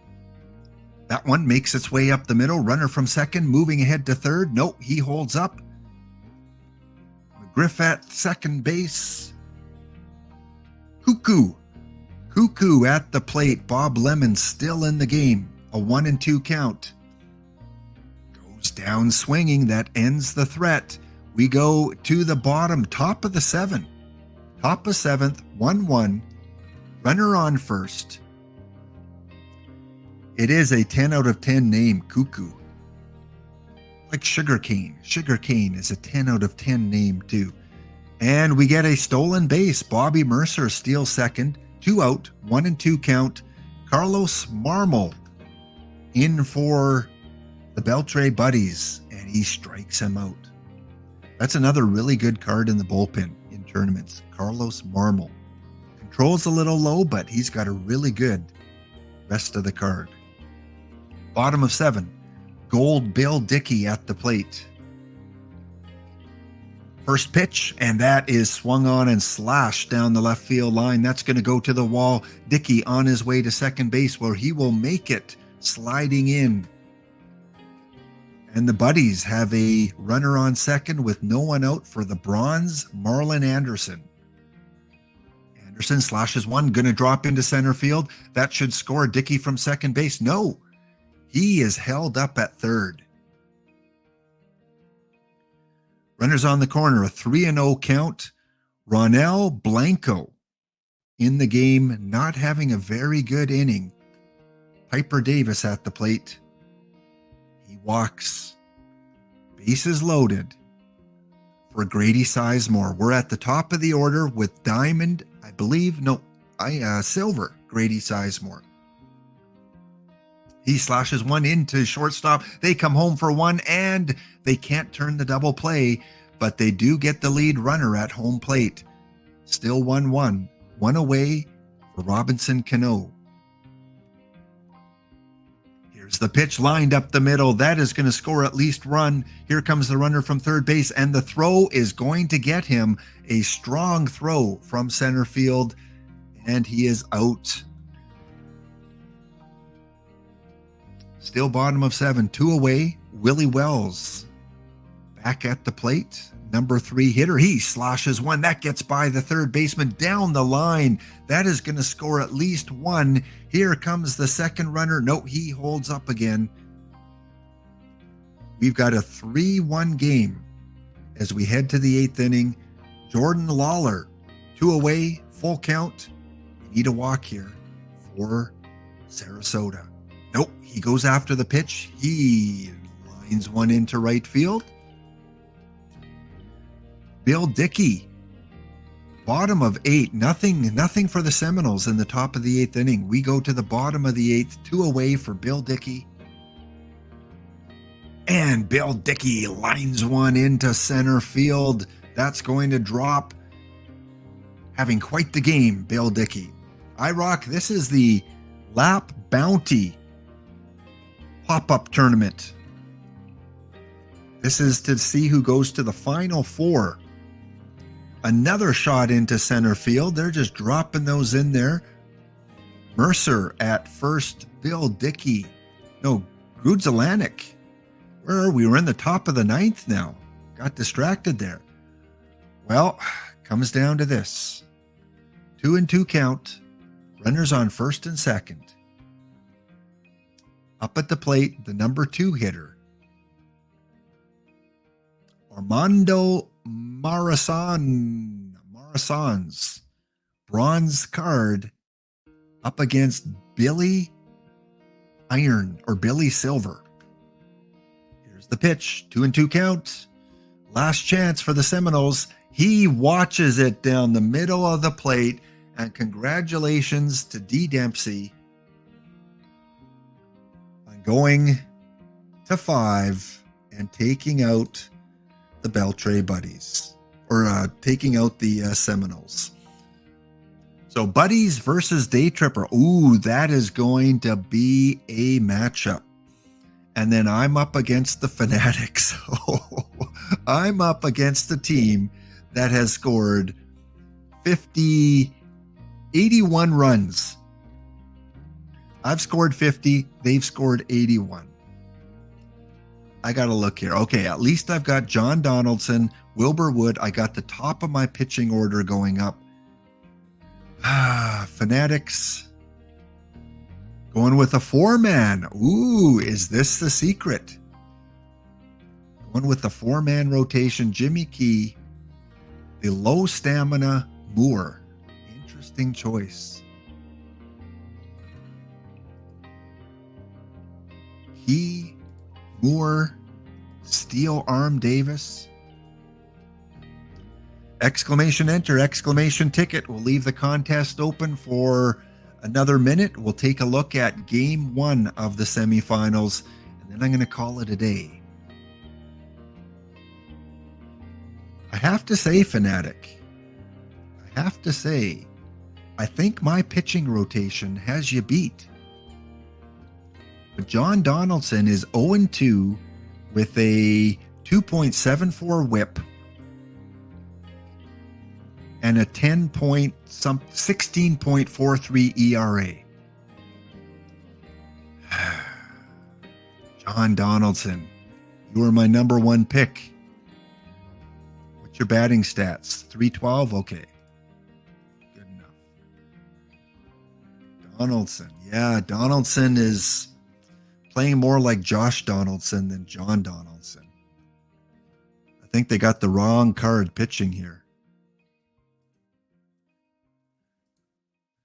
That one makes its way up the middle. Runner from second, moving ahead to third. No, he holds up. McGriff at second base. Cuckoo at the plate. Bob Lemon still in the game. A 1-2 count. Goes down swinging. That ends the threat. We go to the bottom, top of the 7th. Top of 7th, 1-1. Runner on first. It is a 10 out of 10 name, Cuckoo. Like sugarcane. Sugarcane is a 10 out of 10 name too. And we get a stolen base. Bobby Mercer steals second. 2 out, 1-2 count. Carlos Marmol in for the Beltre Buddies, and he strikes him out. That's another really good card in the bullpen in tournaments. Carlos Marmol. Control's a little low, but he's got a really good rest of the card. Bottom of 7, Gold Bill Dickey at the plate. First pitch, and that is swung on and slashed down the left field line. That's going to go to the wall. Dickey on his way to second base, where he will make it, sliding in. And the Buddies have a runner on second with no one out for the Bronze, Marlon Anderson. Anderson slashes one, going to drop into center field. That should score. Dickey from second base. No, he is held up at third. Runners on the corner, a 3-0 count. Ronel Blanco in the game, not having a very good inning. Piper Davis at the plate. He walks. Bases loaded for Grady Sizemore. We're at the top of the order with Diamond, Silver Grady Sizemore. He slashes one into shortstop. They come home for one, and they can't turn the double play, but they do get the lead runner at home plate. Still 1-1. One away for Robinson Cano. Here's the pitch lined up the middle. That is going to score at least run. Here comes the runner from third base, and the throw is going to get him. A strong throw from center field, and he is out. Still bottom of 7, 2 away. Willie Wells back at the plate. Number 3 hitter. He slashes one. That gets by the third baseman down the line. That is going to score at least one. Here comes the second runner. No, he holds up again. We've got a 3-1 game as we head to the 8th inning. Jordan Lawler, 2 away, full count. We need a walk here for Sarasota. Nope, he goes after the pitch. He lines one into right field. Bill Dickey, bottom of 8, nothing for the Seminoles in the top of the 8th inning. We go to the bottom of the 8th, 2 away for Bill Dickey. And Bill Dickey lines one into center field. That's going to drop. Having quite the game, Bill Dickey. IROC, this is the Lap Bounty pop-up tournament. This is to see who goes to the Final Four. Another shot into center field. They're just dropping those in there. Mercer at first. Bill Dickey. No, Grudzelanek. Where are we? We're in the top of the 9th now. Got distracted there. Well, comes down to this. 2-2 count. Runners on first and second. Up at the plate, the number 2 hitter. Armando Marasan's bronze card up against Billy Silver. Here's the pitch. 2-2 count. Last chance for the Seminoles. He watches it down the middle of the plate. And congratulations to D. Dempsey on going to 5 and taking out the Beltre Buddies, or taking out the Seminoles. So Buddies versus Day Tripper. Ooh, that is going to be a matchup. And then I'm up against the Fanatics. I'm up against the team that has scored 81 runs. I've scored 50. They've scored 81. I got to look here. Okay, at least I've got John Donaldson, Wilbur Wood. I got the top of my pitching order going up. Fanatics going with a 4-man. Ooh, is this the secret? Going with the 4-man rotation. Jimmy Key, the low stamina Moore. Interesting choice. Key, Moore, Steel Arm Davis. Exclamation enter, exclamation ticket. We'll leave the contest open for another minute. We'll take a look at game 1 of the semifinals, and then I'm going to call it a day. I have to say, Fanatic, I think my pitching rotation has you beat. But John Donaldson is 0-2 with a 2.74 whip and a 16.43 ERA. John Donaldson, you are my number 1 pick. What's your batting stats? 312? Okay. Good enough. Donaldson. Yeah, Donaldson is playing more like Josh Donaldson than John Donaldson. I think they got the wrong card pitching here.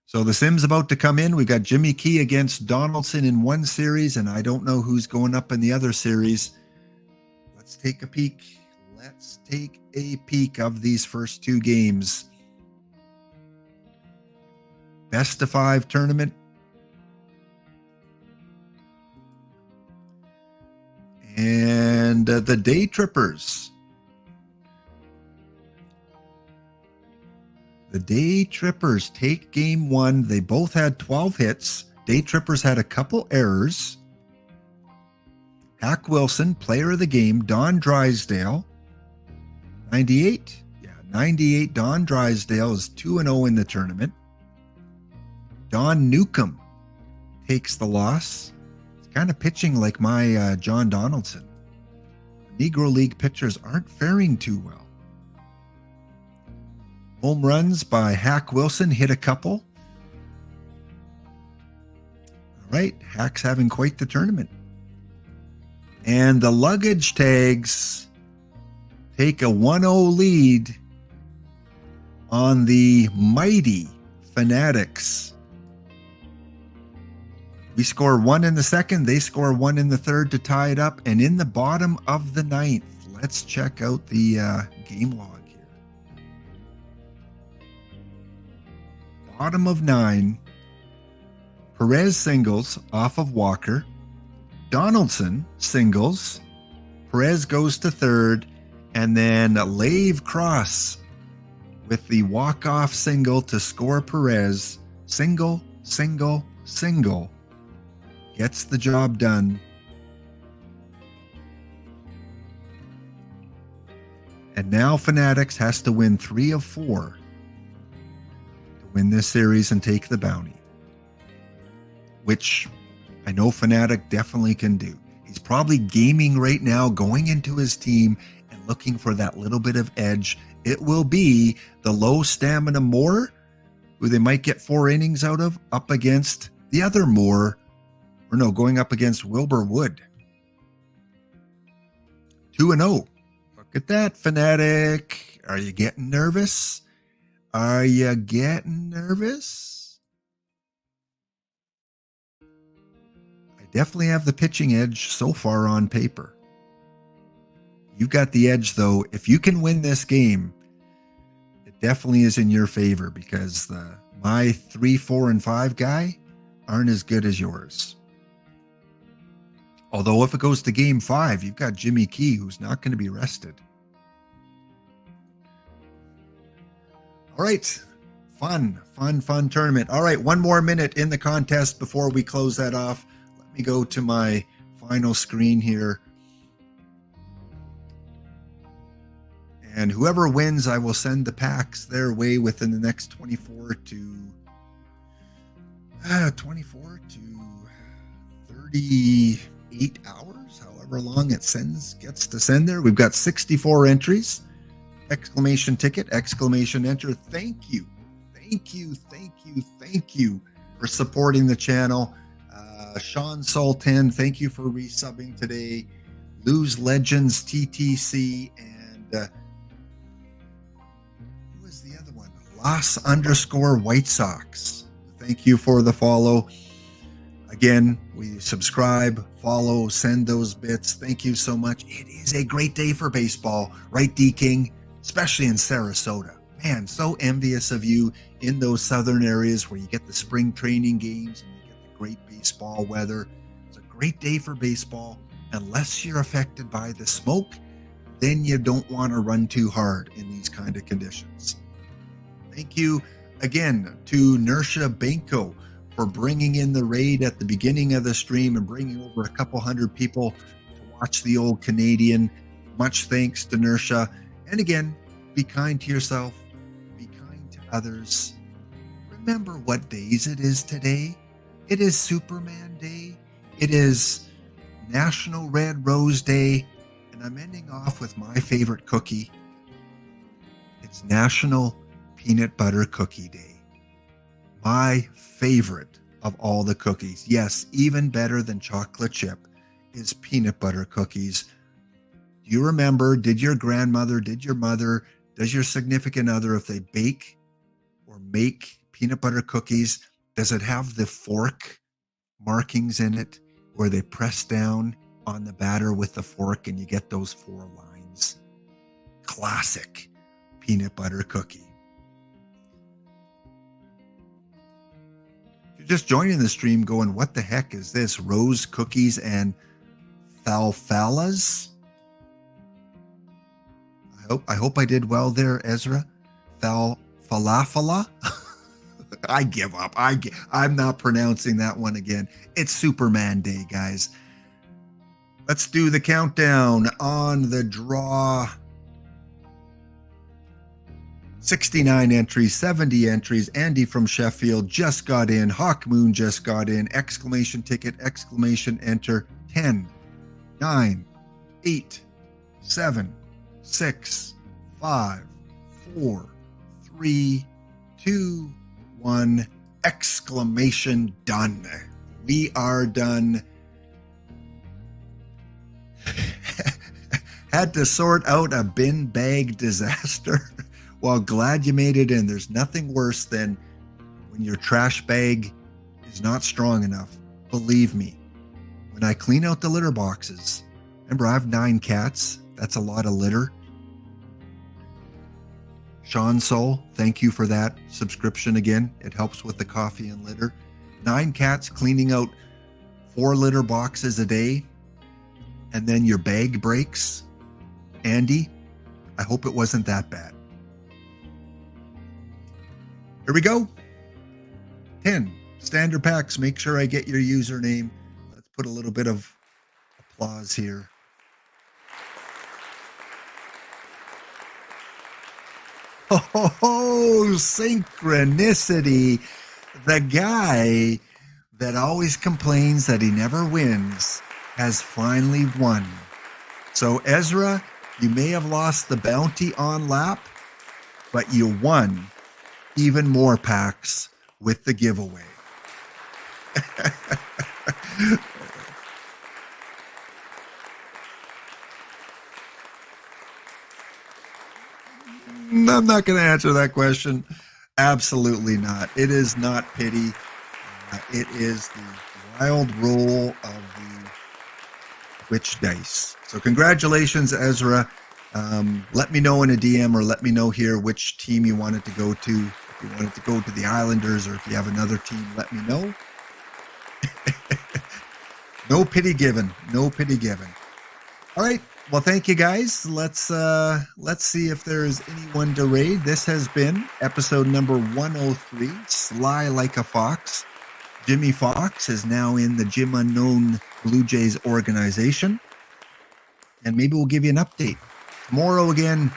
So the Sim's about to come in. We got Jimmy Key against Donaldson in one series, and I don't know who's going up in the other series. Let's take a peek. Let's take a peek of these first 2 games. Best of 5 tournament. And the Day Trippers. The Day Trippers take game 1. They both had 12 hits. Day Trippers had a couple errors. Hack Wilson, player of the game. Don Drysdale, 98. Yeah, 98. Don Drysdale is 2-0 in the tournament. Don Newcomb takes the loss. It's kind of pitching like my John Donaldson. Negro League pitchers aren't faring too well. Home runs by Hack Wilson, hit a couple. All right, Hack's having quite the tournament. And the luggage tags take a 1-0 lead on the mighty Fanatics. We score 1 in the second, they score 1 in the third to tie it up. And in the bottom of the 9th, let's check out the game log. Bottom of 9, Perez singles off of Walker. Donaldson singles. Perez goes to third. And then Lave Cross with the walk-off single to score Perez. Single, single, single. Gets the job done. And now Fanatics has to win 3 of 4. Win this series and take the bounty, which I know Fanatic definitely can do. He's probably gaming right now, going into his team and looking for that little bit of edge. It will be the low stamina Moore, who they might get 4 innings out of, up against the other Moore, or no, going up against Wilbur Wood. 2-0. Look at that, Fanatic. Are you getting nervous? Are you getting nervous? I definitely have the pitching edge so far on paper. You've got the edge, though. If you can win this game, it definitely is in your favor because my 3, 4, and 5 guy aren't as good as yours. Although if it goes to game 5, you've got Jimmy Key, who's not going to be rested. All right. Fun tournament. All right. One more minute in the contest before we close that off. Let me go to my final screen here. And whoever wins, I will send the packs their way within the next 24 to 38 hours, however long it gets to send there. We've got 64 entries. Exclamation ticket, exclamation enter. Thank you for supporting the channel. Sean Sultan, thank you for resubbing today. Lose Legends TTC and who was the other one? Los_White Sox. Thank you for the follow. Again, we subscribe, follow, send those bits. Thank you so much. It is a great day for baseball, right, D King? Especially in Sarasota. Man, so envious of you in those southern areas where you get the spring training games and you get the great baseball weather. It's a great day for baseball. Unless you're affected by the smoke, then you don't want to run too hard in these kind of conditions. Thank you again to Nersha Benko for bringing in the raid at the beginning of the stream and bringing over a couple hundred people to watch the old Canadian. Much thanks to Nersha. And again, be kind to yourself, be kind to others. Remember what days it is today. It is Superman Day. It is National Red Rose Day. And I'm ending off with my favorite cookie. It's National Peanut Butter Cookie Day. My favorite of all the cookies. Yes, even better than chocolate chip is peanut butter cookies. Do you remember, did your grandmother, did your mother, does your significant other, if they bake or make peanut butter cookies, does it have the fork markings in it where they press down on the batter with the fork and you get those 4 lines? Classic peanut butter cookie. If you're just joining the stream going, what the heck is this? Rose cookies and falfalas? I hope I did well there, Ezra. Falafala? I give up. I'm not pronouncing that one again. It's Superman Day, guys. Let's do the countdown on the draw. 69 entries, 70 entries. Andy from Sheffield just got in. Hawk Moon just got in. Exclamation ticket, exclamation enter. 10, 9, 8, 7, 6, 5, 4, 3, 2, 1. Exclamation done. We are done. Had to sort out a bin bag disaster. Well, glad you made it in. There's nothing worse than when your trash bag is not strong enough. Believe me, when I clean out the litter boxes, remember I have 9 cats. That's a lot of litter. Sean Soul, thank you for that subscription again. It helps with the coffee and litter. 9 cats cleaning out 4 litter boxes a day. And then your bag breaks. Andy, I hope it wasn't that bad. Here we go. 10 standard packs. Make sure I get your username. Let's put a little bit of applause here. Oh, synchronicity. The guy that always complains that he never wins has finally won. So Ezra, you may have lost the bounty on lap, but you won even more packs with the giveaway. I'm not going to answer that question. Absolutely not. It is not pity. It is the wild role of the which dice. So congratulations, Ezra. Let me know in a DM or let me know here which team you wanted to go to. If you wanted to go to the Islanders or if you have another team, let me know. No pity given. No pity given. All right. Well, thank you guys. Let's see if there's anyone to raid. This has been episode number 103, Sly Like a Fox. Jimmy Fox is now in the Jim Unknown Blue Jays organization. And maybe we'll give you an update. Tomorrow again,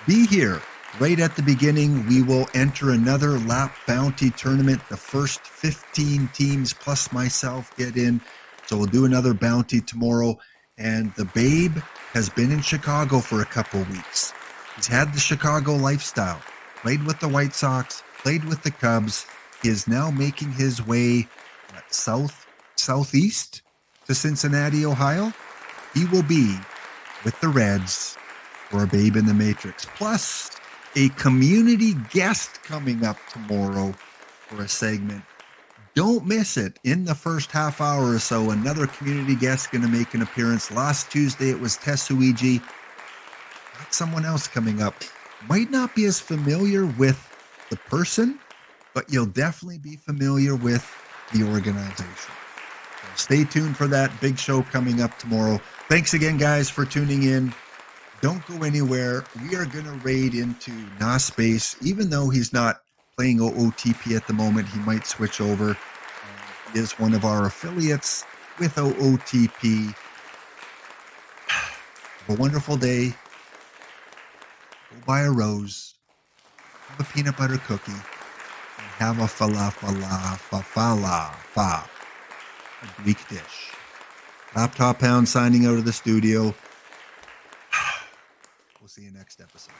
be here. Right at the beginning, we will enter another lap bounty tournament. The first 15 teams plus myself get in. So we'll do another bounty tomorrow. And the Babe has been in Chicago for a couple weeks. He's had the Chicago lifestyle. Played with the White Sox, played with the Cubs. He is now making his way southeast to Cincinnati, Ohio. He will be with the Reds for a Babe in the Matrix. Plus, a community guest coming up tomorrow for a segment. Don't miss it. In the first half hour or so, another community guest going to make an appearance. Last Tuesday, it was Tetsuiji. Got someone else coming up. Might not be as familiar with the person, but you'll definitely be familiar with the organization. So stay tuned for that big show coming up tomorrow. Thanks again, guys, for tuning in. Don't go anywhere. We are going to raid into Space. Even though he's not playing OOTP at the moment, he might switch over. He is one of our affiliates with OOTP. Have a wonderful day. Go buy a rose. Have a peanut butter cookie. And have a a Greek dish. Laptop Pound signing out of the studio. We'll see you next episode.